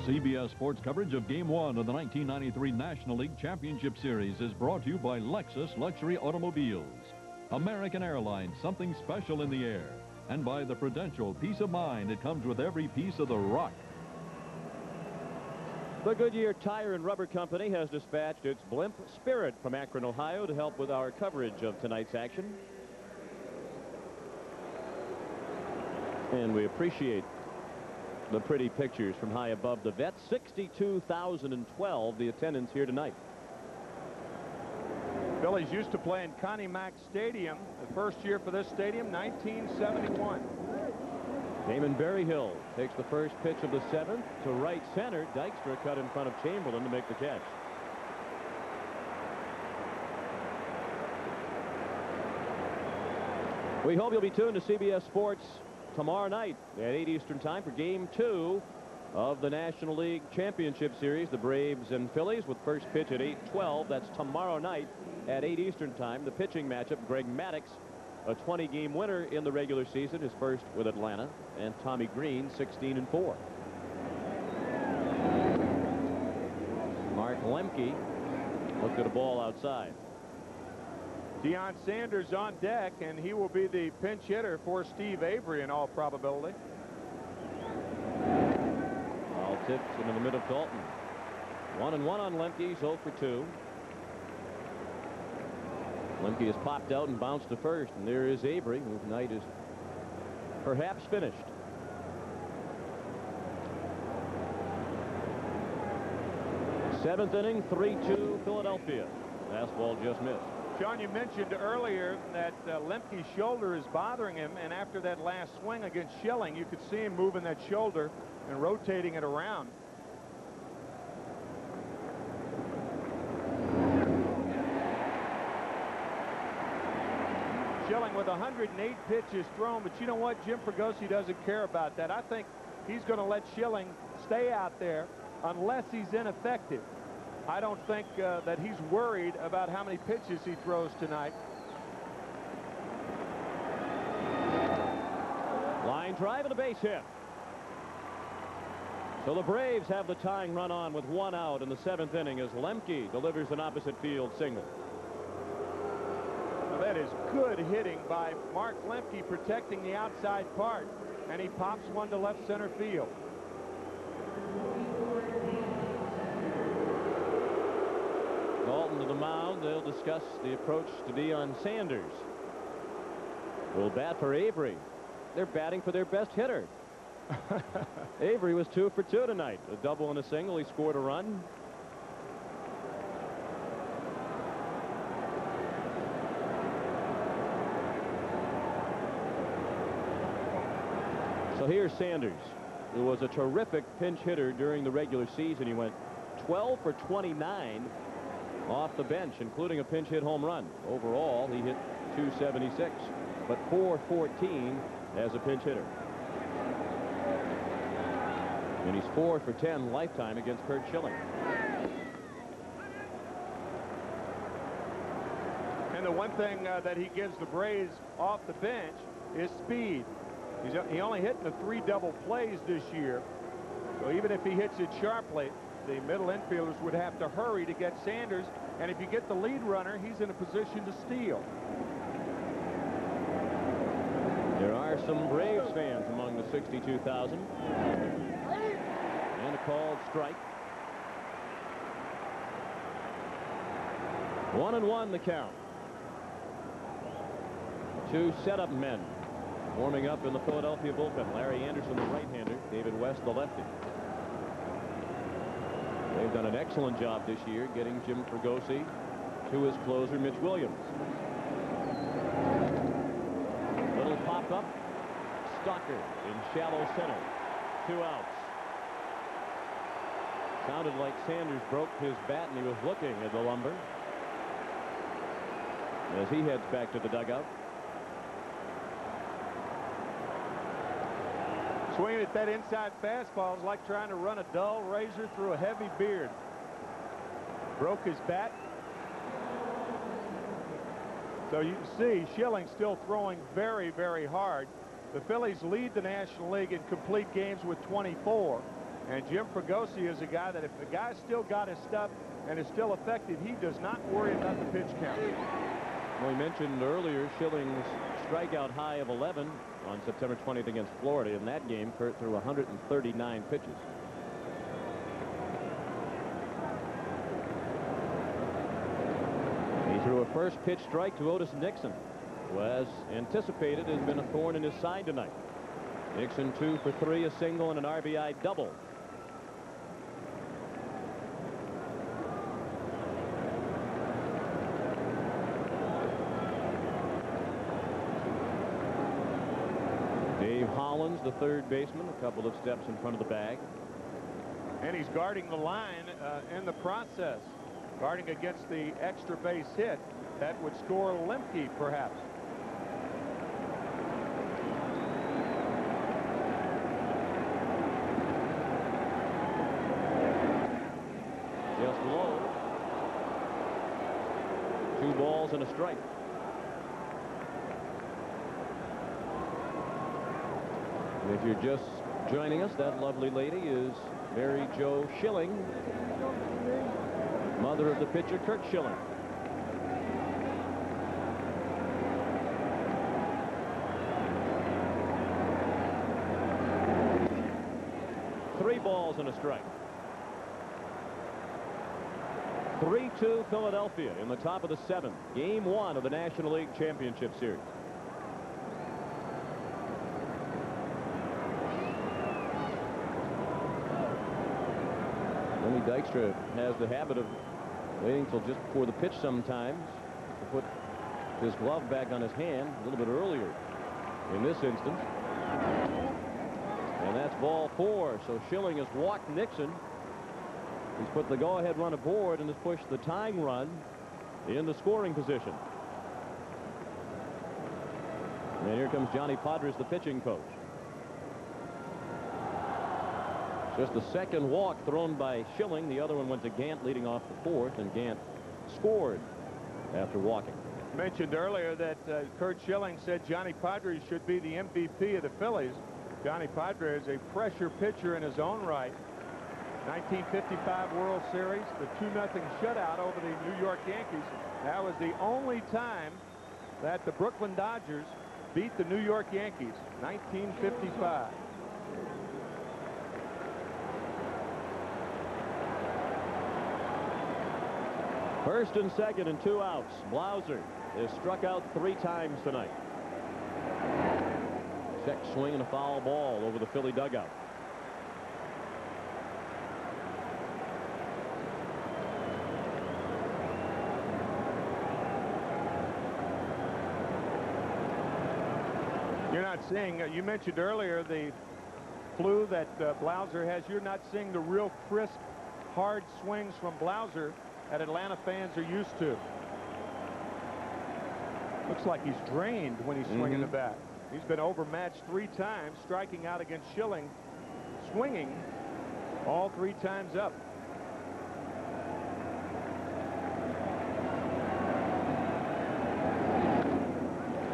CBS Sports coverage of Game 1 of the 1993 National League Championship Series is brought to you by Lexus Luxury Automobiles, American Airlines, something special in the air, and by the Prudential Peace of Mind that comes with every piece of the rock. The Goodyear Tire and Rubber Company has dispatched its blimp Spirit from Akron, Ohio to help with our coverage of tonight's action. And we appreciate the pretty pictures from high above the vet. 62,012 the attendance here tonight. Phillies used to play in Connie Mack Stadium. The first year for this stadium, 1971. Damon Berryhill takes the first pitch of the 7th to right center. Dykstra cut in front of Chamberlain to make the catch. We hope you'll be tuned to CBS Sports tomorrow night at 8 Eastern Time for Game 2 of the National League Championship Series, the Braves and Phillies, with first pitch at 8:12. That's tomorrow night at 8 Eastern Time. The pitching matchup, Greg Maddux, a 20-game winner in the regular season, his first with Atlanta, and Tommy Green, 16-4. Mark Lemke looked at a ball outside. Deion Sanders on deck, and he will be the pinch hitter for Steve Avery in all probability. All tips into the mid of Dalton. 1-1 on Lemke, 0 for 2. Lemke has popped out and bounced to first, and there is Avery, whose night is perhaps finished. Seventh inning, 3-2 Philadelphia. Fastball just missed. Sean, you mentioned earlier that Lemke's shoulder is bothering him, and after that last swing against Schilling, you could see him moving that shoulder and rotating it around. Schilling with 108 pitches thrown, but you know what? Jim Fregosi doesn't care about that. I think he's going to let Schilling stay out there unless he's ineffective. I don't think that he's worried about how many pitches he throws tonight. Line drive and a base hit. So the Braves have the tying run on with 1 out in the 7th inning as Lemke delivers an opposite field single. Well, that is good hitting by Mark Lemke, protecting the outside part, and he pops one to left center field. Dalton to the mound. They'll discuss the approach to Deion Sanders. Will bat for Avery. They're batting for their best hitter. Avery was 2 for 2 tonight. A double and a single. He scored a run. So here's Sanders, who was a terrific pinch hitter during the regular season. He went 12 for 29 off the bench, including a pinch hit home run. Overall, he hit .276, but .414 as a pinch hitter. And he's 4 for 10 lifetime against Curt Schilling. And the one thing that he gives the Braves off the bench is speed. He only hit in the 3 double plays this year. So even if he hits it sharply, the middle infielders would have to hurry to get Sanders. And if you get the lead runner, he's in a position to steal. There are some Braves fans among the 62,000. And a called strike. 1-1 the count. 2 setup men warming up in the Philadelphia bullpen. Larry Anderson, the right-hander. David West, the lefty. They've done an excellent job this year getting Jim Fregosi to his closer, Mitch Williams. Little pop-up. Stalker in shallow center. 2 outs. Sounded like Sanders broke his bat and he was looking at the lumber as he heads back to the dugout. Swinging at that inside fastball is like trying to run a dull razor through a heavy beard. Broke his bat. So you can see Schilling still throwing very, very hard. The Phillies lead the National League in complete games with 24. And Jim Fregosi is a guy that if the guy's still got his stuff and is still effective, he does not worry about the pitch count. We mentioned earlier Schilling's strikeout high of 11 on September 20th against Florida. In that game, Curt threw 139 pitches. He threw a first pitch strike to Otis Nixon, who, as anticipated, has been a thorn in his side tonight. Nixon 2 for 3, a single and an RBI double. Dave Hollins, the third baseman, a couple of steps in front of the bag. And he's guarding the line in the process. Guarding against the extra base hit that would score Lemke, perhaps. Just low. 2 balls and a strike. And if you're just joining us, that lovely lady is Mary Jo Schilling, mother of the pitcher Curt Schilling. Three balls and a strike. 3-2 Philadelphia in the top of the 7th. Game 1 of the National League Championship Series. Lenny Dykstra has the habit of waiting till just before the pitch sometimes to put his glove back on his hand a little bit earlier in this instance. And that's ball 4. So Schilling has walked Nixon. He's put the go-ahead run aboard and has pushed the tying run in the scoring position. And here comes Johnny Podres, the pitching coach. Just the second walk thrown by Schilling. The other one went to Gant leading off the fourth, and Gant scored after walking. Mentioned earlier that Curt Schilling said Johnny Padres should be the MVP of the Phillies. Johnny Padres is a pressure pitcher in his own right. 1955 World Series, the 2-0 shutout over the New York Yankees. That was the only time that the Brooklyn Dodgers beat the New York Yankees, 1955. First and second and 2 outs. Blauser is struck out 3 times tonight. Check swing and a foul ball over the Philly dugout. You're not seeing, you mentioned earlier the flu that Blauser has. You're not seeing the real crisp, hard swings from Blauser that Atlanta fans are used to. Looks like he's drained when he's swinging the bat. He's been overmatched 3 times, striking out against Schilling, swinging all 3 times up.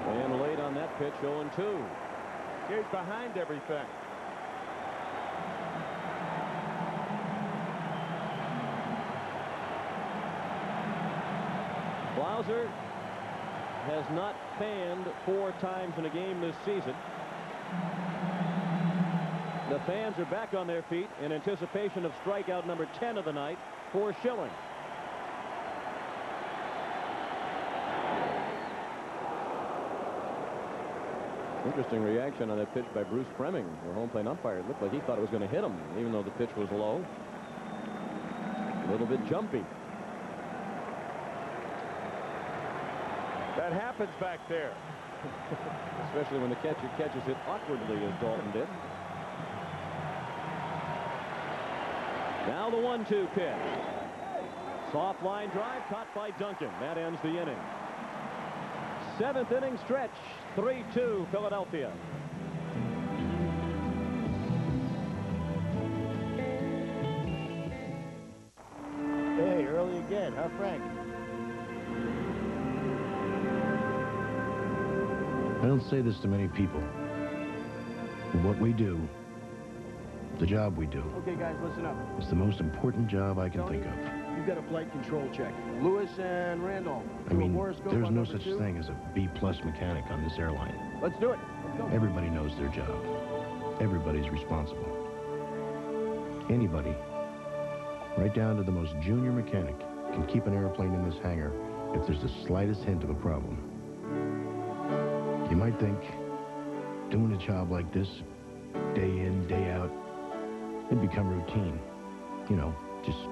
And late on that pitch, 0-2. He's behind everything. Blauser has not fanned 4 times in a game this season. The fans are back on their feet in anticipation of strikeout number 10 of the night for Schilling. Interesting reaction on that pitch by Bruce Fremming, the home plate umpire. It looked like he thought it was going to hit him, even though the pitch was low. A little bit jumpy. That happens back there. Especially when the catcher catches it awkwardly, as Dalton did. Now the 1-2 pitch. Soft line drive caught by Duncan. That ends the inning. 7th inning stretch. 3-2 Philadelphia. Hey, early again, huh, Frank? I don't say this to many people. But what we do, the job we do, Okay, guys, listen up. is the most important job I can think of. You've got a flight control check. Lewis and Randolph. I mean, there's no such thing as a B+ mechanic on this airline. Let's do it. Let's go. Everybody knows their job. Everybody's responsible. Anybody, right down to the most junior mechanic, can keep an airplane in this hangar if there's the slightest hint of a problem. You might think, doing a job like this, day in, day out, it'd become routine. You know, just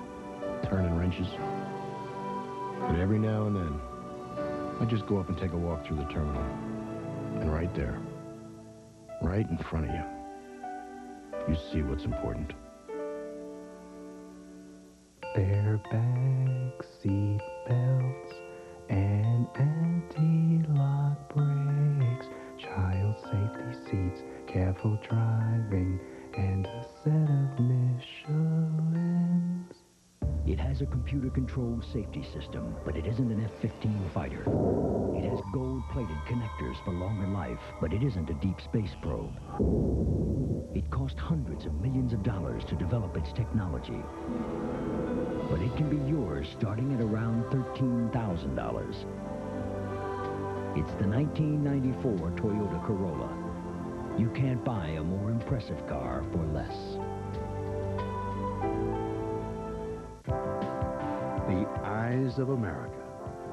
turning wrenches. But every now and then, I just go up and take a walk through the terminal. And right there, right in front of you, you see what's important. Airbags, seat belts, and anti-lock brakes, child safety seats, careful driving, and a set of Michelins. It has a computer-controlled safety system, but it isn't an F-15 fighter. It has gold-plated connectors for longer life, but it isn't a deep space probe. It cost hundreds of millions of dollars to develop its technology, but it can be yours starting at around $13,000. It's the 1994 Toyota Corolla. You can't buy a more impressive car for less. The eyes of America.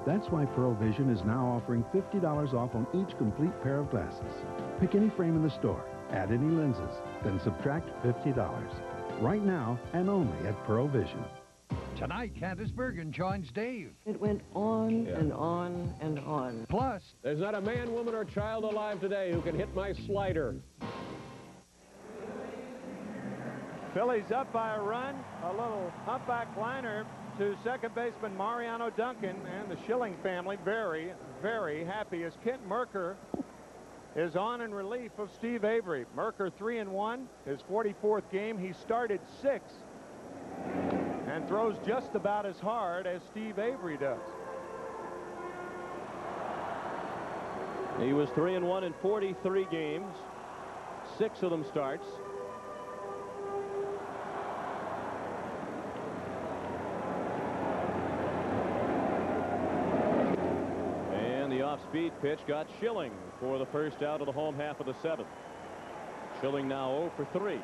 That's why Pearl Vision is now offering $50 off on each complete pair of glasses. Pick any frame in the store, add any lenses, then subtract $50. Right now and only at Pearl Vision. Tonight, Candace Bergen joins Dave. It went on and on and on. Plus, there's not a man, woman, or child alive today who can hit my slider. Phillies up by a run. A little humpback liner to second baseman Mariano Duncan, and the Schilling family very, very happy as Kent Merker is on in relief of Steve Avery. Merker 3-1, his 44th game. He started 6 and throws just about as hard as Steve Avery does. He was 3-1 in 43 games. 6 of them starts. And the off-speed pitch got Schilling for the first out of the home half of the 7th. Schilling now 0 for 3.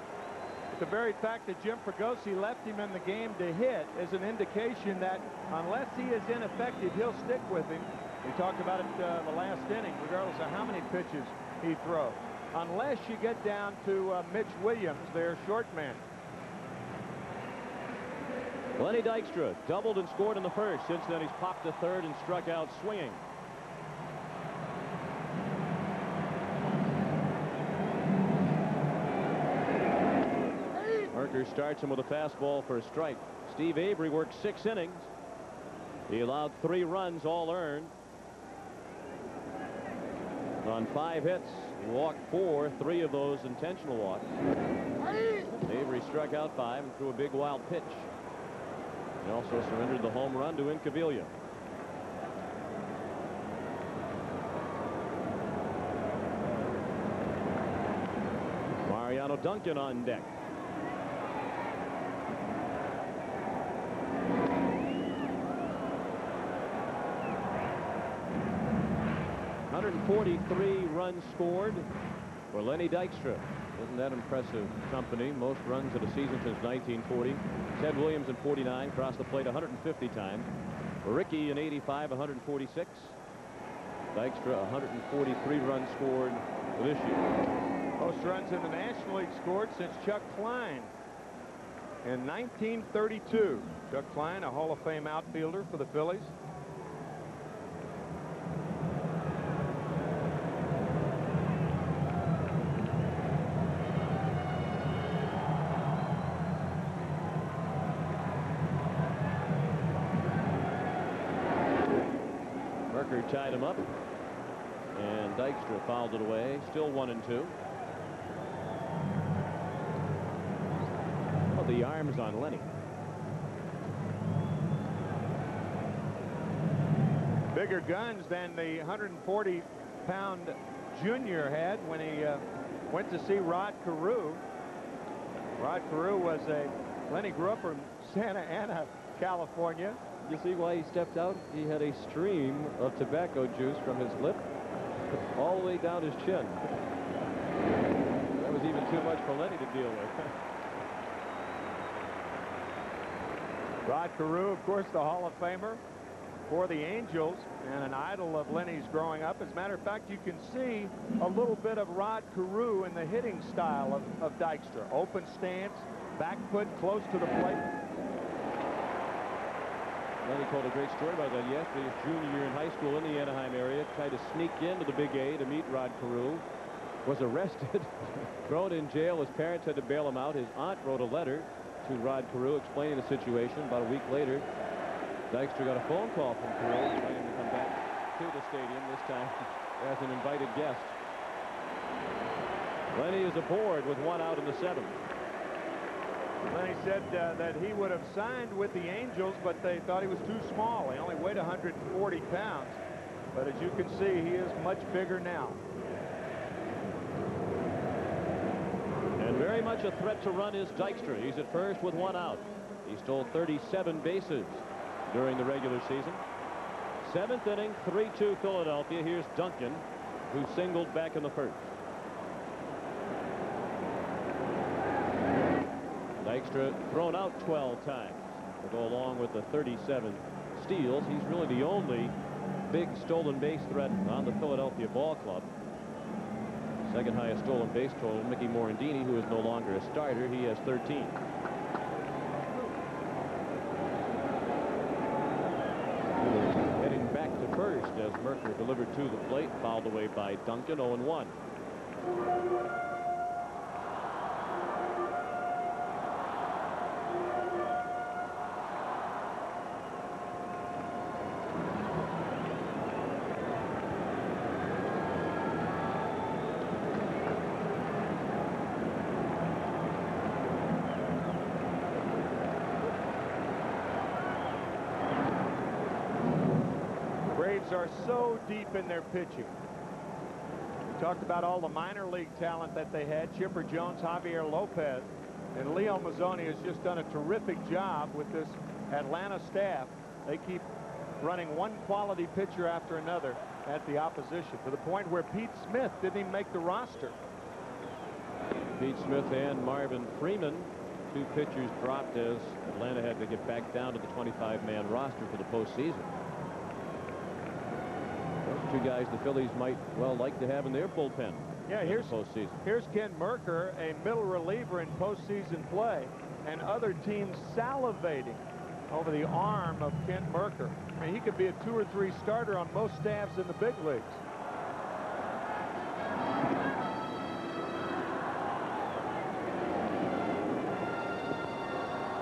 The very fact that Jim Fregosi left him in the game to hit is an indication that unless he is ineffective, he'll stick with him. We talked about it the last inning, regardless of how many pitches he throws. Unless you get down to Mitch Williams, their short man. Lenny Dykstra doubled and scored in the first. Since then, he's popped to third and struck out swinging. Merker starts him with a fastball for a strike. Steve Avery worked 6 innings. He allowed 3 runs, all earned. On 5 hits, he walked 4, 3 of those intentional walks. Avery struck out 5 and threw a big wild pitch. He also surrendered the home run to Incaviglia. Mariano Duncan on deck. .143 runs scored for Lenny Dykstra. Isn't that impressive company? Most runs in a season since 1940. Ted Williams in 49 crossed the plate 150 times. Rickey in 85, 146. Dykstra 143 runs scored this year. Most runs in the National League scored since Chuck Klein in 1932. Chuck Klein, a Hall of Fame outfielder for the Phillies. Tied him up, and Dykstra fouled it away. Still 1-2. Oh, the arms on Lenny. Bigger guns than the 140-pound junior had when he went to see Rod Carew. Rod Carew was Lenny grew up from Santa Ana, California. You see why he stepped out? He had a stream of tobacco juice from his lip all the way down his chin. That was even too much for Lenny to deal with. Rod Carew, of course, the Hall of Famer for the Angels and an idol of Lenny's growing up. As a matter of fact, you can see a little bit of Rod Carew in the hitting style of Dykstra. Open stance, back foot close to the plate. Lenny told a great story about that yesterday. His junior year in high school in the Anaheim area, tried to sneak into the Big A to meet Rod Carew, was arrested, thrown in jail. His parents had to bail him out. His aunt wrote a letter to Rod Carew explaining the situation. About a week later, Dykstra got a phone call from Carew inviting him to come back to the stadium, this time as an invited guest. Lenny is aboard with 1 out in the 7th. Lenny said that he would have signed with the Angels, but they thought he was too small. He only weighed 140 pounds. But as you can see, he is much bigger now. And very much a threat to run is Dykstra. He's at first with 1 out. He stole 37 bases during the regular season. 7th inning, 3-2 Philadelphia. Here's Duncan, who singled back in the first. Dykstra thrown out 12 times to go along with the 37 steals. He's really the only big stolen base threat on the Philadelphia ball club. Second highest stolen base total, Mickey Morandini, who is no longer a starter. He has 13. Heading back to first as Merker delivered to the plate, fouled away by Duncan. 0-1. Phillies are so deep in their pitching. We talked about all the minor league talent that they had. Chipper Jones, Javier Lopez, and Leo Mazzoni has just done a terrific job with this Atlanta staff. They keep running one quality pitcher after another at the opposition, to the point where Pete Smith didn't even make the roster. Pete Smith and Marvin Freeman, two pitchers dropped as Atlanta had to get back down to the 25-man roster for the postseason. Those two guys the Phillies might well like to have in their bullpen. Yeah, here's Kent Mercker, a middle reliever in postseason play, and other teams salivating over the arm of Kent Mercker. I mean, he could be a 2 or 3 starter on most staffs in the big leagues.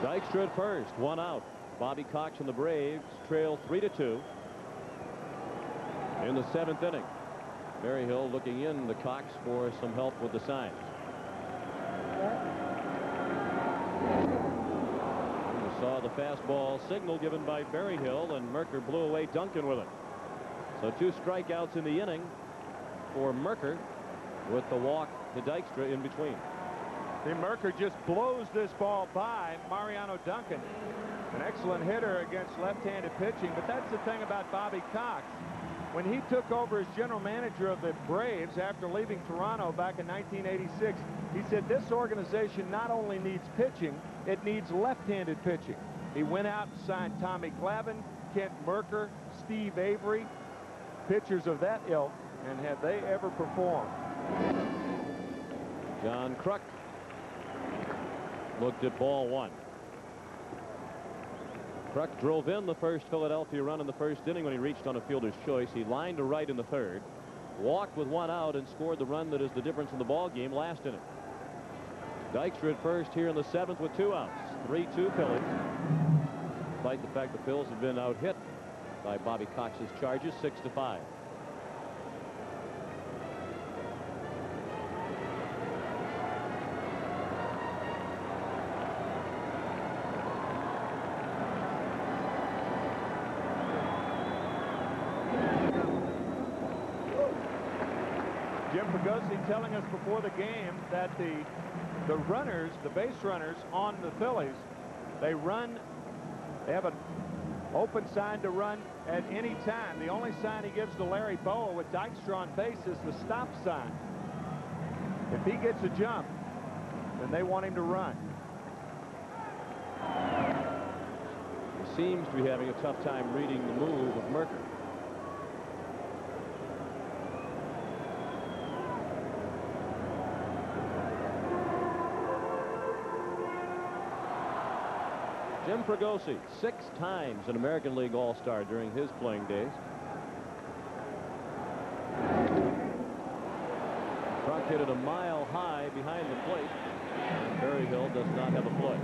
Dykstra at first, 1 out. Bobby Cox and the Braves trail 3-2 in the 7th inning. Berryhill looking in to Cox for some help with the signs. You saw the fastball signal given by Berryhill, and Mercker blew away Duncan with it. So 2 strikeouts in the inning for Mercker, with the walk to Dykstra in between. See, Mercker just blows this ball by Mariano Duncan. An excellent hitter against left-handed pitching, but that's the thing about Bobby Cox. When he took over as general manager of the Braves after leaving Toronto back in 1986, he said this organization not only needs pitching, it needs left-handed pitching. He went out and signed Tommy Glavine, Kent Mercker, Steve Avery, pitchers of that ilk, and have they ever performed? John Kruk looked at ball 1. Kruk drove in the first Philadelphia run in the first inning when he reached on a fielder's choice. He lined to right in the 3rd, walked with 1 out, and scored the run that is the difference in the ball game last inning. Dykstra at first here in the 7th with 2 outs. 3-2 Phillies. Despite the fact the Phils have been out hit by Bobby Cox's charges, 6-5. Jim Pagosi telling us before the game that the runners, the base runners on the Phillies, they have an open sign to run at any time. The only sign he gives to Larry Boa with Dykstra on base is the stop sign. If he gets a jump, then they want him to run. He seems to be having a tough time reading the move of Mercker. Jim Fregosi, 6 times an American League All-Star during his playing days. Kruk hit it a mile high behind the plate. And Berryhill does not have a play.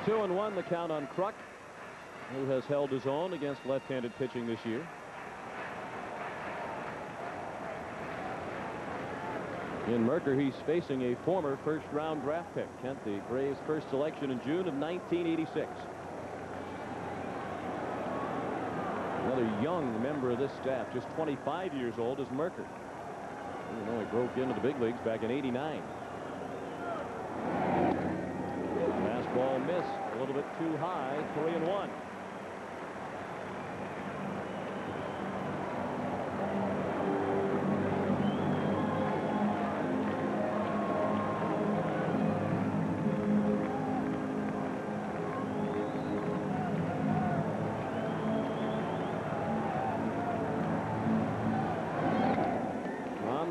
Two and 1 the count on Kruk, who has held his own against left-handed pitching this year. In Mercker, he's facing a former first-round draft pick. Kent, the Braves' first selection in June of 1986. Another young member of this staff, just 25 years old, is Mercker. You know, he broke into the big leagues back in '89. Fastball missed, a little bit too high, 3-1.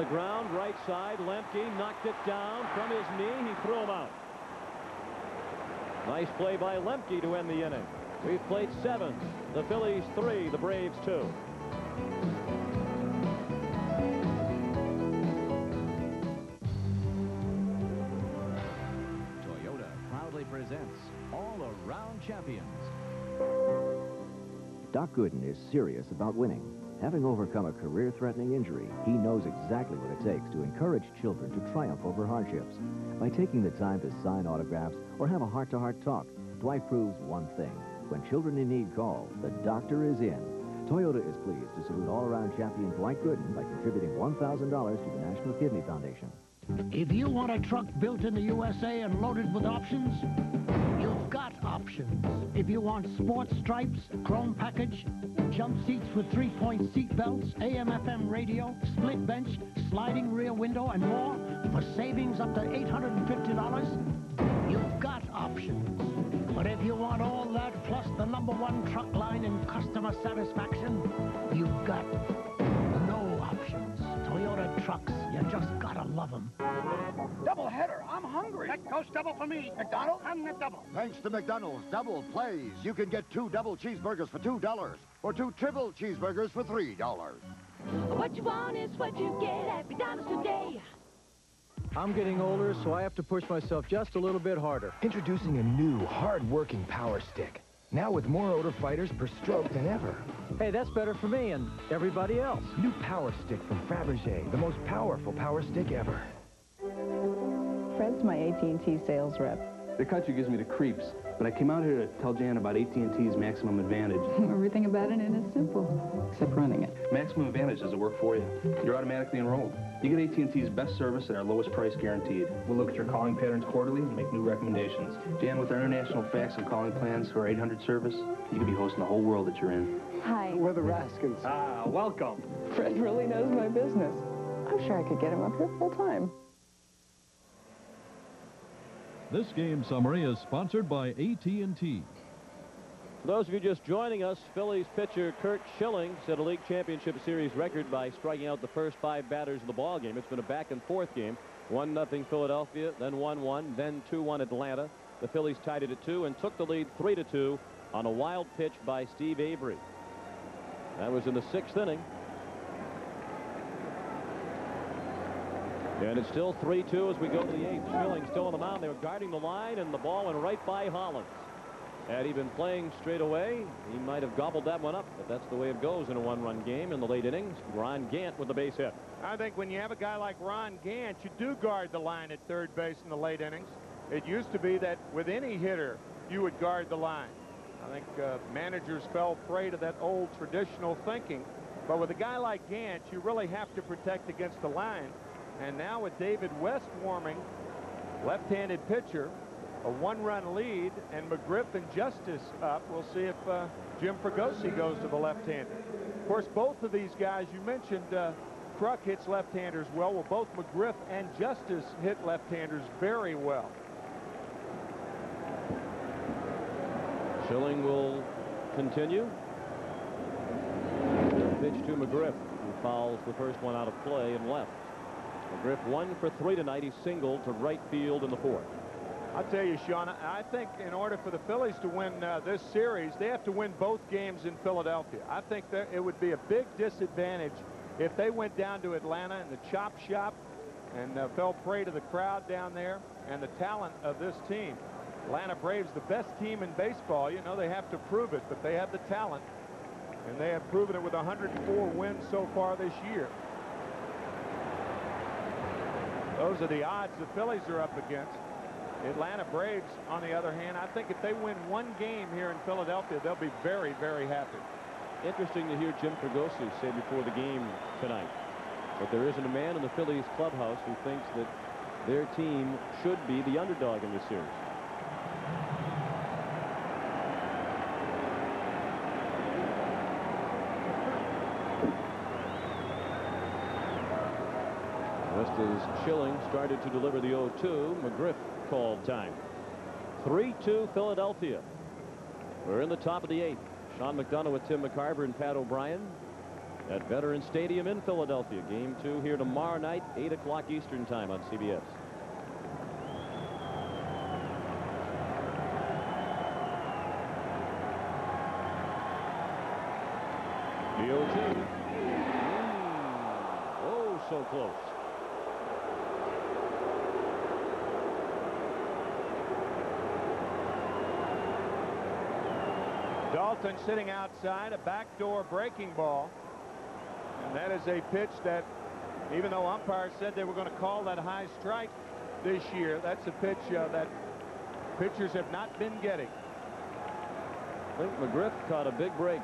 Ground, right side, Lemke knocked it down from his knee. He threw him out. Nice play by Lemke to end the inning. We've played 7. The Phillies 3, the Braves 2. Toyota proudly presents All-Around Champions. Doc Gooden is serious about winning. Having overcome a career-threatening injury, he knows exactly what it takes to encourage children to triumph over hardships. By taking the time to sign autographs or have a heart-to-heart talk, Dwight proves one thing. When children in need call, the doctor is in. Toyota is pleased to salute all-around champion Dwight Gooden by contributing $1,000 to the National Kidney Foundation. If you want a truck built in the USA and loaded with options, you've got options. If you want sports stripes, chrome package, jump seats with 3-point seat belts, AM/FM radio, split bench, sliding rear window, and more, for savings up to $850, you've got options. But if you want all that plus the #1 truck line in customer satisfaction, you've got no options. Toyota trucks, you just gotta love them. Double header. I'm hungry. That goes double for me. McDonald's, I'm the double. Thanks to McDonald's Double Plays, you can get 2 double cheeseburgers for $2 or 2 triple cheeseburgers for $3. What you want is what you get at McDonald's today. I'm getting older, so I have to push myself just a little bit harder. Introducing a new, hard-working Power Stick. Now with more odor fighters per stroke than ever. Hey, that's better for me and everybody else. New Power Stick from Fabergé, the most powerful Power Stick ever. Fred's my AT&T sales rep. The country gives me the creeps, but I came out here to tell Jan about AT&T's Maximum Advantage. Everything about it is simple, except running it. Maximum Advantage doesn't work for you. You're automatically enrolled. You get AT&T's best service at our lowest price guaranteed. We'll look at your calling patterns quarterly and make new recommendations. Jan, with our international fax and calling plans for our 800 service, you could be hosting the whole world that you're in. Hi. We're the Raskins. Welcome. Fred really knows my business. I'm sure I could get him up here full time. This game summary is sponsored by AT&T. For those of you just joining us, Phillies pitcher Curt Schilling set a league championship series record by striking out the first 5 batters of the ball game. It's been a back-and-forth game. 1-0 Philadelphia, then 1-1, then 2-1 Atlanta. The Phillies tied it at 2 and took the lead 3-2 on a wild pitch by Steve Avery. That was in the 6th inning. And it's still 3-2 as we go to the 8th. Schilling still on the mound. They were guarding the line, and the ball went right by Hollins. Had he been playing straight away, he might have gobbled that one up, but that's the way it goes in a 1-run game in the late innings. Ron Gant with the base hit. I think when you have a guy like Ron Gant, you do guard the line at third base in the late innings. It used to be that with any hitter, you would guard the line. I think managers fell prey to that old traditional thinking. But with a guy like Gant, you really have to protect against the line. And now with David West warming, left-handed pitcher, a 1-run lead, and McGriff and Justice up. We'll see if Jim Fregosi goes to the left-hander. Of course, both of these guys, you mentioned Kruk hits left-handers well. Well, both McGriff and Justice hit left-handers very well. Schilling will continue. Pitch to McGriff, who fouls the first one out of play and left. McGriff 1 for 3 tonight. He singled to right field in the 4th. I'll tell you, Sean, I think in order for the Phillies to win this series, they have to win both games in Philadelphia. I think that it would be a big disadvantage if they went down to Atlanta in the chop shop and fell prey to the crowd down there and the talent of this team. Atlanta Braves, the best team in baseball. You know, they have to prove it, but they have the talent, and they have proven it with 104 wins so far this year. Those are the odds the Phillies are up against. Atlanta Braves, on the other hand, I think if they win one game here in Philadelphia, they'll be very, very happy. Interesting to hear Jim Fregosi say before the game tonight that there isn't a man in the Phillies clubhouse who thinks that their team should be the underdog in this series. Just as Schilling started to deliver the 0-2, McGriff called time. 3-2 Philadelphia. We're in the top of the 8th. Sean McDonough with Tim McCarver and Pat O'Brien at Veterans Stadium in Philadelphia. Game 2 here tomorrow night, 8 o'clock Eastern time on CBS. The 0-2. Oh, so close. Dalton sitting outside, a backdoor breaking ball. That is a pitch that, even though umpires said they were going to call that high strike this year, that's a pitch that pitchers have not been getting. I think McGriff caught a big break.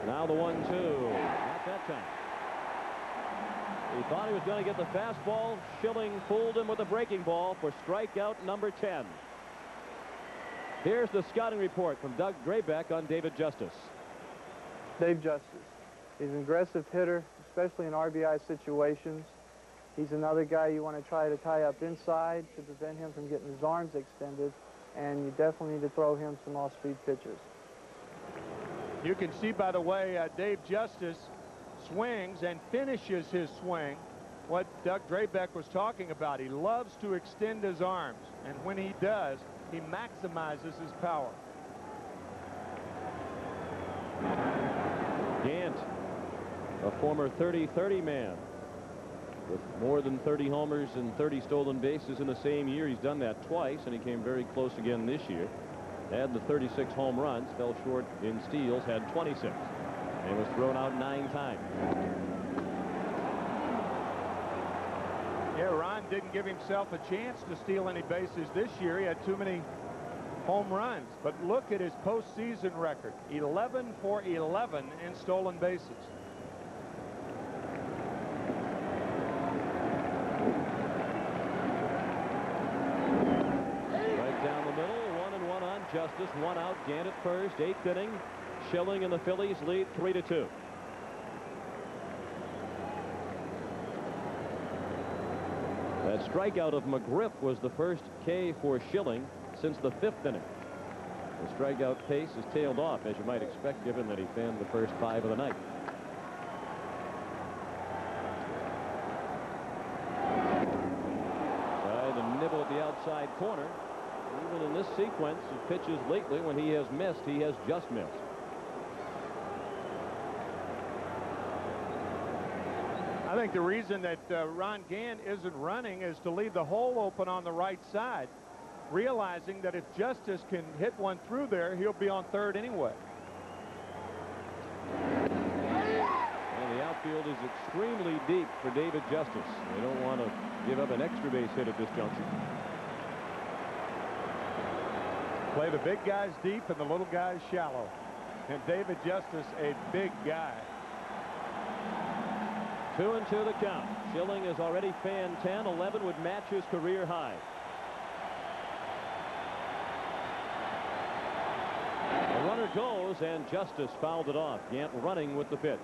Now the 1-2. Not that time. He thought he was going to get the fastball. Schilling fooled him with a breaking ball for strikeout number 10. Here's the scouting report from Doug Drabek on David Justice. Dave Justice. He's an aggressive hitter, especially in RBI situations. He's another guy you want to try to tie up inside to prevent him from getting his arms extended, and you definitely need to throw him some off-speed pitches. You can see, by the way, Dave Justice swings and finishes his swing what Doug Drabek was talking about. He loves to extend his arms, and when he does, he maximizes his power. Gant, a former 30-30 man with more than 30 homers and 30 stolen bases in the same year. He's done that twice, and he came very close again this year. Had the 36 home runs, fell short in steals, had 26, and was thrown out 9 times. Yeah, Ron didn't give himself a chance to steal any bases this year. He had too many home runs. But look at his postseason record. 11 for 11 in stolen bases. Right down the middle, 1-1 on Justice, 1 out. Gant at first, 8th inning. Schilling and the Phillies lead 3-2. That strikeout of McGriff was the first K for Schilling since the 5th inning. The strikeout pace has tailed off, as you might expect, given that he fanned the first 5 of the night. Tried to nibble at the outside corner. Even in this sequence of pitches lately, when he has missed, he has just missed. I think the reason that Ron Gant isn't running is to leave the hole open on the right side, realizing that if Justice can hit one through there, he'll be on third anyway. And the outfield is extremely deep for David Justice. They don't want to give up an extra base hit at this juncture. Play the big guys deep and the little guys shallow. And David Justice, a big guy. 2-2 the count. Schilling has already fanned 10. 11 would match his career high. The runner goes, and Justice fouled it off. Gant running with the pitch.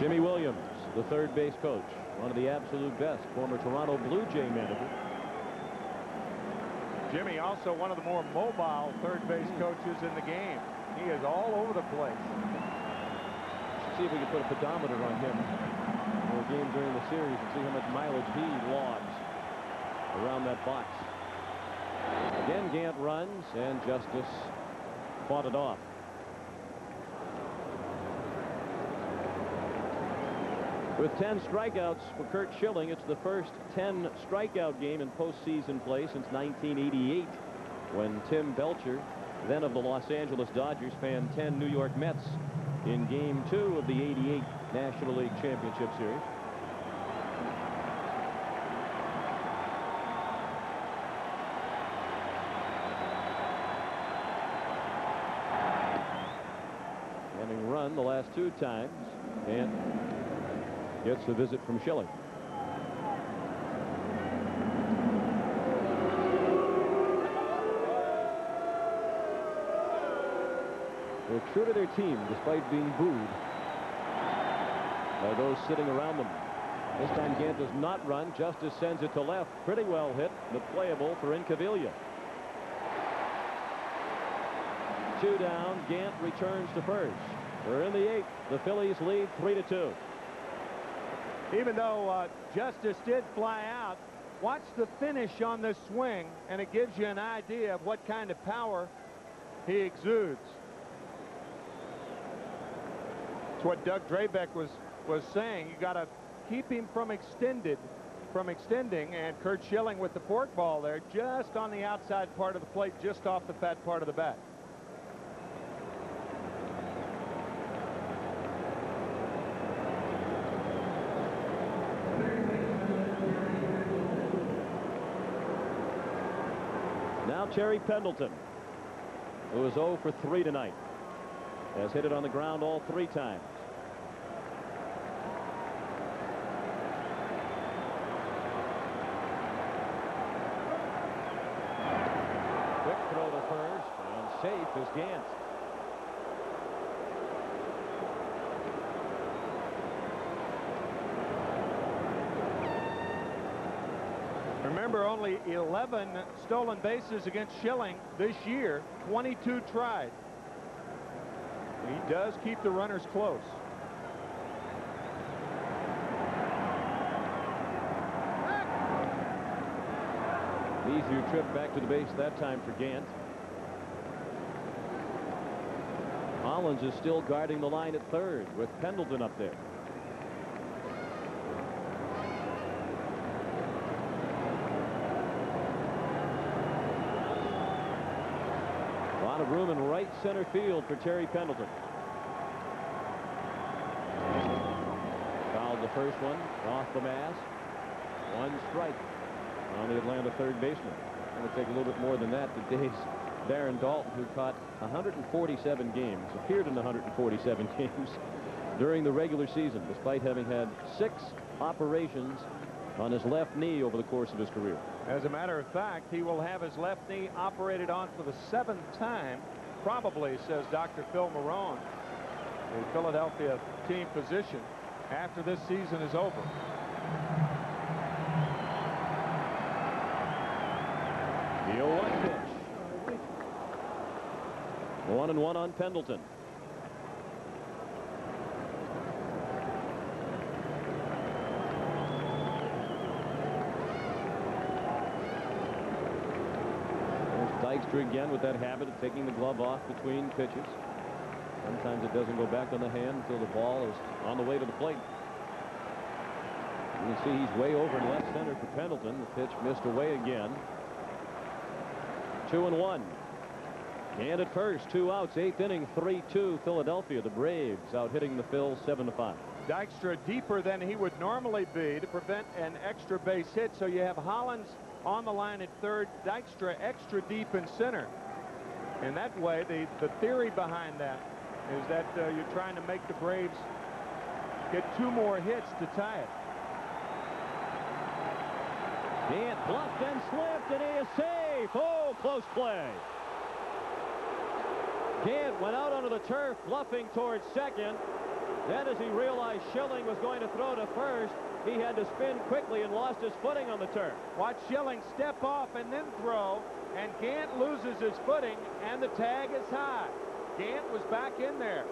Jimmy Williams, the third base coach, one of the absolute best, former Toronto Blue Jay manager. Jimmy also one of the more mobile third base coaches in the game. He is all over the place. See if we can put a pedometer on him for a game during the series and see how much mileage he logs around that box. Again, Gant runs, and Justice fought it off. With 10 strikeouts for Curt Schilling, it's the first 10 strikeout game in postseason play since 1988, when Tim Belcher, then of the Los Angeles Dodgers, fanned 10 New York Mets in Game 2 of the '88 National League Championship Series. Having run the last 2 times, and gets a visit from Schilling. They're true to their team despite being booed by those sitting around them. This time Gant does not run. Justice sends it to left. Pretty well hit, but playable for Incaviglia. 2 down. Gant returns to first. We're in the 8th. The Phillies lead 3-2. Even though Justice did fly out, watch the finish on this swing, and it gives you an idea of what kind of power he exudes. It's what Doug Drabek was saying. You got to keep him from extended from extending, and Curt Schilling with the fork ball there just on the outside part of the plate, just off the fat part of the bat. Now Terry Pendleton, who is 0 for 3 tonight, has hit it on the ground all 3 times. Quick throw to first, and safe is Gant. Remember, only 11 stolen bases against Schilling this year, 22 tried. He does keep the runners close. Easier trip back to the base that time for Gant. Hollins is still guarding the line at third with Pendleton up there. A lot of room in right center field for Terry Pendleton. Fouled the first one off the mask. 1 strike on the Atlanta third baseman. It would take a little bit more than that to daze Darren Daulton, who caught 147 games, appeared in 147 games during the regular season, despite having had 6 operations on his left knee over the course of his career. As a matter of fact, he will have his left knee operated on for the 7th time, probably, says Dr. Phil Marone, the Philadelphia team physician, after this season is over. The 0-1 pitch. 1-1 on Pendleton. Dykstra again with that habit of taking the glove off between pitches. Sometimes it doesn't go back on the hand until the ball is on the way to the plate. You can see he's way over in left center for Pendleton. The pitch missed away again. 2-1. And at first, 2 outs, 8th inning, 3-2 Philadelphia. The Braves out hitting the Phils 7-5. Dykstra deeper than he would normally be to prevent an extra base hit. So you have Hollins on the line at third, Dykstra extra deep in center. And that way, the theory behind that is that you're trying to make the Braves get 2 more hits to tie it. Gant bluffed and slipped, and he is safe. Oh, close play. Gant went out onto the turf, bluffing towards second. Then, as he realized Schilling was going to throw to first, he had to spin quickly and lost his footing on the turf. Watch Schilling step off and then throw, and Gant loses his footing, and the tag is high. Gant was back in there.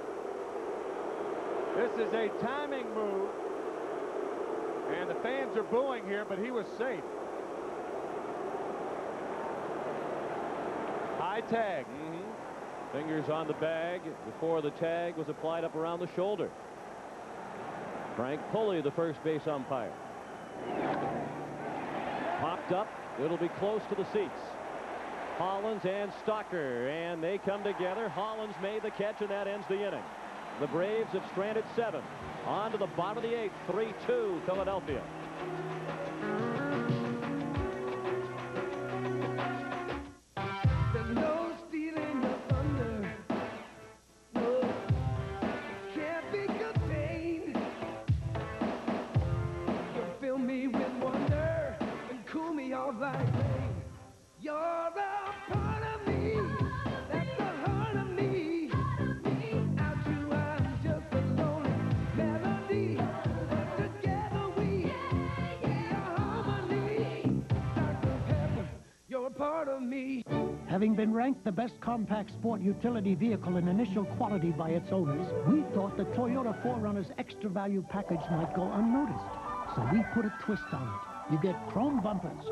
This is a timing move, and the fans are booing here, but he was safe. High tag. Fingers on the bag before the tag was applied up around the shoulder. Frank Pulley, the first base umpire. Popped up. It'll be close to the seats. Hollins and Stocker, and they come together. Hollins made the catch, and that ends the inning. The Braves have stranded 7. On to the bottom of the 8th, 3-2 Philadelphia. There's no stealing the thunder. No, can't be contained. You fill me with wonder and cool me off like rain. You're a part of me. That's the heart of me. Without you, I'm just a lonely melody. But together we are harmony. Dr. Pepper, you're a part of me. Having been ranked the best compact sport utility vehicle in initial quality by its owners, we thought the Toyota 4Runner's extra value package might go unnoticed. So we put a twist on it. You get chrome bumpers,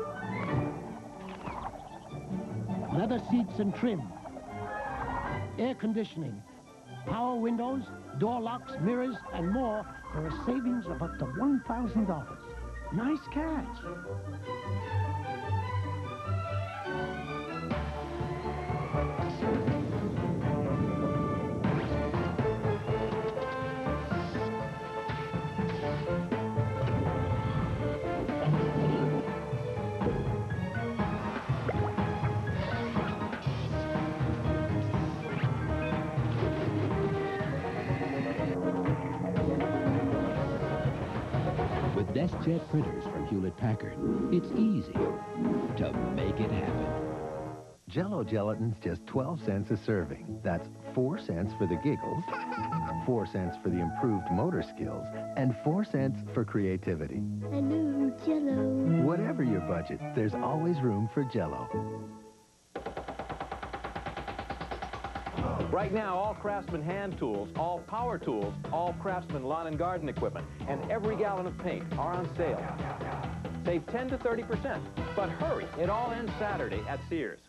leather seats and trim, air conditioning, power windows, door locks, mirrors, and more for a savings of up to $1,000. Nice catch. With DeskJet printers from Hewlett-Packard, it's easy to make it happen. Jell-O gelatin's just 12 cents a serving. That's 4 cents for the giggles, 4 cents for the improved motor skills, and 4 cents for creativity. I love Jell-O. Whatever your budget, there's always room for Jell-O. Right now, all Craftsman hand tools, all power tools, all Craftsman lawn and garden equipment, and every gallon of paint are on sale. Save 10 to 30%. But hurry, it all ends Saturday at Sears.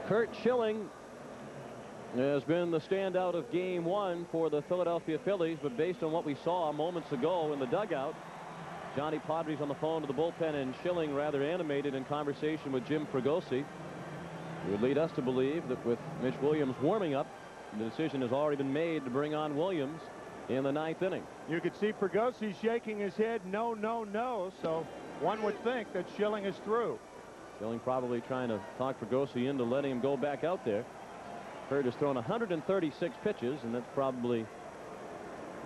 Kurt Schilling has been the standout of Game 1 for the Philadelphia Phillies, but based on what we saw moments ago in the dugout, Johnny Padres on the phone to the bullpen, and Schilling rather animated in conversation with Jim Fregosi. It would lead us to believe that with Mitch Williams warming up, the decision has already been made to bring on Williams in the 9th inning. You could see Fregosi shaking his head, no, no, no, so one would think that Schilling is through. Schilling probably trying to talk Fregosi into letting him go back out there. Kurt has thrown 136 pitches, and that's probably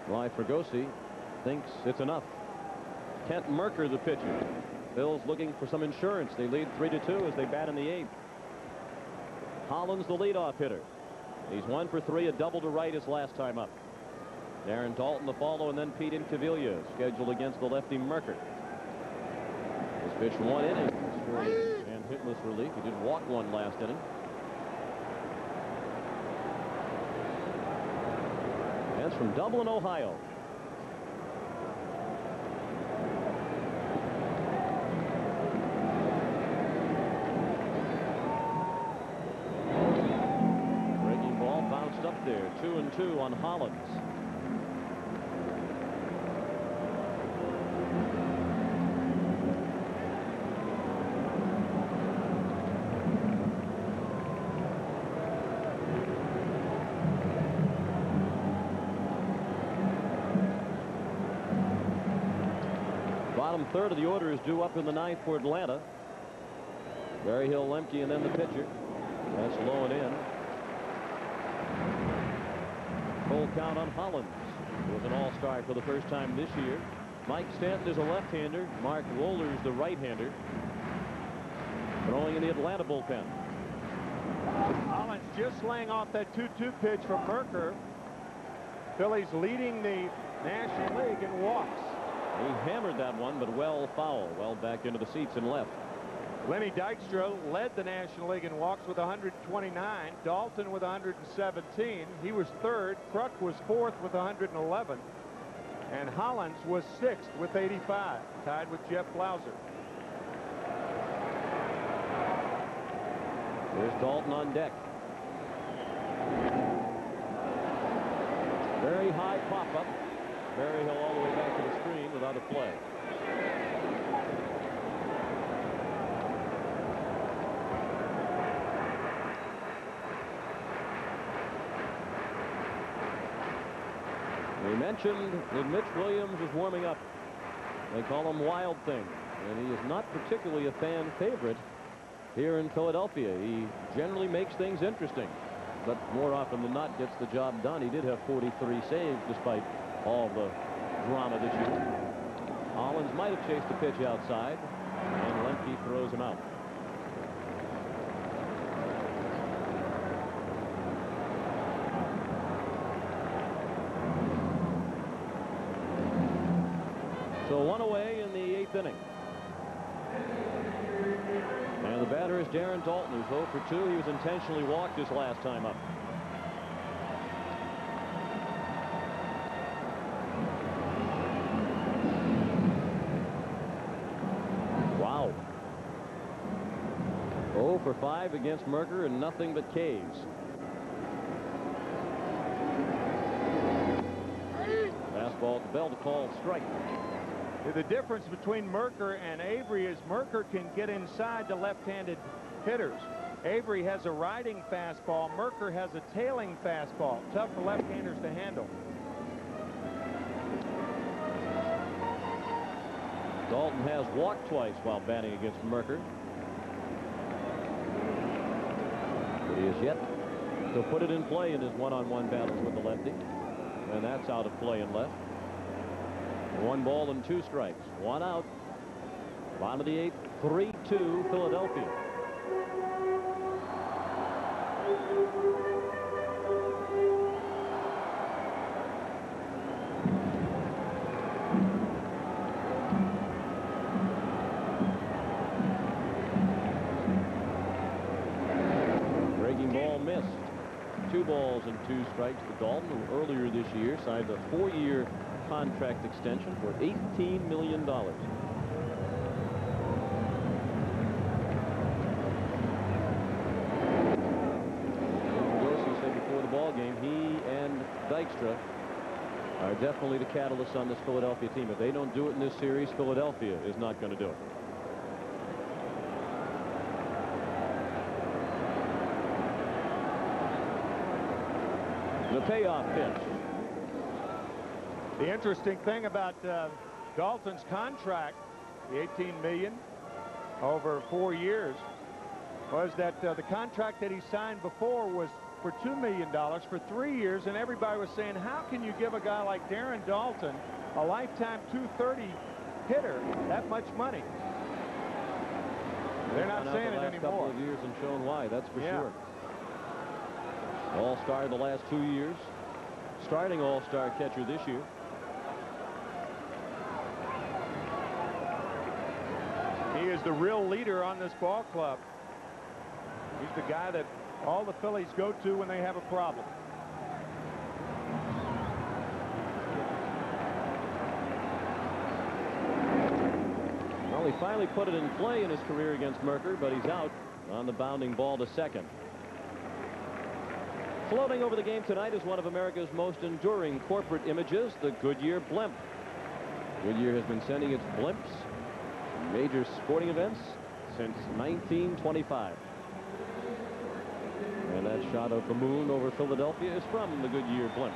why Fregosi thinks it's enough. Kent Merker, the pitcher. Phil's looking for some insurance. They lead 3-2 as they bat in the 8th. Hollins, the leadoff hitter. He's 1 for 3, a double to right his last time up. Darren Dalton, the follow, and then Pete Incaviglia scheduled against the lefty Merker. He's pitched 1 inning and hitless relief. He did walk 1 last inning. That's from Dublin, Ohio. Up there, 2-2 on Hollins. Bottom third of the order is due up in the 9th for Atlanta. Berryhill, Lemke, and then the pitcher. That's low and in. Full count on Hollins, who was an all-star for the first time this year. Mike Stanton is a left-hander. Mark Wohlers the right-hander. Throwing in the Atlanta bullpen. Hollins just laying off that 2-2 pitch from Merker. Phillies leading the National League in walks. He hammered that one, but well foul. Well back into the seats and left. Lenny Dykstra led the National League in walks with 129. Dalton with 117. He was 3rd. Kruk was 4th with 111. And Hollins was 6th with 85, tied with Jeff Blauser. There's Dalton on deck. Very high pop-up. Berryhill all the way back to the screen without a play. We mentioned that Mitch Williams is warming up. They call him Wild Thing, and he is not particularly a fan favorite here in Philadelphia. He generally makes things interesting, but more often than not gets the job done. He did have 43 saves despite all the drama this year. Hollins might have chased the pitch outside, and Lemke throws him out. So 1 away in the 8th inning. And the batter is Darren Dalton, who's 0 for 2. He was intentionally walked his last time up. Wow. 0 for 5 against Merker and nothing but Ks. fastball at the bell to call strike. The difference between Mercker and Avery is Mercker can get inside to left-handed hitters. Avery has a riding fastball. Mercker has a tailing fastball. Tough for left-handers to handle. Dalton has walked twice while batting against Mercker. But he has yet to put it in play in his one-on-one battles with the lefty. And that's out of play and left. 1 ball and 2 strikes. 1 out. Bottom of the 8th, 3-2 Philadelphia. Breaking ball missed. 2 balls and 2 strikes to Dalton, who earlier this year signed a 4-year contract extension for $18 million. Grosse said before the ball game, he and Dykstra are definitely the catalysts on this Philadelphia team. If they don't do it in this series, Philadelphia is not going to do it. The payoff pitch. The interesting thing about Dalton's contract, the $18 million over 4 years, was that the contract that he signed before was for $2 million for 3 years, and everybody was saying, how can you give a guy like Darren Dalton, a lifetime .230 hitter, that much money? They're not saying it anymore. Couple of years and shown why, that's for sure. All-star the last 2 years, starting all-star catcher this year. He is the real leader on this ball club. He's the guy that all the Phillies go to when they have a problem. Well, he finally put it in play in his career against Mercker, but he's out on the bounding ball to second. Floating over the game tonight is one of America's most enduring corporate images, the Goodyear blimp. Goodyear has been sending its blimps to major sporting events since 1925. And that shot of the moon over Philadelphia is from the Goodyear blimp.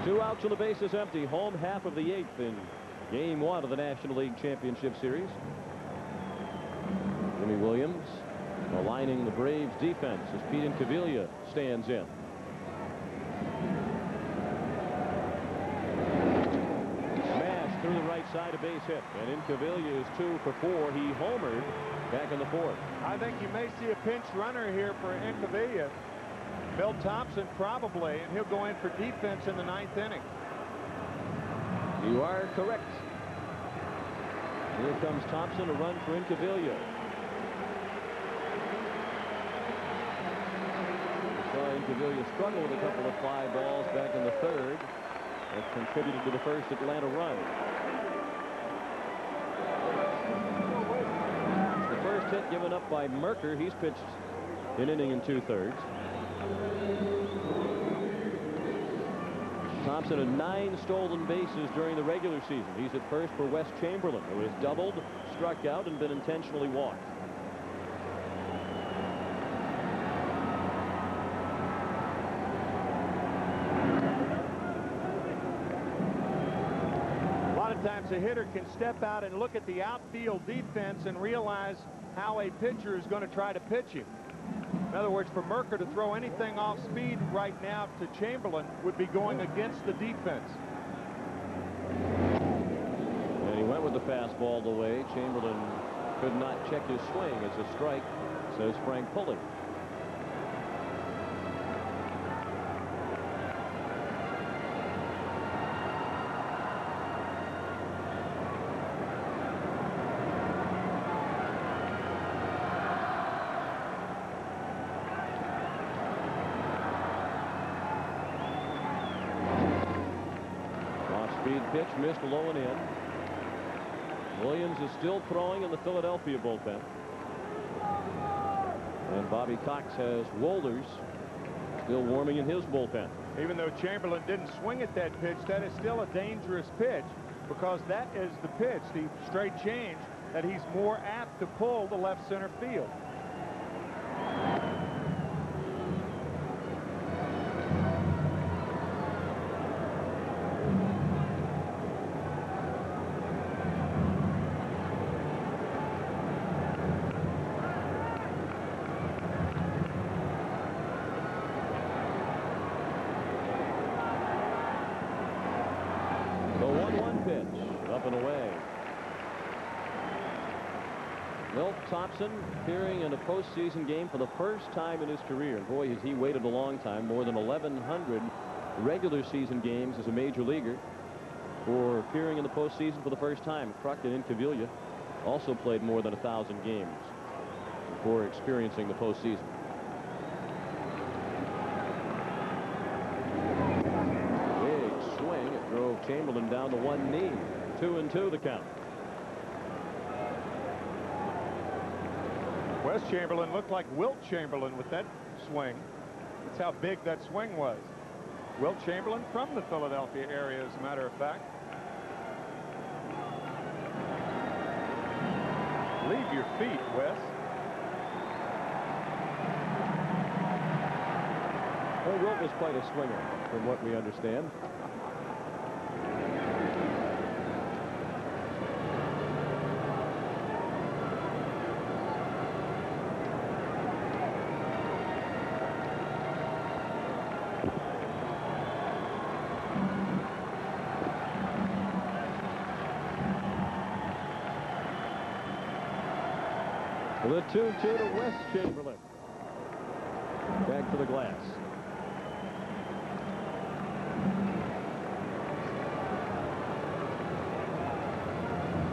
2 outs and the bases empty. Home half of the 8th in Game 1 of the National League Championship Series. Jimmy Williams aligning the Braves defense as Pete Incaviglia stands in. Smash through the right side, a base hit, and Incaviglia is 2 for 4. He homered back in the 4th. I think you may see a pinch runner here for Incaviglia. Bill Thompson probably, and he'll go in for defense in the 9th inning. You are correct. Here comes Thompson, a run for Incaviglia. Incaviglia struggled with a couple of fly balls back in the 3rd that contributed to the first Atlanta run. The first hit given up by Mercker. He's pitched an inning and 2/3. Thompson had 9 stolen bases during the regular season. He's at first for Wes Chamberlain, who has doubled, struck out, and been intentionally walked. Times a hitter can step out and look at the outfield defense and realize how a pitcher is going to try to pitch him. In other words, for Mercker to throw anything off speed right now to Chamberlain would be going against the defense. And he went with the fastball the way. Chamberlain could not check his swing as a strike, says Frank Pulley. Pitch missed low and in. Williams is still throwing in the Philadelphia bullpen. And Bobby Cox has Wolders Still warming in his bullpen. Even though Chamberlain didn't swing at that pitch, that is still a dangerous pitch because that is the pitch, the straight change, that he's more apt to pull the left center field. Thompson appearing in a postseason game for the first time in his career. And boy, has he waited a long time, more than 1,100 regular season games as a major leaguer for appearing in the postseason for the first time. Kruk and Incaviglia also played more than 1,000 games before experiencing the postseason. Big swing. It drove Chamberlain down to one knee. 2-2 the count. Wes Chamberlain looked like Wilt Chamberlain with that swing. That's how big that swing was. Wilt Chamberlain from the Philadelphia area, as a matter of fact. Leave your feet, Wes. Well, Wilt was quite a swinger, from what we understand. The 2-2 to Wes Chamberlain. Back to the glass.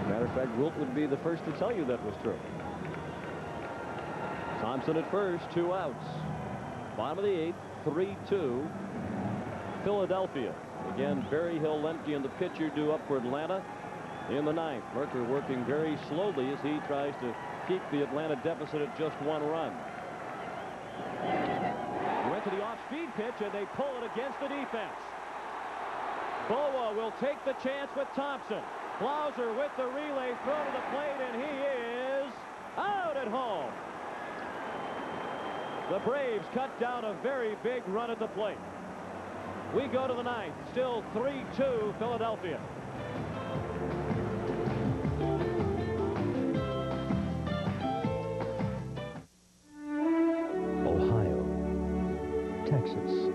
Matter of fact, Wilt would be the first to tell you that was true. Thompson at first, 2 outs. Bottom of the 8th, 3-2. Philadelphia. Again, Berryhill empty and the pitcher due up for Atlanta in the 9th. Merker working very slowly as he tries to keep the Atlanta deficit at just 1 run. He went to the off-speed pitch, and they pull it against the defense. Boa will take the chance with Thompson. Blauser with the relay throw to the plate, and he is out at home. The Braves cut down a very big run at the plate. We go to the 9th. Still 3-2 Philadelphia. Texas.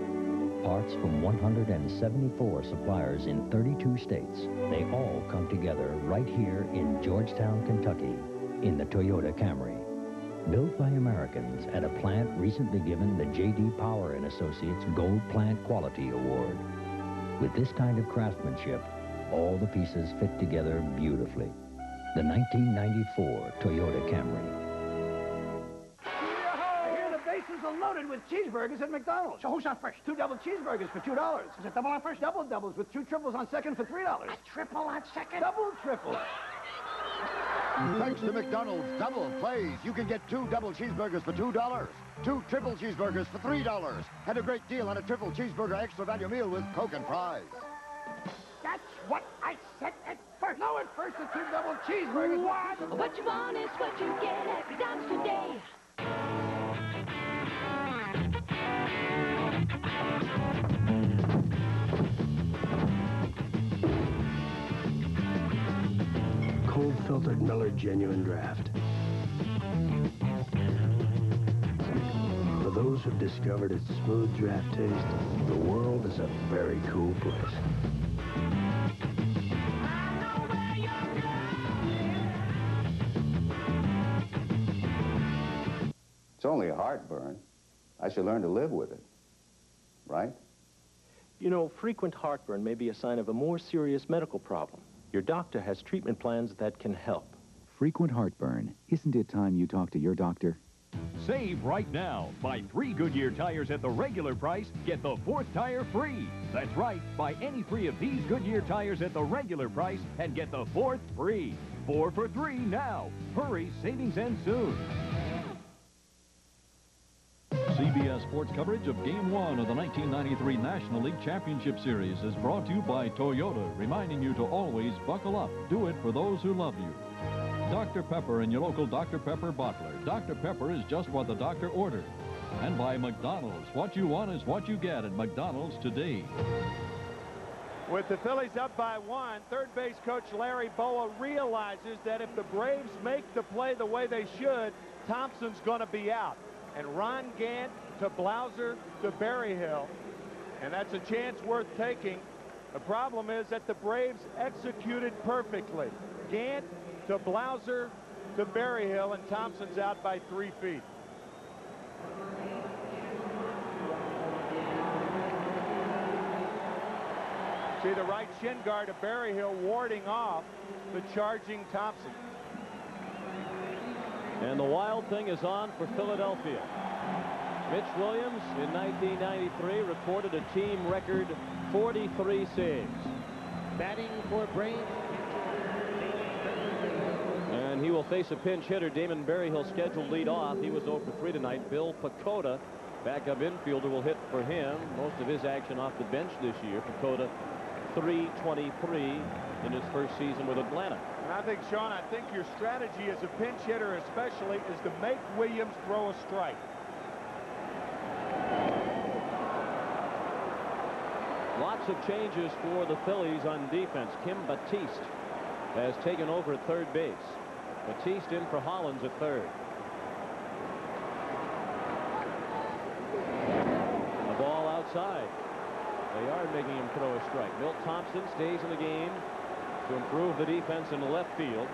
Parts from 174 suppliers in 32 states. They all come together right here in Georgetown, Kentucky, in the Toyota Camry. Built by Americans at a plant recently given the J.D. Power & Associates Gold Plant Quality Award. With this kind of craftsmanship, all the pieces fit together beautifully. The 1994 Toyota Camry. Loaded with cheeseburgers at McDonald's. So who's on first? 2 double cheeseburgers for $2. Is it double on first? Double doubles with 2 triples on second for $3. A triple on second? Double triple. Thanks to McDonald's Double Plays, you can get 2 double cheeseburgers for $2, 2 triple cheeseburgers for $3, and a great deal on a triple cheeseburger extra value meal with Coke and fries. That's what I said at first. No, at first the 2 double cheeseburgers. What you want is what you get at McDonald's today. Cold-filtered Miller Genuine Draft. For those who've discovered its smooth draft taste, the world is a very cool place. It's only a heartburn. I should learn to live with it, right? You know, frequent heartburn may be a sign of a more serious medical problem. Your doctor has treatment plans that can help. Frequent heartburn. Isn't it time you talk to your doctor? Save right now. Buy 3 Goodyear tires at the regular price, get the 4th tire free. That's right. Buy any 3 of these Goodyear tires at the regular price and get the 4th free. 4 for 3 now. Hurry, savings end soon. CBS Broadcast sports coverage of Game 1 of the 1993 National League Championship Series is brought to you by Toyota, reminding you to always buckle up. Do it for those who love you. Dr. Pepper and your local Dr. Pepper bottler. Dr. Pepper is just what the doctor ordered. And by McDonald's. What you want is what you get at McDonald's today. With the Phillies up by 1, third base coach Larry Boa realizes that if the Braves make the play the way they should, Thompson's going to be out. And Ron Gant to Blauser to Berryhill. And that's a chance worth taking. The problem is that the Braves executed perfectly. Gant to Blauser to Berryhill, and Thompson's out by 3 feet. See the right shin guard of Berryhill warding off the charging Thompson. And the wild thing is on for Philadelphia. Mitch Williams in 1993 recorded a team record 43 saves. Batting for Braves. And he will face a pinch hitter. Damon Berryhill scheduled lead off. He was 0 for 3 tonight. Bill Pacoda, backup infielder, will hit for him. Most of his action off the bench this year. Pacoda, .323 in his first season with Atlanta. And I think, Sean, I think your strategy as a pinch hitter especially is to make Williams throw a strike. Lots of changes for the Phillies on defense. Kim Batiste has taken over at third base. Batiste in for Hollins at third. The ball outside. They are making him throw a strike. Milt Thompson stays in the game to improve the defense in the left field.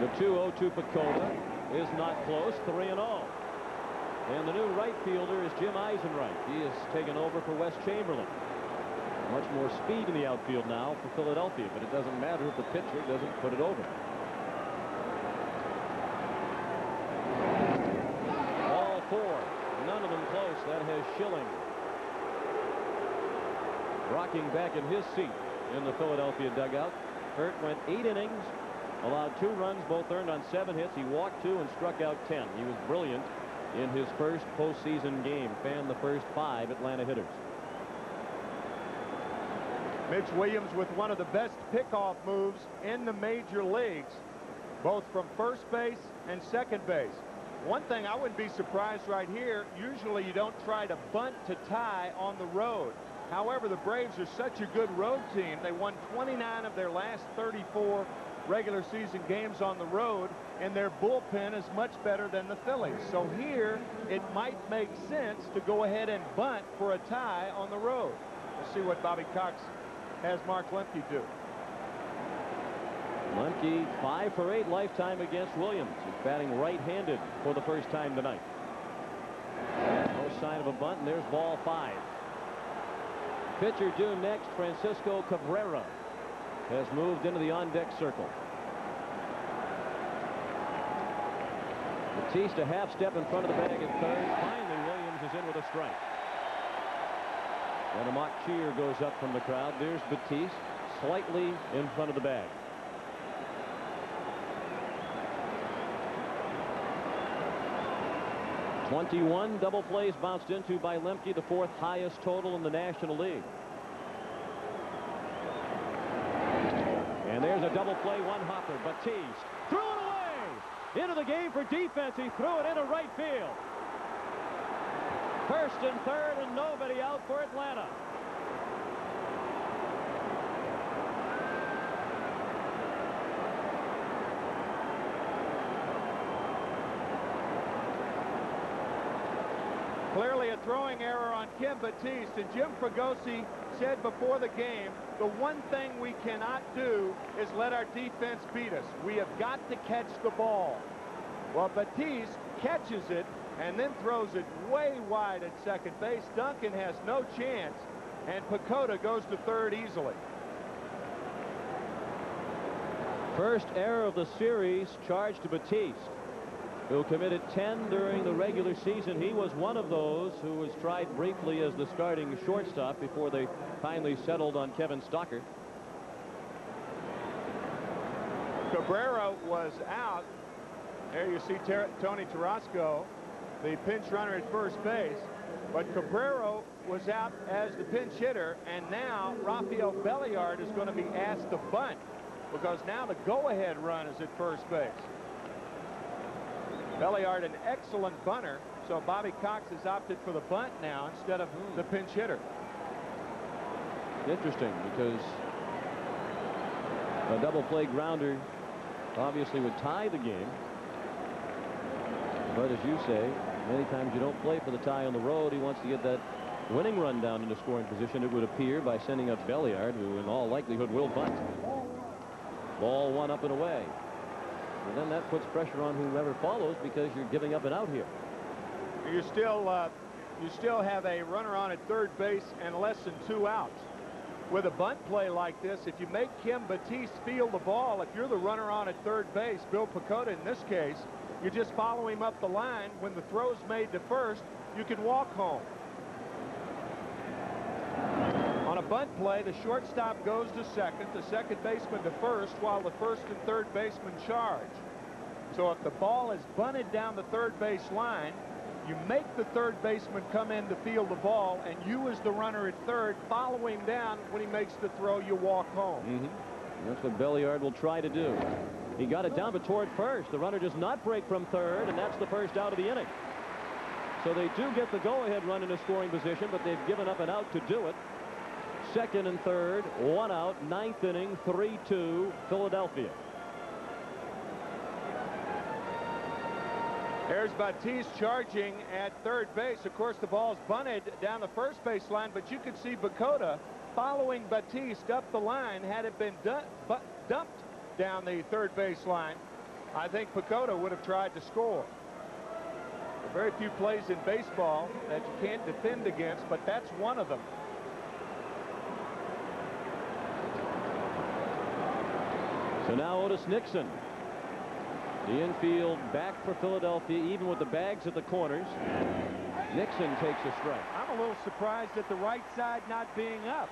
The 2-0 to Pacoda is not close. 3-0. And the new right fielder is Jim Eisenreich. He has taken over for Wes Chamberlain. Much more speed in the outfield now for Philadelphia, but it doesn't matter if the pitcher doesn't put it over. Ball 4. None of them close. That has Schilling rocking back in his seat in the Philadelphia dugout. Hurt went 8 innings, allowed 2 runs, both earned on 7 hits. He walked 2 and struck out 10. He was brilliant in his first postseason game. Fanned the first 5 Atlanta hitters. Mitch Williams with one of the best pickoff moves in the major leagues, both from first base and second base. One thing I wouldn't be surprised right here, usually you don't try to bunt to tie on the road. However, the Braves are such a good road team. They won 29 of their last 34 regular season games on the road, and their bullpen is much better than the Phillies. So here, it might make sense to go ahead and bunt for a tie on the road. Let's see what Bobby Cox has Mark Lemke do. Lemke 5 for 8 lifetime against Williams. He's batting right-handed for the first time tonight. No sign of a bunt, and there's ball 5. Pitcher due next, Francisco Cabrera, has moved into the on-deck circle. Batiste a half step in front of the bag at third. Finally, Williams is in with a strike. And a mock cheer goes up from the crowd. There's Batiste slightly in front of the bag. .21 double plays bounced into by Lemke, the 4th highest total in the National League. And there's a double play, one hopper. Batiste threw it away. Into the game for defense. He threw it into right field. First and third and nobody out for Atlanta. Clearly a throwing error on Kim Batiste, and Jim Fregosi said before the game, the one thing we cannot do is let our defense beat us. We have got to catch the ball. Well, Batiste catches it and then throws it way wide at second base. Duncan has no chance, and Pacoda goes to third easily. First error of the series charged to Batiste, who committed 10 during the regular season. He was one of those who was tried briefly as the starting shortstop before they finally settled on Kevin Stocker. Cabrera was out. There you see Tony Tarasco, the pinch runner at first base. But Cabrera was out as the pinch hitter, and now Rafael Belliard is going to be asked to bunt because now the go-ahead run is at first base. Belliard, an excellent bunter, so Bobby Cox has opted for the bunt now instead of the pinch hitter. Interesting, because a double play grounder obviously would tie the game. But as you say, many times you don't play for the tie on the road. He wants to get that winning run down into scoring position, it would appear, by sending up Belliard, who in all likelihood will bunt. Ball one up and away. And then that puts pressure on whoever follows because you're giving up and out here. You still have a runner on at third base and less than 2 outs. With a bunt play like this, if you make Kim Batiste field the ball, if you're the runner on at third base, Bill Pecota in this case, you just follow him up the line. When the throw's made to first, you can walk home. On a bunt play, the shortstop goes to second, the second baseman to first, while the first and third baseman charge. So if the ball is bunted down the third base line, you make the third baseman come in to field the ball, and you as the runner at third follow him down. When he makes the throw, you walk home. That's what Belliard will try to do. He got it down but toward first. The runner does not break from third, and that's the first out of the inning. So they do get the go-ahead run in a scoring position, but they've given up an out to do it. Second and third, 1 out, 9th inning, 3-2, Philadelphia. There's Batiste charging at third base. Of course, the ball's bunted down the first base line, but you could see Pecota following Batiste up the line. Had it been dumped down the third base line, I think Pecota would have tried to score. There are very few plays in baseball that you can't defend against, but that's one of them. So now Otis Nixon. The infield back for Philadelphia, even with the bags at the corners. Nixon takes a strike. I'm a little surprised at the right side not being up.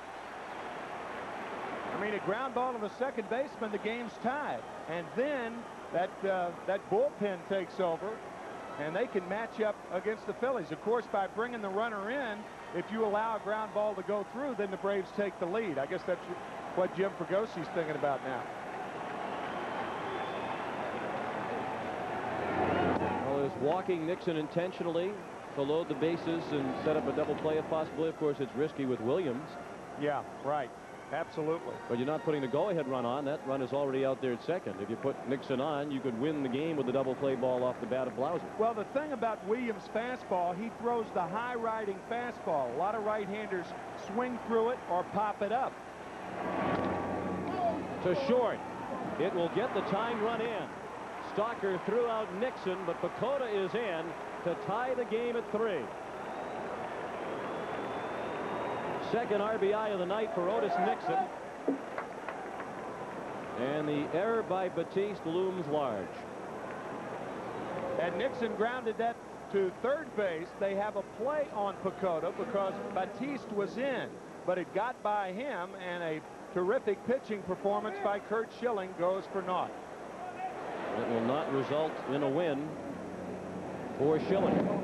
I mean, a ground ball to the second baseman, the game's tied. And then that bullpen takes over, and they can match up against the Phillies. Of course, by bringing the runner in, if you allow a ground ball to go through, then the Braves take the lead. I guess that's what Jim Fragosi's thinking about now. Well, is walking Nixon intentionally to load the bases and set up a double play if possible. Of course, it's risky with Williams. Yeah, right. Absolutely. But you're not putting the go-ahead run on. That run is already out there at second. If you put Nixon on, you could win the game with the double play ball off the bat of Blauser. Well, the thing about Williams' fastball, he throws the high-riding fastball. A lot of right-handers swing through it or pop it up. To short. It will get the tying run in. Stalker threw out Nixon, but Pecota is in to tie the game at 3. Second RBI of the night for Otis Nixon. And the error by Batiste looms large. And Nixon grounded that to third base. They have a play on Pecota because Batiste was in, but it got by him, and a terrific pitching performance by Curt Schilling goes for naught. It will not result in a win for Schilling.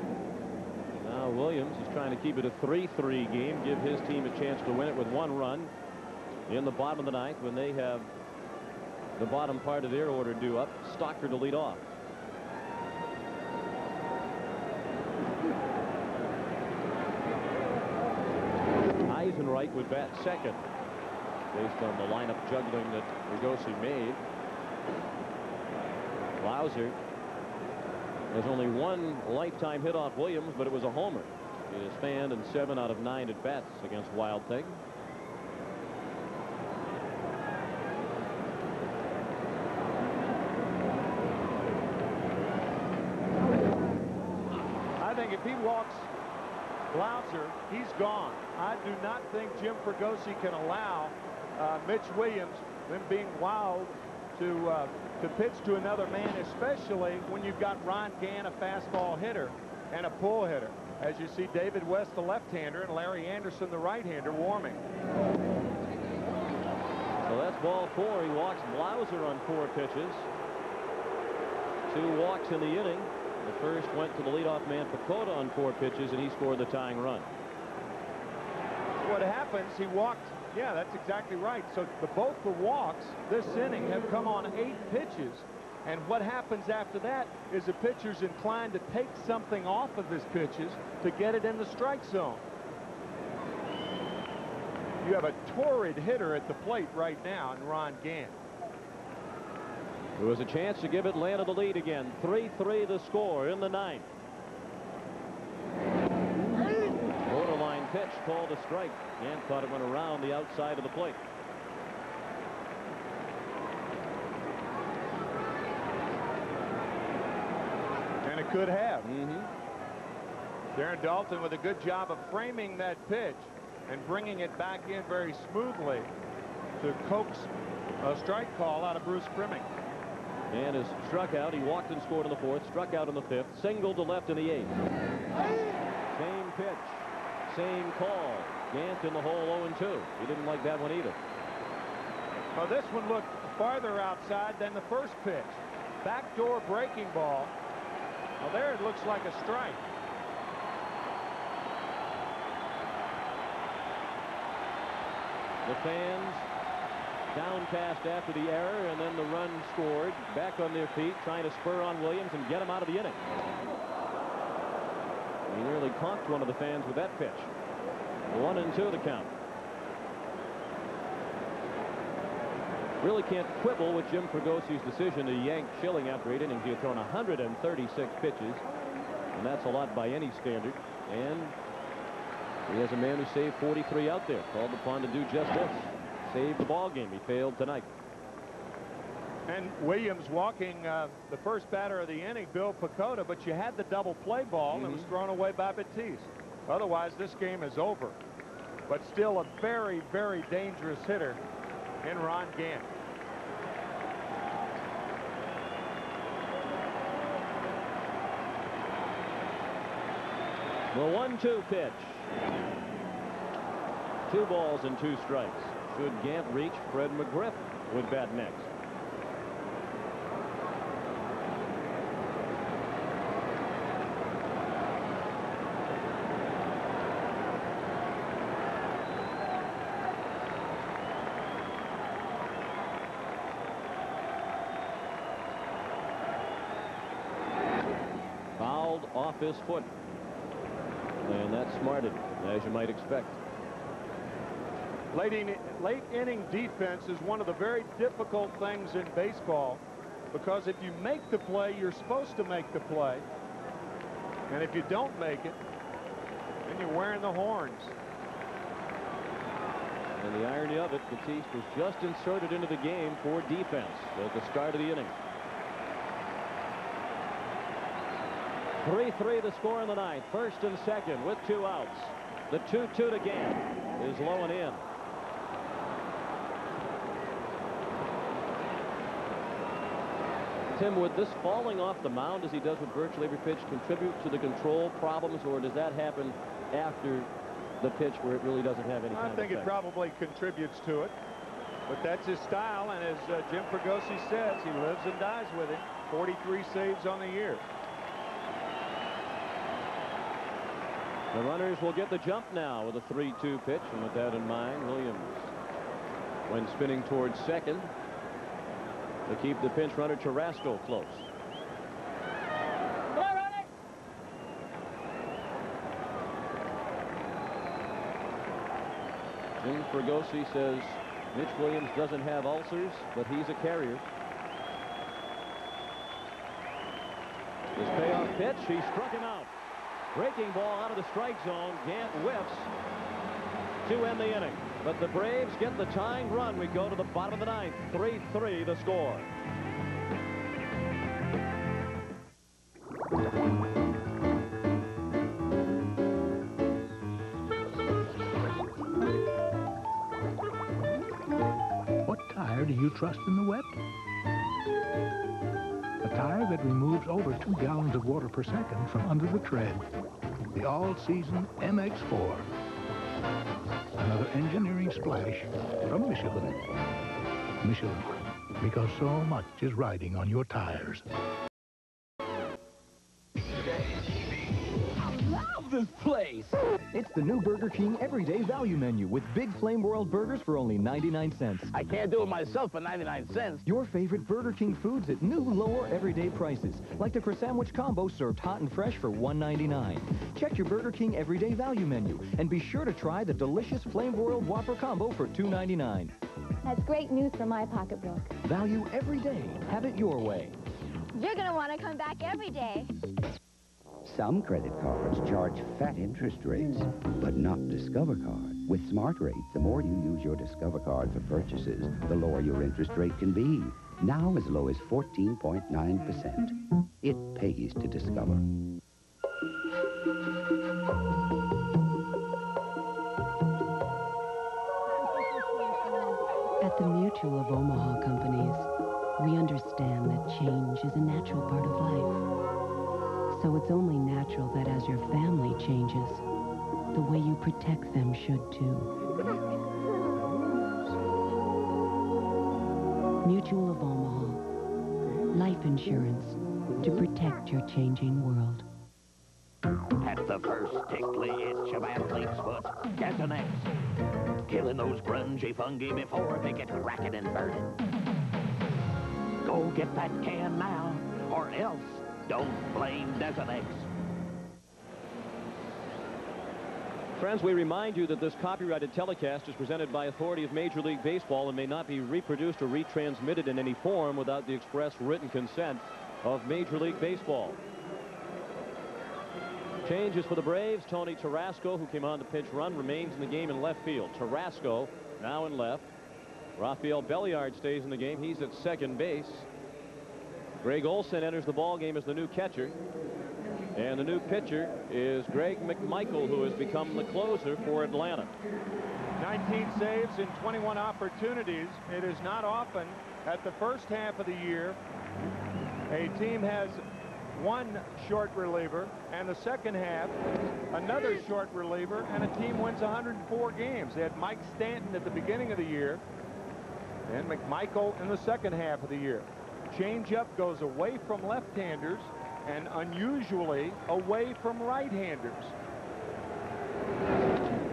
Now Williams is trying to keep it a 3-3 game, give his team a chance to win it with 1 run in the bottom of the 9th when they have the bottom part of their order due up. Stalker to lead off. Eisenreich would bat second based on the lineup juggling that Fragosi made. Blauser has only 1 lifetime hit off Williams, but it was a homer. He has fanned in 7 out of 9 at bats against Wild Thing. I think if he walks Blauser, he's gone. I do not think Jim Fragosi can allow Mitch Williams, them being wild, to pitch to another man, especially when you've got Ron Gann, a fastball hitter, and a pull hitter. As you see David West, the left-hander, and Larry Anderson, the right-hander, warming. So that's ball 4. He walks Blauser on 4 pitches. 2 walks in the inning. The first went to the leadoff man Pacoda on 4 pitches, and he scored the tying run. What happens, he walked. Yeah, that's exactly right. So both the walks this inning have come on 8 pitches. And what happens after that is the pitcher's inclined to take something off of his pitches to get it in the strike zone. You have a torrid hitter at the plate right now in Ron Gant. There was a chance to give Atlanta the lead again. 3-3 the score in the 9th. Borderline pitch called a strike. Gant thought it went around the outside of the plate. And it could have. Darren Dalton with a good job of framing that pitch and bringing it back in very smoothly to coax a strike call out of Bruce Primming. And is struck out. He walked and scored in the 4th, struck out in the 5th, singled to left in the 8th. Same pitch, same call. Gant in the hole 0-2. He didn't like that one either. Well, this one looked farther outside than the first pitch. Backdoor breaking ball. Well, there it looks like a strike. The fans downcast after the error, and then the run scored. Back on their feet, trying to spur on Williams and get him out of the inning. He nearly conked one of the fans with that pitch. 1-2 the count. Really can't quibble with Jim Fragosi's decision to yank Schilling after 8 innings. He had thrown 136 pitches, and that's a lot by any standard. And he has a man who saved 43 out there, called upon to do just this. Save the ball game. He failed tonight. And Williams walking the first batter of the inning, Bill Pacoda, but you had the double play ball and it was thrown away by Batiste. Otherwise, this game is over. But still a very, very dangerous hitter in Ron Gant. The 1-2 pitch. 2 balls and 2 strikes. Should Gant reach, Fred McGriff would bat next. Fouled off his foot. And that's smarted, as you might expect. Late inning defense is one of the very difficult things in baseball, because if you make the play, you're supposed to make the play. And if you don't make it, then you're wearing the horns. And the irony of it, Batiste was just inserted into the game for defense at the start of the inning. 3-3 the score in the 9th. First and second with 2 outs. The 2-2 to Gant is low and in. Tim, would this falling off the mound, as he does with virtually every pitch, contribute to the control problems, or does that happen after the pitch where it really doesn't have any kind of effect? I think it probably contributes to it, but that's his style, and as Jim Fregosi says, he lives and dies with it. 43 saves on the year. The runners will get the jump now with a 3-2 pitch, and with that in mind, Williams, when spinning towards second, to keep the pinch runner Carrasco close. Jim Fregosi says Mitch Williams doesn't have ulcers, but he's a carrier. His payoff pitch, he struck him out. Breaking ball out of the strike zone. Gant whiffs to end the inning. But the Braves get the tying run. We go to the bottom of the 9th. 3-3 the score. What tire do you trust in the wet? A tire that removes over 2 gallons of water per second from under the tread. The all-season MX4. Another engineering splash from Michelin. Michelin, because so much is riding on your tires. Love this place! It's the new Burger King Everyday Value Menu with big Flame Broiled burgers for only 99 cents. I can't do it myself for 99 cents. Your favorite Burger King foods at new, lower everyday prices, like the Croissant Combo served hot and fresh for $1.99. Check your Burger King Everyday Value Menu and be sure to try the delicious Flame Broiled Whopper Combo for $2.99. That's great news for my pocketbook. Value every day. Have it your way. You're going to want to come back every day. Some credit cards charge fat interest rates, but not Discover Card. With Smart Rate, the more you use your Discover Card for purchases, the lower your interest rate can be. Now as low as 14.9%. It pays to Discover. At the Mutual of Omaha Companies, we understand that change is a natural part of life. So it's only natural that as your family changes, the way you protect them should too. Mutual of Omaha. Life insurance to protect your changing world. At the first tickly itch of athlete's foot, get an X. Killing those grungy fungi before they get racket and burning. Go get that can now, or else don't blame Desonex. Friends, we remind you that this copyrighted telecast is presented by authority of Major League Baseball and may not be reproduced or retransmitted in any form without the express written consent of Major League Baseball. Changes for the Braves. Tony Tarasco, who came on to pitch run, remains in the game in left field. Tarasco now in left. Rafael Belliard stays in the game. He's at second base. Greg Olson enters the ball game as the new catcher. And the new pitcher is Greg McMichael, who has become the closer for Atlanta. 19 saves in 21 opportunities. It is not often at the first half of the year a team has one short reliever, and the second half another short reliever, and a team wins 104 games. They had Mike Stanton at the beginning of the year and McMichael in the second half of the year. Changeup goes away from left-handers and unusually away from right-handers.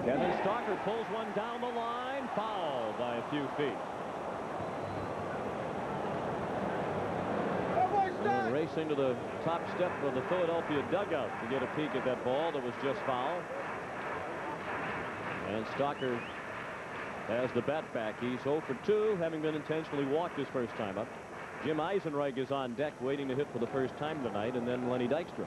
Kevin Stalker pulls one down the line, foul by a few feet. And racing to the top step of the Philadelphia dugout to get a peek at that ball that was just foul. And Stalker has the bat back. He's 0 for 2, having been intentionally walked his first time up. Jim Eisenreich is on deck waiting to hit for the first time tonight, and then Lenny Dykstra.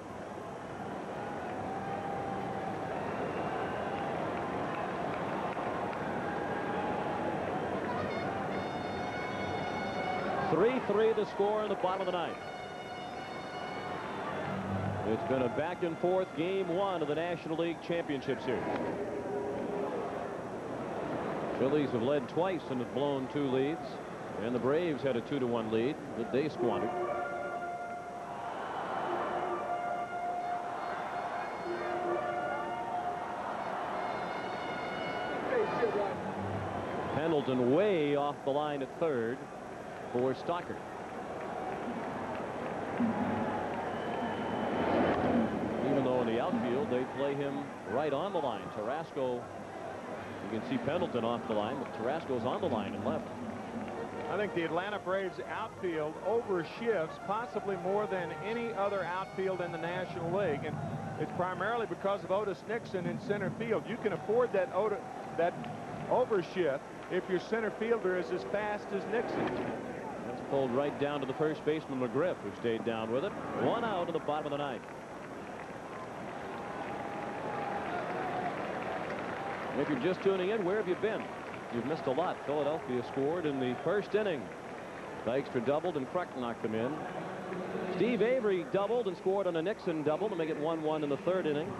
.3-3 the score in the bottom of the ninth. It's been a back-and-forth game one of the National League Championship Series. Phillies have led twice and have blown 2 leads. And the Braves had a 2-1 lead that they squandered. Pendleton way off the line at third for Stalker. Even though in the outfield they play him right on the line. Tarasco, you can see Pendleton off the line, but Tarasco's on the line and left. I think the Atlanta Braves outfield overshifts possibly more than any other outfield in the National League, and it's primarily because of Otis Nixon in center field. You can afford that overshift if your center fielder is as fast as Nixon. That's pulled right down to the first baseman McGriff, who stayed down with it. 1 out in the bottom of the ninth. If you're just tuning in, where have you been? You've missed a lot. Philadelphia scored in the first inning. Dykstra doubled and Kruk knocked them in. Steve Avery doubled and scored on a Nixon double to make it 1-1 in the third inning.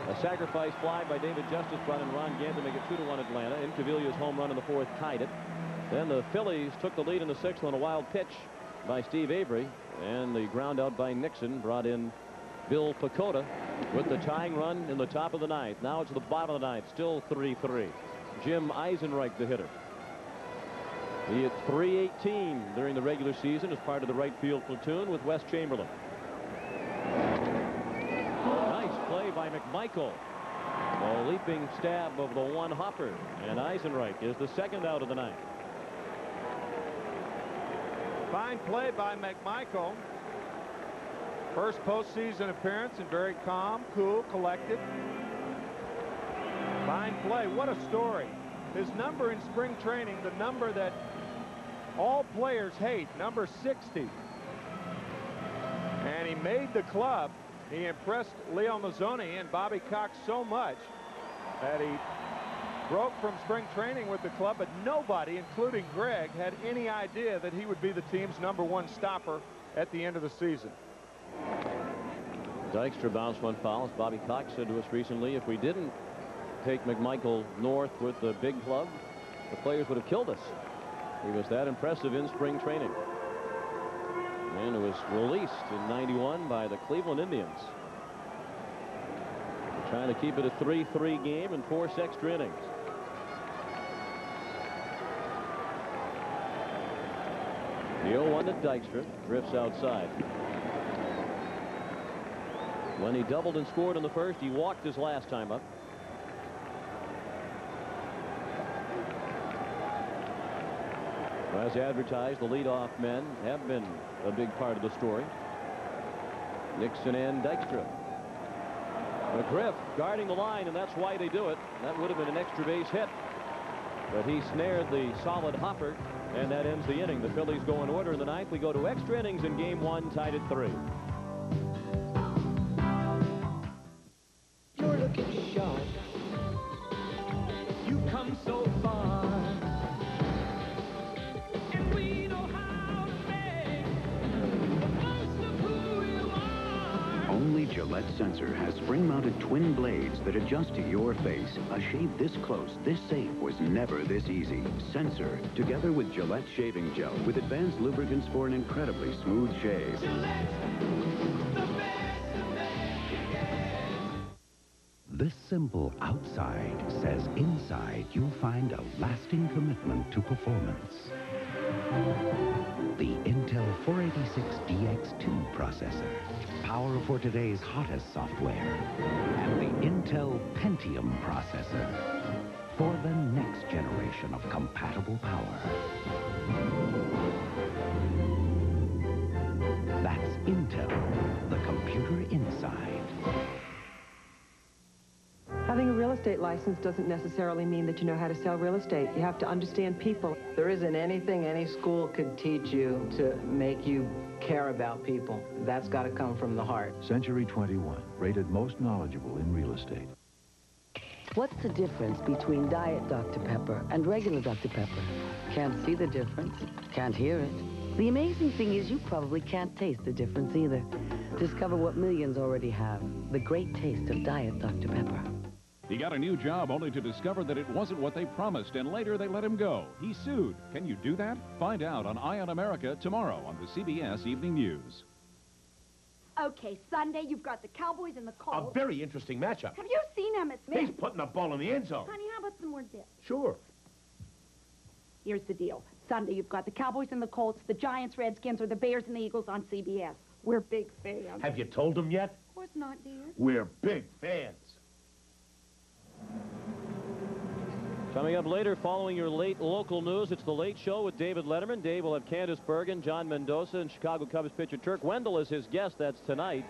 A sacrifice fly by David Justice brought in Ron Gant to make it 2-1 Atlanta. Incaviglia's home run in the fourth tied it. Then the Phillies took the lead in the sixth on a wild pitch by Steve Avery, and the ground out by Nixon brought in Bill Pecota with the tying run in the top of the ninth. Now it's the bottom of the ninth, still 3-3. Jim Eisenreich, the hitter. He hit .318 during the regular season as part of the right field platoon with Wes Chamberlain. Nice play by McMichael. A leaping stab of the one hopper, and Eisenreich is the second out of the ninth. Fine play by McMichael. First postseason appearance, and very calm, cool, collected. Fine play. What a story. His number in spring training, the number that all players hate, number 60. And he made the club. He impressed Leo Mazzoni and Bobby Cox so much that he broke from spring training with the club, but nobody, including Greg, had any idea that he would be the team's #1 stopper at the end of the season. Dykstra bounced one foul. As Bobby Cox said to us recently, if we didn't take McMichael north with the big club, the players would have killed us. He was that impressive in spring training. And it was released in '91 by the Cleveland Indians. Trying to keep it a 3-3 game and force extra innings. The 0-1 to Dykstra drifts outside. When he doubled and scored in the first, he walked his last time up. As advertised, the leadoff men have been a big part of the story. Nixon and Dykstra. McGriff guarding the line, and that's why they do it. That would have been an extra base hit. But he snared the solid hopper, and that ends the inning. The Phillies go in order in the ninth. We go to extra innings in game 1, tied at 3. You're looking sharp. You've come so far. And we know how to make the most of who you are. Only Gillette Sensor has spring-mounted twin blades that adjust to your face. A shave this close, this safe was never this easy. Sensor, together with Gillette shaving gel, with advanced lubricants for an incredibly smooth shave. Gillette, the best American. This simple outside says inside you'll find a lasting commitment to performance. The Intel 486DX2 processor, power for today's hottest software, and the Intel Pentium processor for the next generation of compatible power. That's Intel, the computer inside. Having a real estate license doesn't necessarily mean that you know how to sell real estate. You have to understand people. There isn't anything any school could teach you to make you care about people. That's got to come from the heart. Century 21, rated most knowledgeable in real estate. What's the difference between Diet Dr. Pepper and regular Dr. Pepper? Can't see the difference, can't hear it. The amazing thing is you probably can't taste the difference either. Discover what millions already have, the great taste of Diet Dr. Pepper. He got a new job only to discover that it wasn't what they promised, and later they let him go. He sued. Can you do that? Find out on Eye on America tomorrow on the CBS Evening News. Okay, Sunday, you've got the Cowboys and the Colts. A very interesting matchup. Have you seen Emmitt Smith? He's putting the ball in the end zone. Honey, how about some more dip? Sure. Here's the deal. Sunday, you've got the Cowboys and the Colts, the Giants, Redskins, or the Bears and the Eagles on CBS. We're big fans. Have you told them yet? Of course not, dear. We're big fans. Coming up later, following your late local news, it's The Late Show with David Letterman. Dave will have Candace Bergen, John Mendoza, and Chicago Cubs pitcher Turk Wendell as his guest. That's tonight.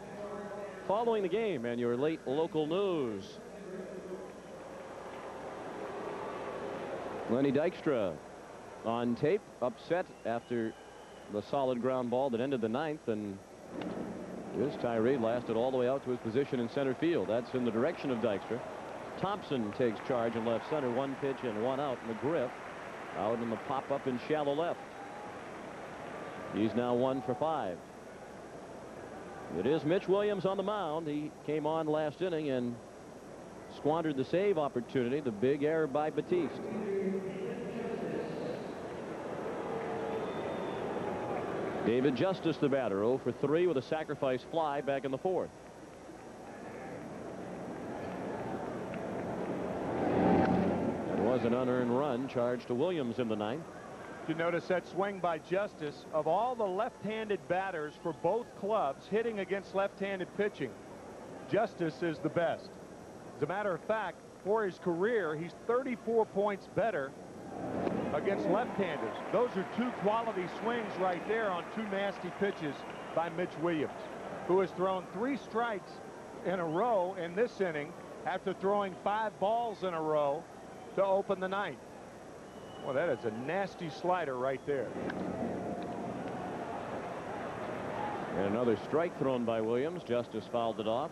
Following the game and your late local news. Lenny Dykstra on tape, upset after the solid ground ball that ended the ninth, and this tirade lasted all the way out to his position in center field. That's in the direction of Dykstra. Thompson takes charge in left center. One pitch and one out. McGriff out in the pop-up in shallow left. He's now 1 for 5. It is Mitch Williams on the mound. He came on last inning and squandered the save opportunity. The big error by Batiste. David Justice, the batter, 0 for 3 with a sacrifice fly back in the 4th. Was an unearned run charged to Williams in the 9th. You notice that swing by Justice. Of all the left-handed batters for both clubs hitting against left-handed pitching, Justice is the best. As a matter of fact, for his career, he's 34 points better against left-handers. Those are two quality swings right there on two nasty pitches by Mitch Williams, who has thrown 3 strikes in a row in this inning after throwing 5 balls in a row to open the ninth. Well, that is a nasty slider right there. And another strike thrown by Williams. Justice fouled it off.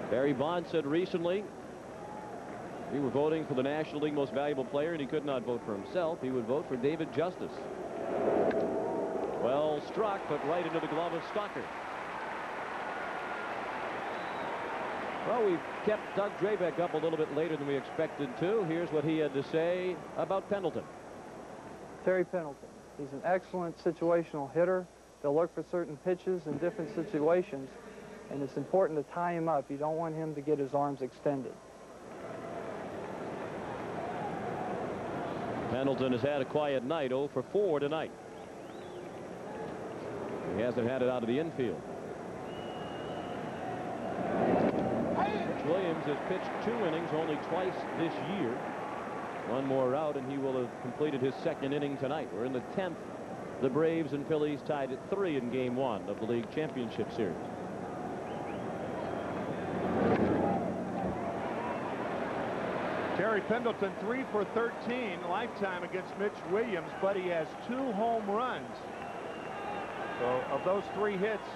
Barry Bonds said recently he were voting for the National League Most Valuable Player, and he could not vote for himself. He would vote for David Justice. Well struck, but right into the glove of Stocker. Well, we've kept Doug Drabeck up a little bit later than we expected to. Here's what he had to say about Pendleton. Terry Pendleton. He's an excellent situational hitter. They'll look for certain pitches in different situations, and it's important to tie him up. You don't want him to get his arms extended. Pendleton has had a quiet night, 0 for 4 tonight. He hasn't had it out of the infield. Williams has pitched 2 innings only twice this year. 1 more out and he will have completed his 2nd inning tonight. We're in the 10th. The Braves and Phillies tied at 3 in game 1 of the league championship series. Terry Pendleton 3 for 13 lifetime against Mitch Williams, but he has 2 home runs. So of those 3 hits,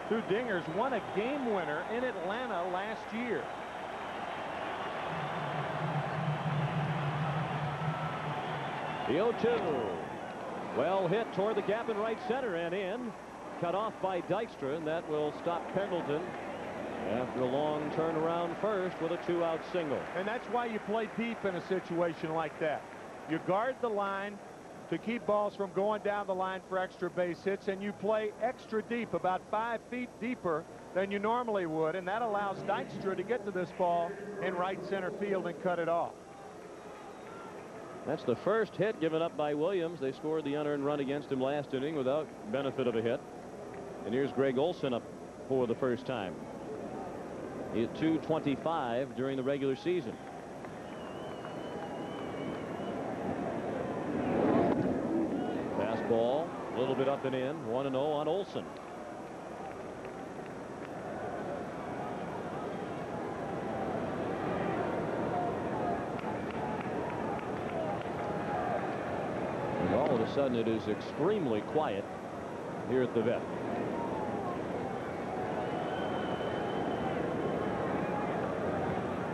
2 dingers, 1 a game winner in Atlanta last year. The 0-2. Well hit toward the gap in right center and in. Cut off by Dykstra, and that will stop Pendleton after a long turnaround first with a 2-out single. And that's why you play deep in a situation like that. You guard the line to keep balls from going down the line for extra base hits, and you play extra deep, about 5 feet deeper than you normally would, and that allows Dykstra to get to this ball in right center field and cut it off. That's the first hit given up by Williams. They scored the unearned run against him last inning without benefit of a hit. And here's Greg Olson up for the first time. He hit .225 during the regular season. Fastball, a little bit up and in. 1-0 on Olson. And all of a sudden it is extremely quiet here at the vet.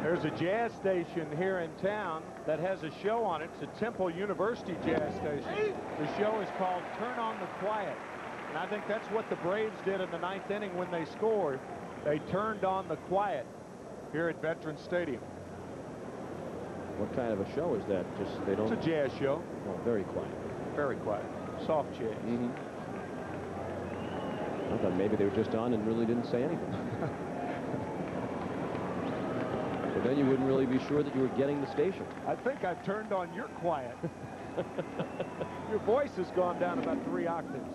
There's a jazz station here in town that has a show on it. It's a Temple University jazz station. The show is called Turn on the Quiet. And I think that's what the Braves did in the 9th inning when they scored. They turned on the quiet here at Veterans Stadium. What kind of a show is that? Just they don't. It's a jazz show. Oh, very quiet. Very quiet. Soft jazz. Mm-hmm. I thought maybe they were just on and really didn't say anything. But then you wouldn't really be sure that you were getting the station. I think I've turned on your quiet. Your voice has gone down about 3 octaves.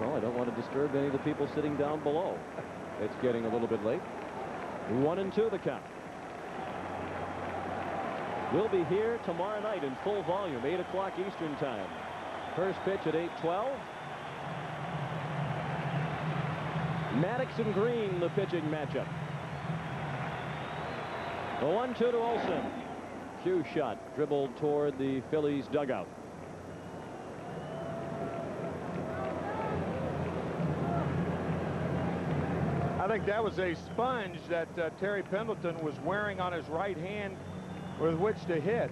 Well, I don't want to disturb any of the people sitting down below. It's getting a little bit late. 1-2 the count. We'll be here tomorrow night in full volume, 8 o'clock Eastern time. First pitch at 8:12. Maddox and Green, the pitching matchup. The 1-2 to Olson. Cue shot dribbled toward the Phillies dugout. I think that was a sponge that Terry Pendleton was wearing on his right hand with which to hit.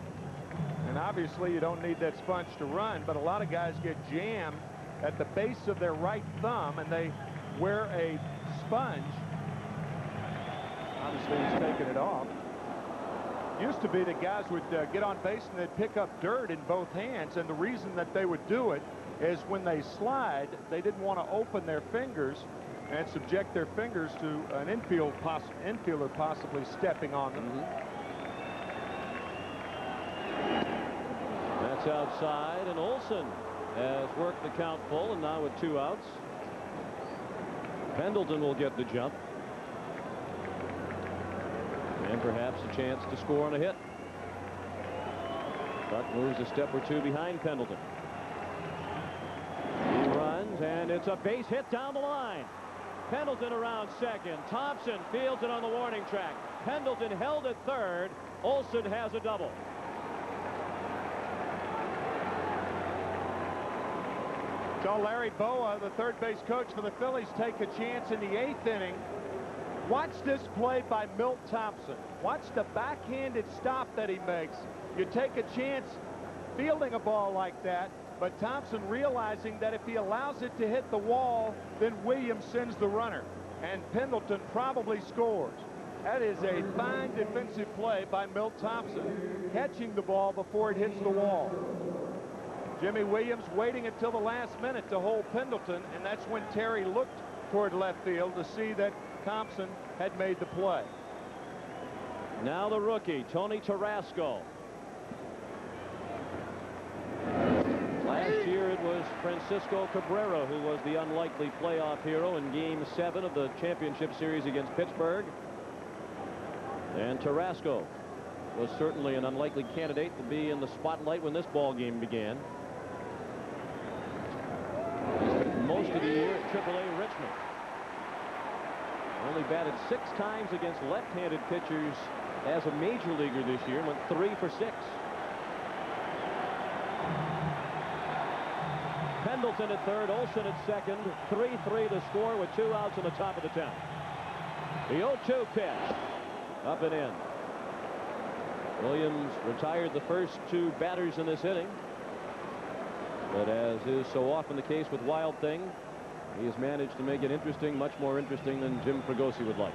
And obviously you don't need that sponge to run, but a lot of guys get jammed at the base of their right thumb and they wear a sponge. Obviously he's taking it off. Used to be that guys would get on base and they'd pick up dirt in both hands, and the reason that they would do it is when they slide, they didn't want to open their fingers and subject their fingers to an infielder possibly stepping on them. Gets outside, and Olson has worked the count full, and now with 2 outs. Pendleton will get the jump. And perhaps a chance to score on a hit. Buck moves a step or 2 behind Pendleton. He runs, and it's a base hit down the line. Pendleton around second. Thompson fields it on the warning track. Pendleton held at third. Olson has a double. So Larry Boa, the third base coach for the Phillies, take a chance in the 8th inning. Watch this play by Milt Thompson. Watch the backhanded stop that he makes. You take a chance fielding a ball like that, but Thompson realizing that if he allows it to hit the wall, then Williams sends the runner, and Pendleton probably scores. That is a fine defensive play by Milt Thompson, catching the ball before it hits the wall. Jimmy Williams waiting until the last minute to hold Pendleton, and that's when Terry looked toward left field to see that Thompson had made the play. Now the rookie, Tony Tarasco. Last year it was Francisco Cabrera who was the unlikely playoff hero in Game 7 of the championship series against Pittsburgh. And Tarasco was certainly an unlikely candidate to be in the spotlight when this ball game began. He spent most of the year at AAA Richmond. Only batted 6 times against left-handed pitchers as a major leaguer this year. Went 3 for 6. Pendleton at third, Olson at second. 3-3 to score with 2 outs in the top of the 10th. The 0-2 pitch. Up and in. Williams retired the first 2 batters in this inning. But as is so often the case with Wild Thing, he has managed to make it interesting, much more interesting than Jim Fregosi would like.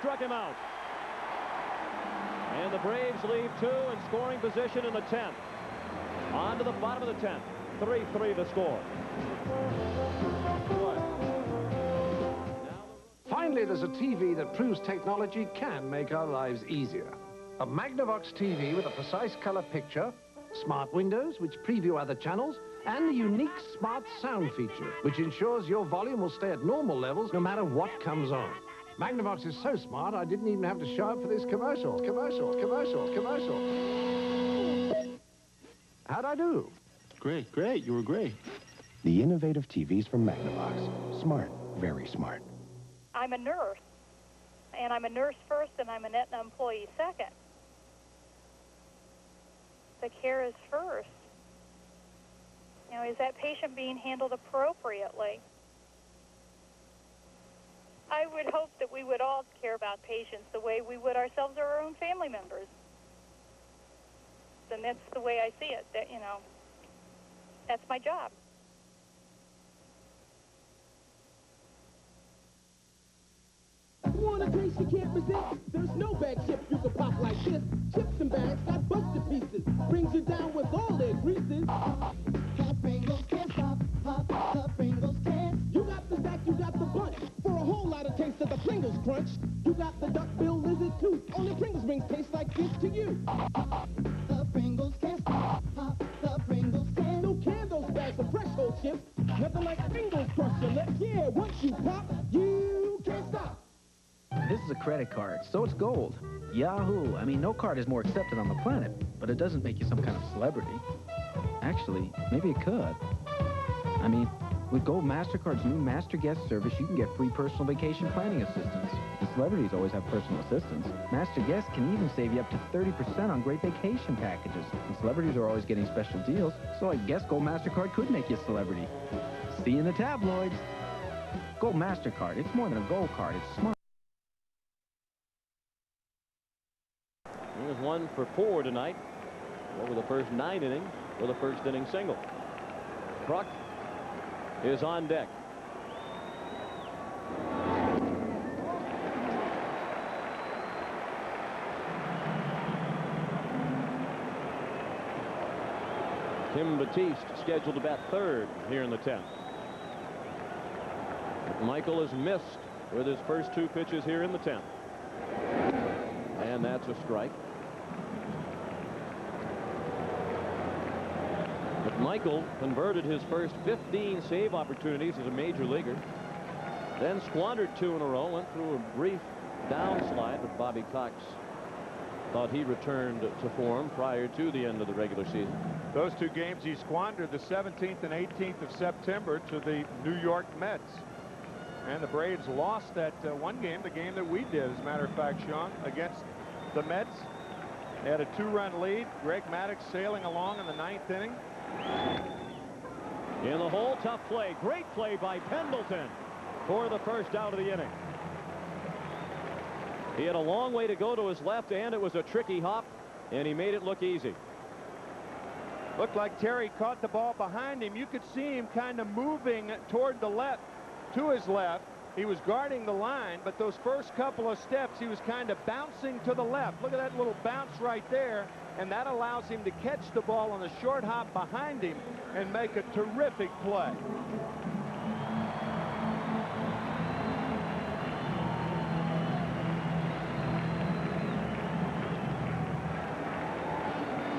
Struck him out. And the Braves leave 2 in scoring position in the 10th. On to the bottom of the 10th. 3-3 to score. Finally, there's a TV that proves technology can make our lives easier. A Magnavox TV with a precise color picture, smart windows which preview other channels, and the unique smart sound feature, which ensures your volume will stay at normal levels no matter what comes on. Magnavox is so smart, I didn't even have to show up for this commercial. How'd I do? Great. You were great. The innovative TVs from Magnavox. Smart. Very smart. I'm a nurse. And I'm a nurse first, and I'm an Aetna employee second. The care is first. You know, is that patient being handled appropriately? I would hope that we would all care about patients the way we would ourselves or our own family members. And that's the way I see it. That, you know, that's my job. Want a taste you can't resist? There's no bag chip you can pop like this. Chips and bags got busted pieces. Brings you down with all their greases. Hot Pringles can't stop. Hot Pringles can't. You got the stack, you got the bunch. For a whole lot of taste of the Pringles crunch. You got the duck-bill lizard too. Only Pringles rings taste like this to you. The Pringles can't stop. The Pringles can't. No can those bags of fresh whole chips. Nothing like Pringles crush your lips. Yeah, once you pop, you can't stop. This is a credit card, so it's gold. Yahoo! I mean, no card is more accepted on the planet, but it doesn't make you some kind of celebrity. Actually, maybe it could. I mean, with Gold MasterCard's new Master Guest service, you can get free personal vacation planning assistance. The celebrities always have personal assistants. Master Guests can even save you up to 30% on great vacation packages. And celebrities are always getting special deals, so I guess Gold MasterCard could make you a celebrity. See you in the tabloids. Gold MasterCard, it's more than a gold card, it's smart. He was 1 for 4 tonight over the first 9 innings with a first inning single. Bruck is on deck. Kim Batiste scheduled to bat third here in the 10th. Michael has missed with his first 2 pitches here in the 10th. And that's a strike. McMichael converted his first 15 save opportunities as a major leaguer. Then squandered 2 in a row, went through a brief downslide, but Bobby Cox thought he returned to form prior to the end of the regular season. Those 2 games he squandered, the 17th and 18th of September, to the New York Mets. And the Braves lost that one game, the game that we did, as a matter of fact, Sean, against the Mets. They had a 2-run lead. Greg Maddux sailing along in the 9th inning. In the hole, tough play. Great play by Pendleton for the first out of the inning. He had a long way to go to his left, and it was a tricky hop, and he made it look easy. Looked like Terry caught the ball behind him. You could see him kind of moving toward the left, to his left. He was guarding the line, but those first couple of steps, he was kind of bouncing to the left. Look at that little bounce right there, and that allows him to catch the ball on the short hop behind him and make a terrific play.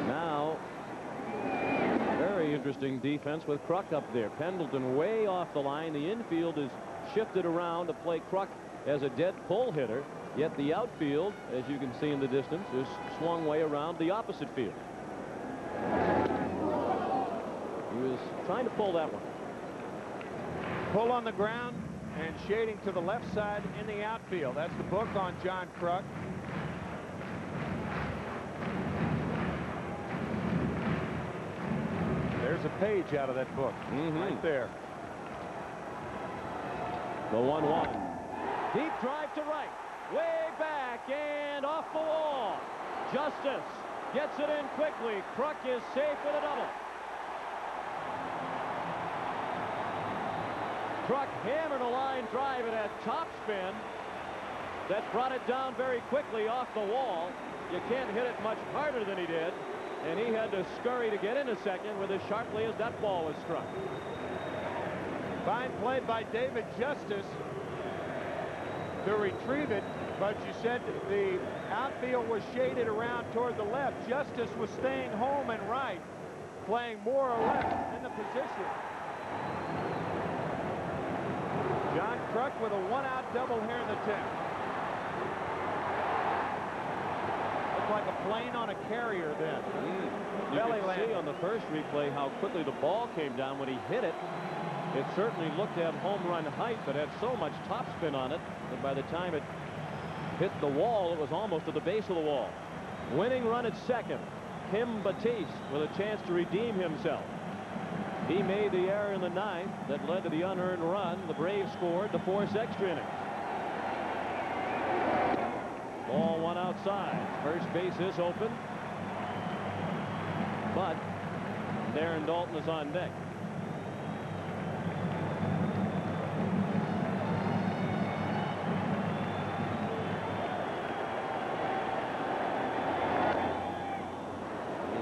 Now, very interesting defense with Kruk up there. Pendleton way off the line. The infield is shifted around to play Kruk as a dead pull hitter, yet the outfield, as you can see in the distance, is swung way around the opposite field. He was trying to pull that one. Pull on the ground and shading to the left side in the outfield. That's the book on John Kruk. There's a page out of that book right there. The 1-1. Deep drive to right. Way back and off the wall. Justice gets it in quickly. Kruk is safe with a double. Kruk hammered a line drive at a top spin that brought it down very quickly off the wall. You can't hit it much harder than he did, and he had to scurry to get in a second with as sharply as that ball was struck. Fine play by David Justice to retrieve it, but you said the outfield was shaded around toward the left. Justice was staying home and right, playing more or less in the position. John Kruk with a 1-out double here in the 10th. Looked like a plane on a carrier then. You can see on the first replay how quickly the ball came down when he hit it. It certainly looked to have home run height, but had so much topspin on it that by the time it hit the wall, it was almost at the base of the wall. Winning run at second. Kim Batiste with a chance to redeem himself. He made the error in the 9th that led to the unearned run. The Braves scored to force extra innings. Ball 1 outside. First base is open, but Darren Daulton is on deck.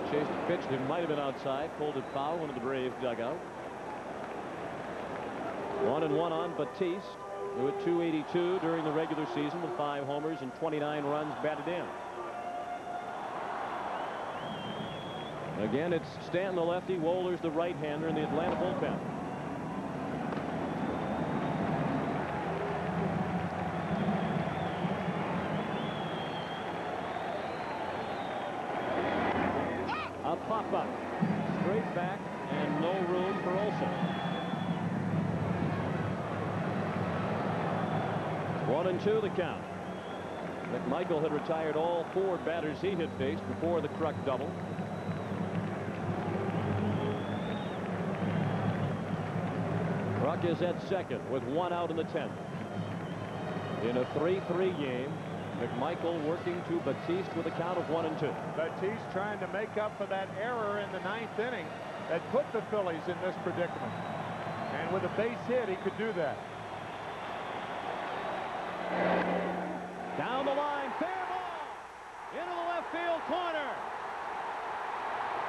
Chased a pitch that might have been outside, pulled it foul into the Braves dugout. 1-1 on Batiste, who at .282 during the regular season with 5 homers and 29 runs batted in. Again, it's Stanton the lefty, Wohlers the right-hander in the Atlanta bullpen. A pop-up, straight back, and no room for Olsen. 1-2 the count. McMichael had retired all 4 batters he had faced before the Kruk double. Kruk is at second with 1 out in the 10th. In a 3-3 game, McMichael working to Batiste with a count of 1-2. Batiste trying to make up for that error in the 9th inning that put the Phillies in this predicament. And with a base hit, he could do that. Down the line, fair ball into the left field corner.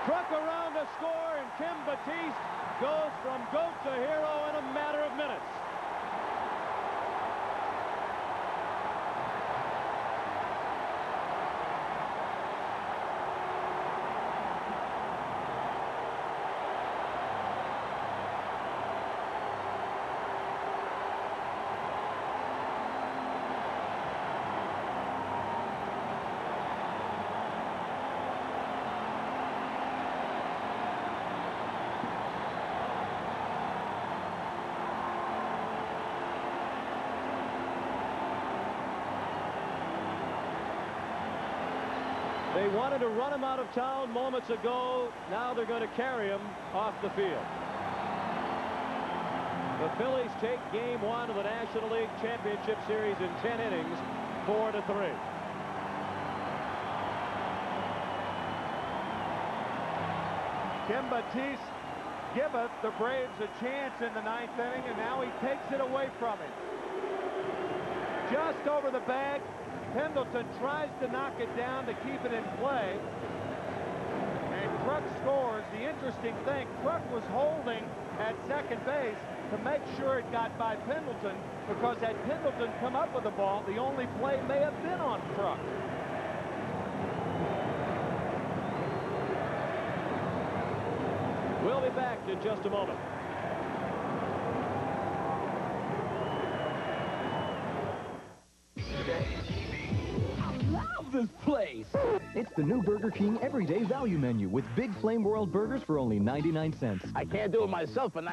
Kruk around to score, and Kim Batiste goes from goat to hero in a matter of minutes. They wanted to run him out of town moments ago. Now they're going to carry him off the field. The Phillies take game one of the National League Championship Series in 10 innings, 4-3. Kim Batiste giveth the Braves a chance in the 9th inning, and now he takes it away from him. Just over the bag. Pendleton tries to knock it down to keep it in play. And Kruk scores. The interesting thing, Kruk was holding at second base to make sure it got by Pendleton, because had Pendleton come up with the ball, the only play may have been on Kruk. We'll be back in just a moment. This place. It's the new Burger King Everyday Value Menu with big Flame World burgers for only 99 cents. I can't do it myself, but